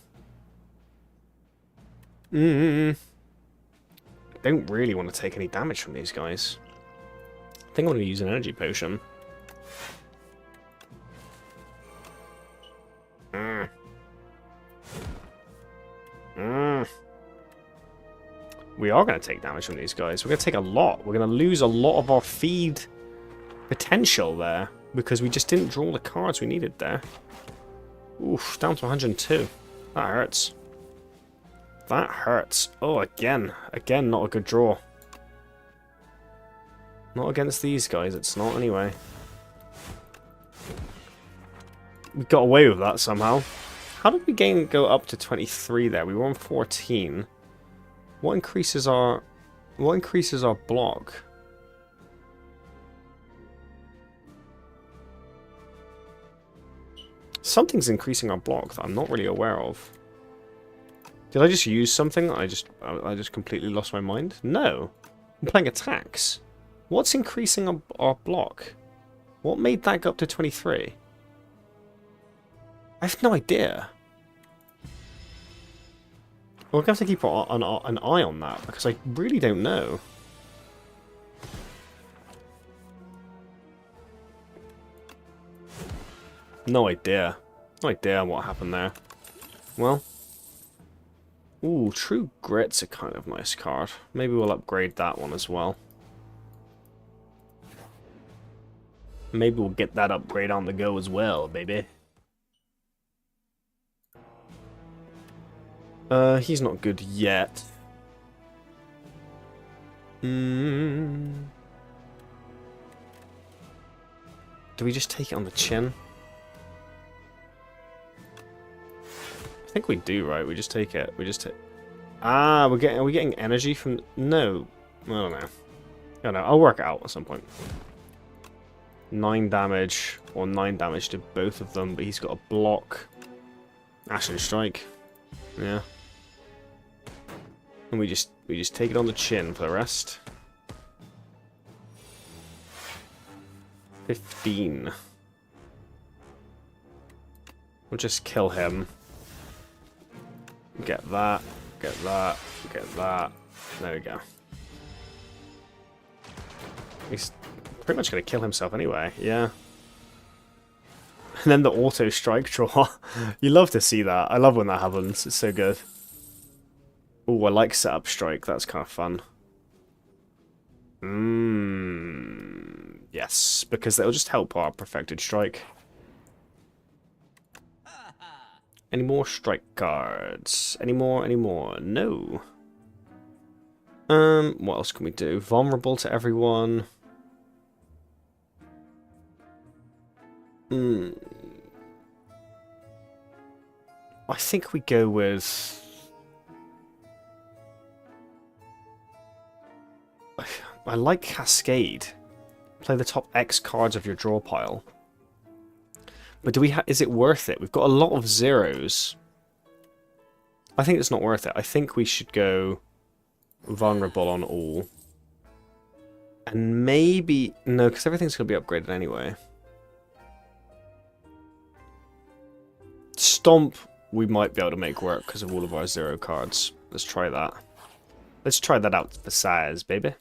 Don't really want to take any damage from these guys. I think I'm going to use an energy potion. We are going to take damage from these guys. We're going to take a lot. We're going to lose a lot of our feed potential there because we just didn't draw the cards we needed there. Oof, down to 102. That hurts. That hurts. Oh, again. Again, not a good draw. Not against these guys, it's not anyway. We got away with that somehow. How did we go up to 23 there? We were on 14. What increases our block? Something's increasing our block that I'm not really aware of. Did I just use something? I just completely lost my mind? No. I'm playing attacks. What's increasing our block? What made that go up to 23? I have no idea. We're going to have to keep an eye on that, because I really don't know. No idea. No idea what happened there. Well. Ooh, True Grit's a kind of nice card. Maybe we'll upgrade that one as well. Maybe we'll get that upgrade on the go as well, baby. He's not good yet. Do we just take it on the chin? I think we do, right? We just take it. We just take. Ah, are we getting energy from? No, I don't know. I don't know. I'll work it out at some point. 9 damage or 9 damage to both of them, but he's got a block. Ashen Strike. Yeah. And we just take it on the chin for the rest. 15. We'll just kill him. Get that, get that, get that. There we go. He's pretty much going to kill himself anyway, yeah. And then the auto strike draw. You love to see that. I love when that happens. It's so good. Oh, I like setup strike. That's kind of fun. Yes, because that'll just help our perfected strike. Any more strike cards? Any more? Any more? No. What else can we do? Vulnerable to everyone. I think we go with... I like Cascade. Play the top X cards of your draw pile. But do we is it worth it? We've got a lot of zeros. I think it's not worth it. I think we should go vulnerable on all. And maybe... No, because everything's going to be upgraded anyway. Stomp we might be able to make work because of all of our 0 cards. Let's try that. Let's try that out for size, baby.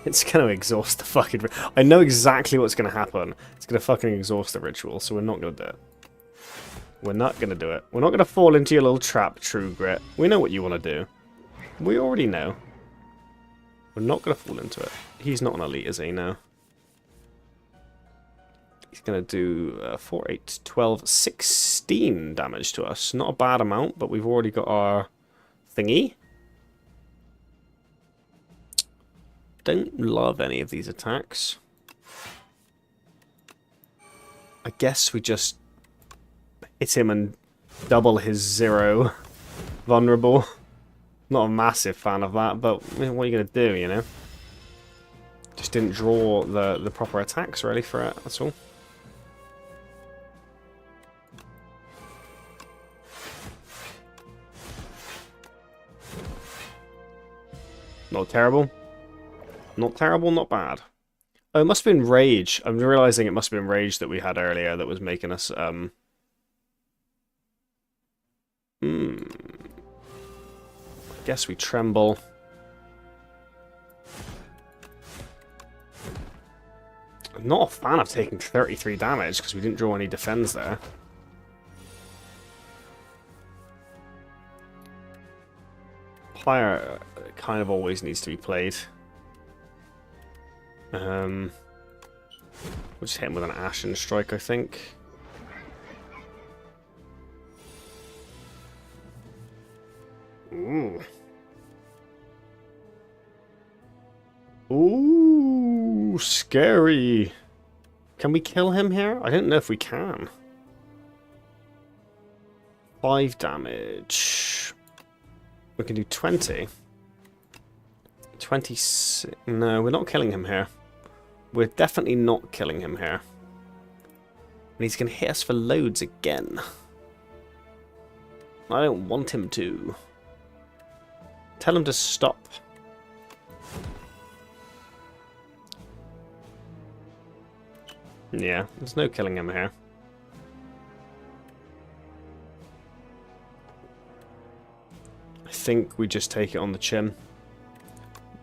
It's going to exhaust the fucking... I know exactly what's going to happen. It's going to fucking exhaust the ritual, so we're not going to do it. We're not going to do it. We're not going to fall into your little trap, True Grit. We know what you want to do. We already know. We're not going to fall into it. He's not an elite, is he? No. He's going to do 4, 8, 12, 16 damage to us. Not a bad amount, but we've already got our thingy. Don't love any of these attacks. I guess we just hit him and double his 0 vulnerable. Not a massive fan of that, but what are you going to do, you know? Just didn't draw the proper attacks really for it, that's all. Not terrible. Not terrible, not bad. Oh, it must have been Rage. I'm realizing it must have been Rage that we had earlier that was making us, I guess we Tremble. I'm not a fan of taking 33 damage because we didn't draw any defense there. Pyre kind of always needs to be played. We'll just hit him with an Ashen Strike, I think. Ooh. Ooh, scary. Can we kill him here? I don't know if we can. 5 damage. We can do 20. 26. No, we're not killing him here. We're definitely not killing him here. And he's going to hit us for loads again. I don't want him to. Tell him to stop. Yeah, there's no killing him here. I think we just take it on the chin.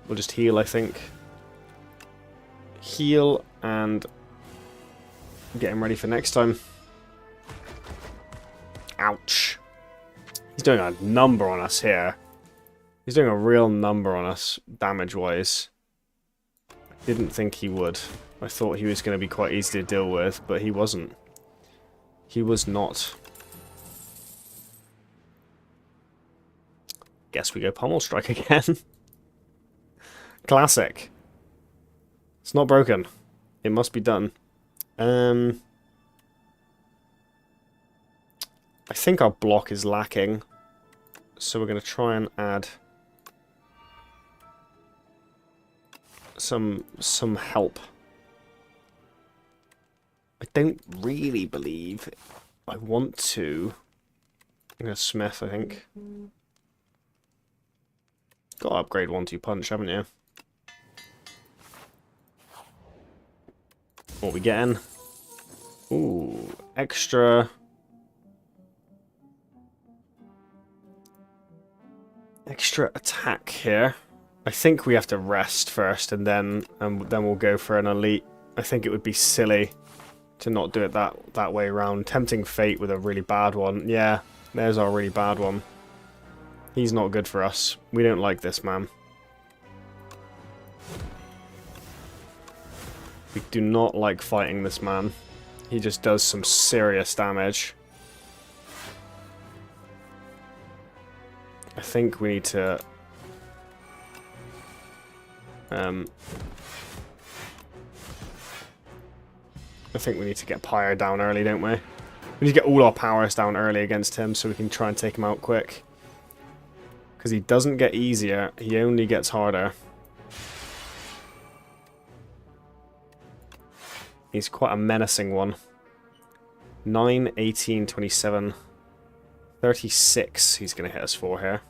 We'll just heal, I think. Heal and get him ready for next time. Ouch. He's doing a number on us here. He's doing a real number on us, damage-wise. Didn't think he would. I thought he was going to be quite easy to deal with, but he wasn't. He was not. Guess we go Pommel Strike again. Classic. It's not broken. It must be done. I think our block is lacking. So we're going to try and add some help. I don't really believe I want to. I'm going to Smith, I think. Got to upgrade 1-2 punch, haven't you? What we getting? Ooh, extra attack here. I think we have to rest first, and then we'll go for an elite. I think it would be silly to not do it that way around. Tempting Fate with a really bad one. Yeah, there's our really bad one. He's not good for us. We don't like this man. We do not like fighting this man. He just does some serious damage. I think we need to... I think we need to get Pyre down early, don't we? We need to get all our powers down early against him so we can try and take him out quick. Because he doesn't get easier, he only gets harder. He's quite a menacing one. 9, 18, 27, 36 he's going to hit us for here.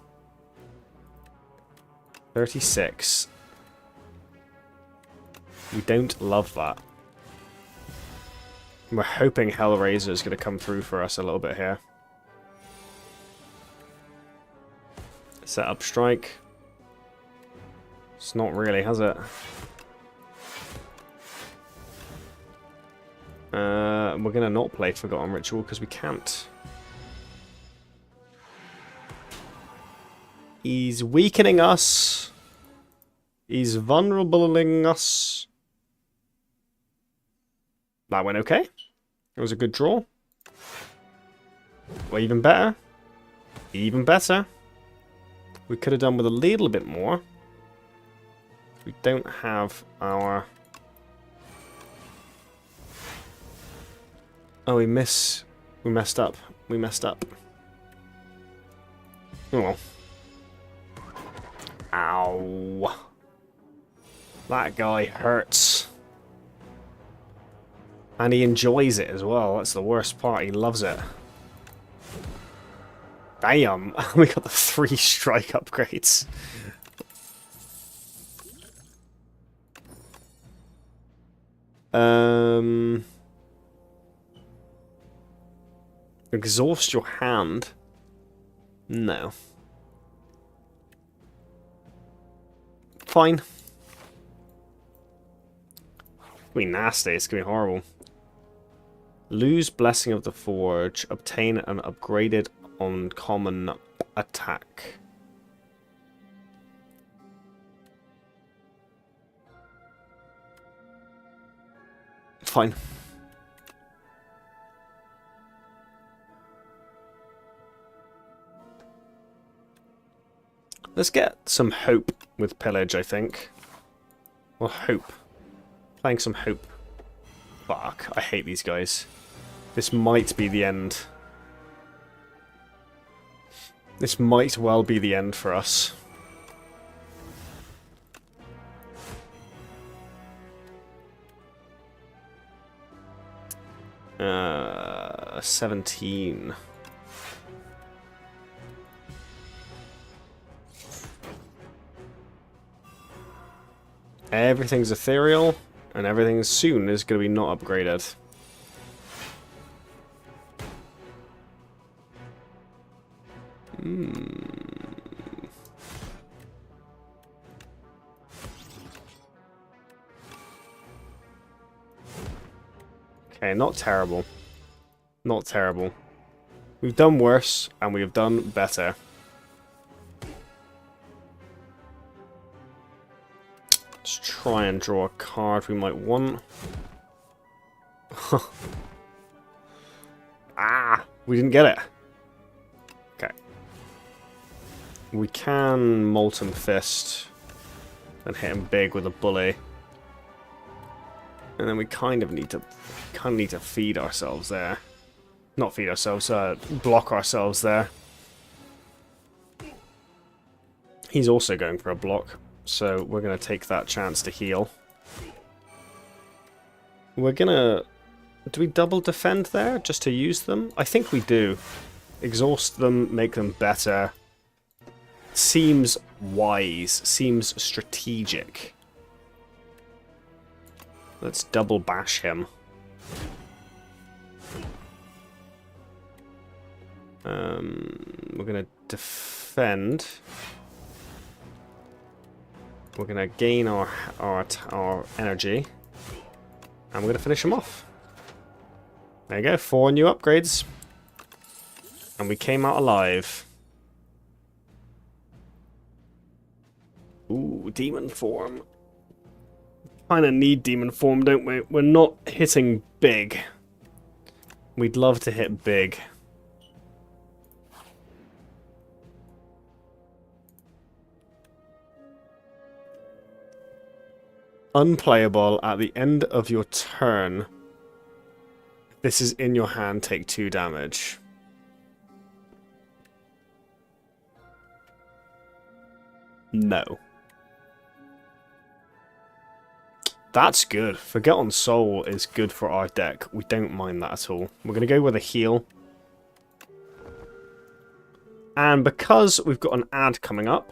36. We don't love that. We're hoping Hellraiser is going to come through for us a little bit here. Set up strike. It's not really, has it? We're going to not play Forgotten Ritual because we can't. He's weakening us. He's vulnerabling us. That went okay. It was a good draw. Well, even better. Even better. We could have done with a little bit more. We don't have our... Oh, we messed up. We messed up. Oh well. Ow. That guy hurts. And he enjoys it as well. That's the worst part. He loves it. Damn. We got the 3 strike upgrades. Exhaust your hand? No. Fine. It's gonna be nasty. It's gonna be horrible. Lose Blessing of the Forge. Obtain an upgraded uncommon attack. Fine. Let's get some hope with pillage, I think. Well, hope. Playing some hope. Fuck, I hate these guys. This might be the end. This might well be the end for us. 17. Everything's ethereal, and everything soon is going to be not upgraded. Okay, not terrible. Not terrible. We've done worse, and we have done better. Let's try and draw a card we might want. Ah! We didn't get it. Okay. We can Molten Fist and hit him big with a bully. And then we kind of need to feed ourselves there. Not feed ourselves, block ourselves there. He's also going for a block, so we're going to take that chance to heal. We're going to... Do we double defend there, just to use them? I think we do. Exhaust them, make them better. Seems wise, seems strategic. Let's double bash him. We're going to defend. We're going to gain our energy. And we're going to finish him off. There you go, 4 new upgrades. And we came out alive. Ooh, demon form. Kind of need demon form, don't we? We're not hitting big. We'd love to hit big. Unplayable at the end of your turn. This is in your hand, take 2 damage. No. That's good. Forgotten Soul is good for our deck. We don't mind that at all. We're going to go with a heal. And because we've got an ad coming up,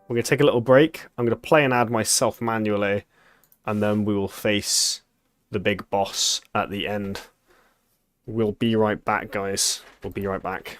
we're going to take a little break. I'm going to play an ad myself manually. and then we will face the big boss at the end. We'll be right back, guys. We'll be right back.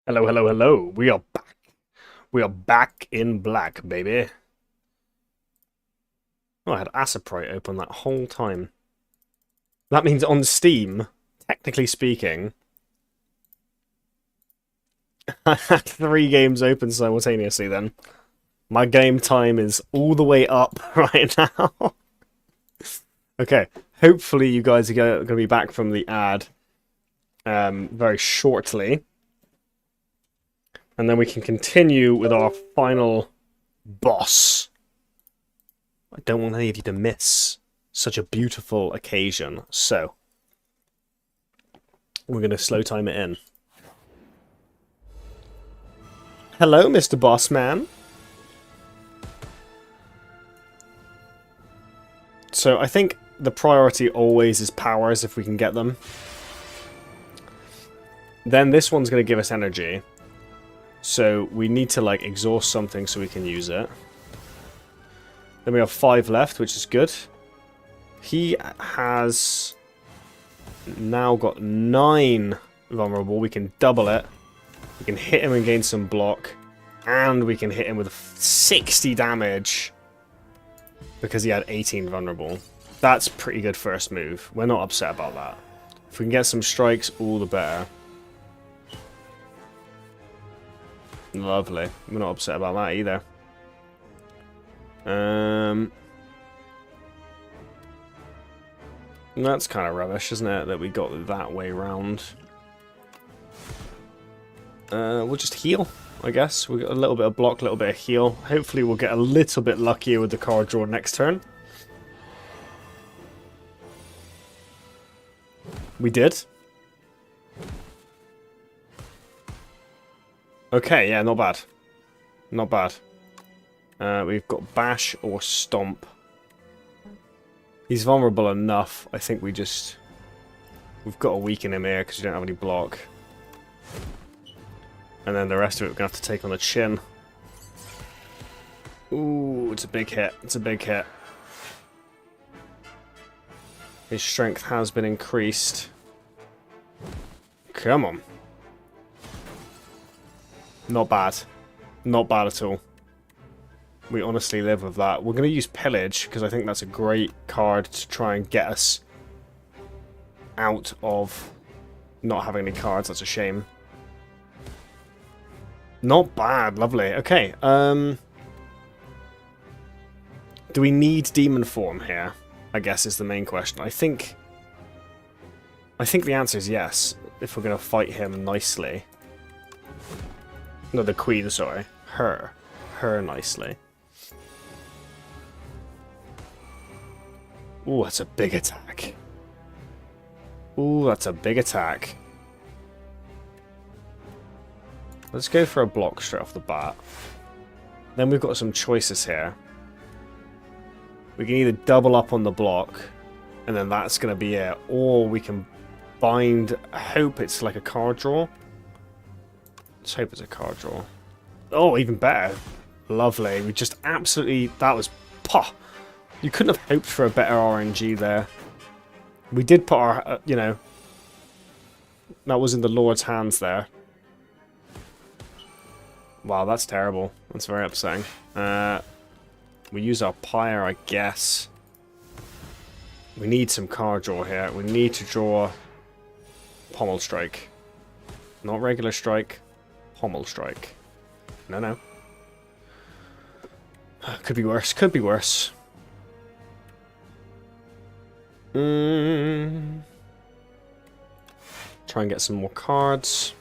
Hello, hello, hello. We are back. We are back in black, baby. Oh, I had Asaprite open that whole time. That means on Steam, technically speaking, I had 3 games open simultaneously then. My game time is all the way up right now. Okay, hopefully you guys are going to be back from the ad very shortly. And then we can continue with our final boss. I don't want any of you to miss such a beautiful occasion. So, we're going to slow time it in. Hello, Mr. Bossman. So, I think the priority always is powers if we can get them. Then this one's going to give us energy. So we need to like exhaust something so we can use it. Then we have 5 left, which is good. He has now got 9 vulnerable. We can double it. We can hit him and gain some block. And we can hit him with 60 damage. Because he had 18 vulnerable. That's pretty good first move. We're not upset about that. If we can get some strikes, all the better. Lovely. We're not upset about that either. That's kind of rubbish, isn't it? That we got that way round. We'll just heal, I guess. We got a little bit of block, a little bit of heal. Hopefully we'll get a little bit luckier with the card draw next turn. We did. Okay, yeah, not bad. Not bad. We've got Bash or Stomp. He's vulnerable enough. I think we've got to weaken him here because we don't have any block. And then the rest of it we're going to have to take on the chin. Ooh, it's a big hit. It's a big hit. His strength has been increased. Come on. Not bad. Not bad at all. We honestly live with that. We're going to use Pillage, because I think that's a great card to try and get us out of not having any cards. That's a shame. Not bad. Lovely. Okay. Do we need Demon Form here? I guess is the main question. I think the answer is yes, if we're going to fight him nicely. No, the Queen, sorry. Her nicely. Ooh, that's a big attack. Ooh, that's a big attack. Let's go for a block straight off the bat. Then we've got some choices here. We can either double up on the block, and then that's going to be it. Or we can bind, hope it's like a card draw. Let's hope it's a card draw. Oh, even better. Lovely. We just absolutely... That was... Pah! You couldn't have hoped for a better RNG there. We did put our... you know... That was in the Lord's hands there. Wow, that's terrible. That's very upsetting. We use our Pyre, I guess. We need some card draw here. We need to draw... Pommel Strike. Not regular strike. Pommel Strike. No. Could be worse. Could be worse. Try and get some more cards.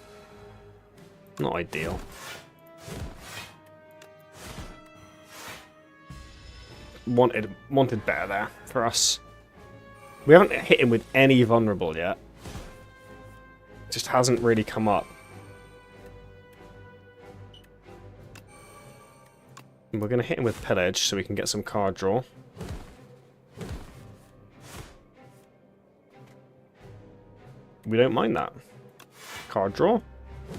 Not ideal. Wanted better there for us. We haven't hit him with any vulnerable yet. Just hasn't really come up. And we're going to hit him with Pillage so we can get some card draw. We don't mind that. Card draw.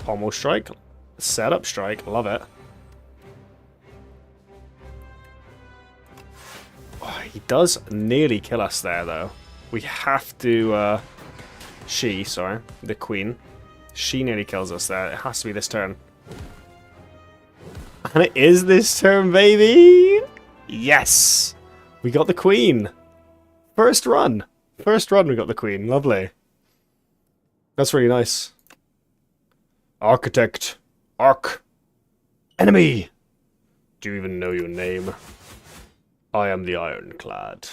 Pommel Strike. Setup Strike. Love it. Oh, he does nearly kill us there, though. We have to... the Queen. She nearly kills us there. It has to be this turn. And it is this turn, baby! Yes! We got the Queen! First run! First run we got the Queen. Lovely. That's really nice. Architect. Arc. Enemy! Do you even know your name? I am the Ironclad.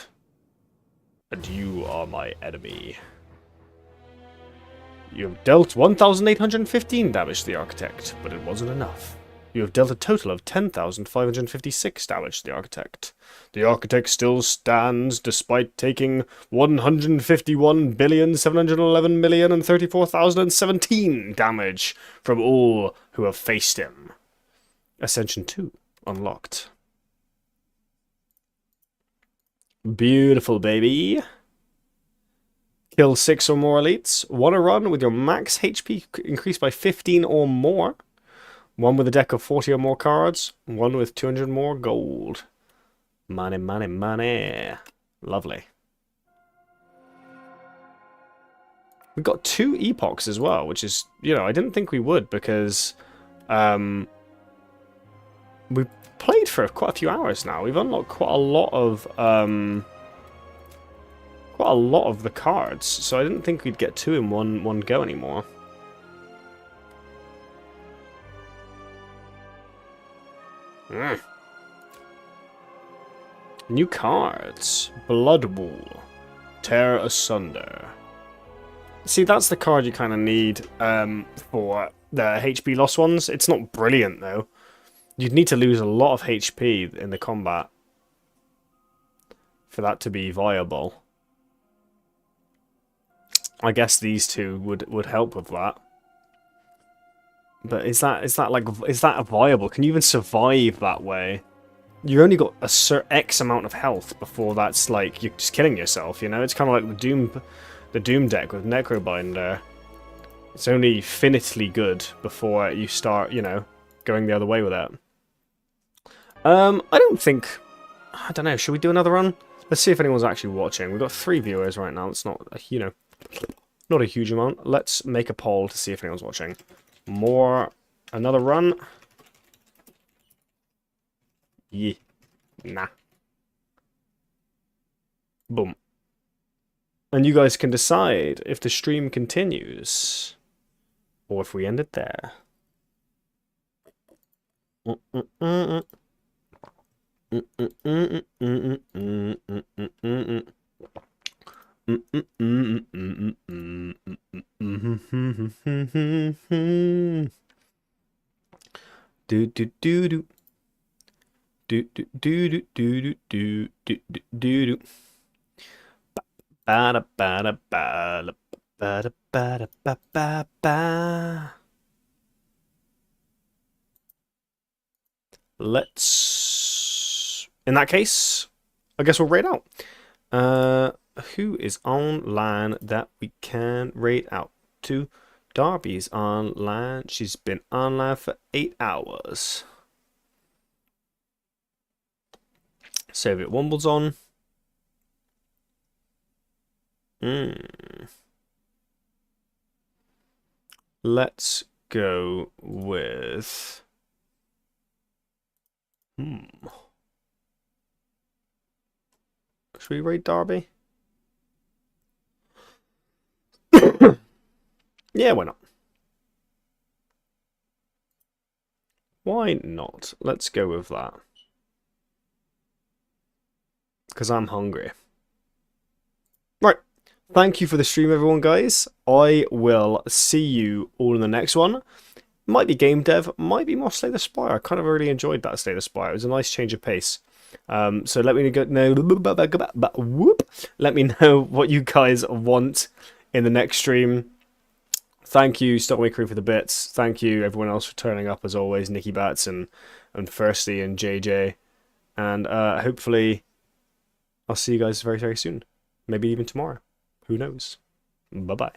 And you are my enemy. You have dealt 1,815 damage to the Architect, but it wasn't enough. You have dealt a total of 10,556 damage to the Architect. The Architect still stands despite taking 151,711,034,017 damage from all who have faced him. Ascension 2 unlocked. Beautiful, baby. Kill 6 or more elites. Want to run with your max HP increased by 15 or more. One with a deck of 40 or more cards. One with 200 more gold. Money, money, money. Lovely. We've got 2 epochs as well, which is, you know, I didn't think we would because we played for quite a few hours now. We've unlocked quite a lot of the cards, so I didn't think we'd get 2 in one go anymore. New cards. Blood Wool. Tear Asunder. See, that's the card you kind of need for the HP loss ones. It's not brilliant, though. You'd need to lose a lot of HP in the combat for that to be viable. I guess these 2 would help with that. But is that viable? Can you even survive that way? You only got a X amount of health before that's like you're just killing yourself. You know, it's kind of like the Doom deck with Necrobinder. It's only finitely good before you start, you know, going the other way with it. I don't know. Should we do another run? Let's see if anyone's actually watching. We've got 3 viewers right now. It's not, you know, not a huge amount. Let's make a poll to see if anyone's watching. Another run. Yeah. Nah. Boom. And you guys can decide if the stream continues or if we end it there. Do do do do do do do do do do do do do. Ba da ba da ba ba da ba da ba ba ba. Let's. In that case, I guess we'll rate out. Who is online that we can rate out to? Darby's online. She's been online for 8 hours. Soviet Womble's on. Let's go with. Should we rate Darby? Yeah, why not? Why not? Let's go with that. Because I'm hungry. Right. Thank you for the stream, everyone, guys. I will see you all in the next one. Might be game dev, might be more Slay the Spire. I kind of really enjoyed that Slay the Spire. It was a nice change of pace. So let me know. Let me know what you guys want in the next stream. Thank you, Stockway Crew, for the bits. Thank you, everyone else, for turning up as always. Nicky Bats and Firsty and JJ. And hopefully, I'll see you guys very, very soon. Maybe even tomorrow. Who knows? Bye bye.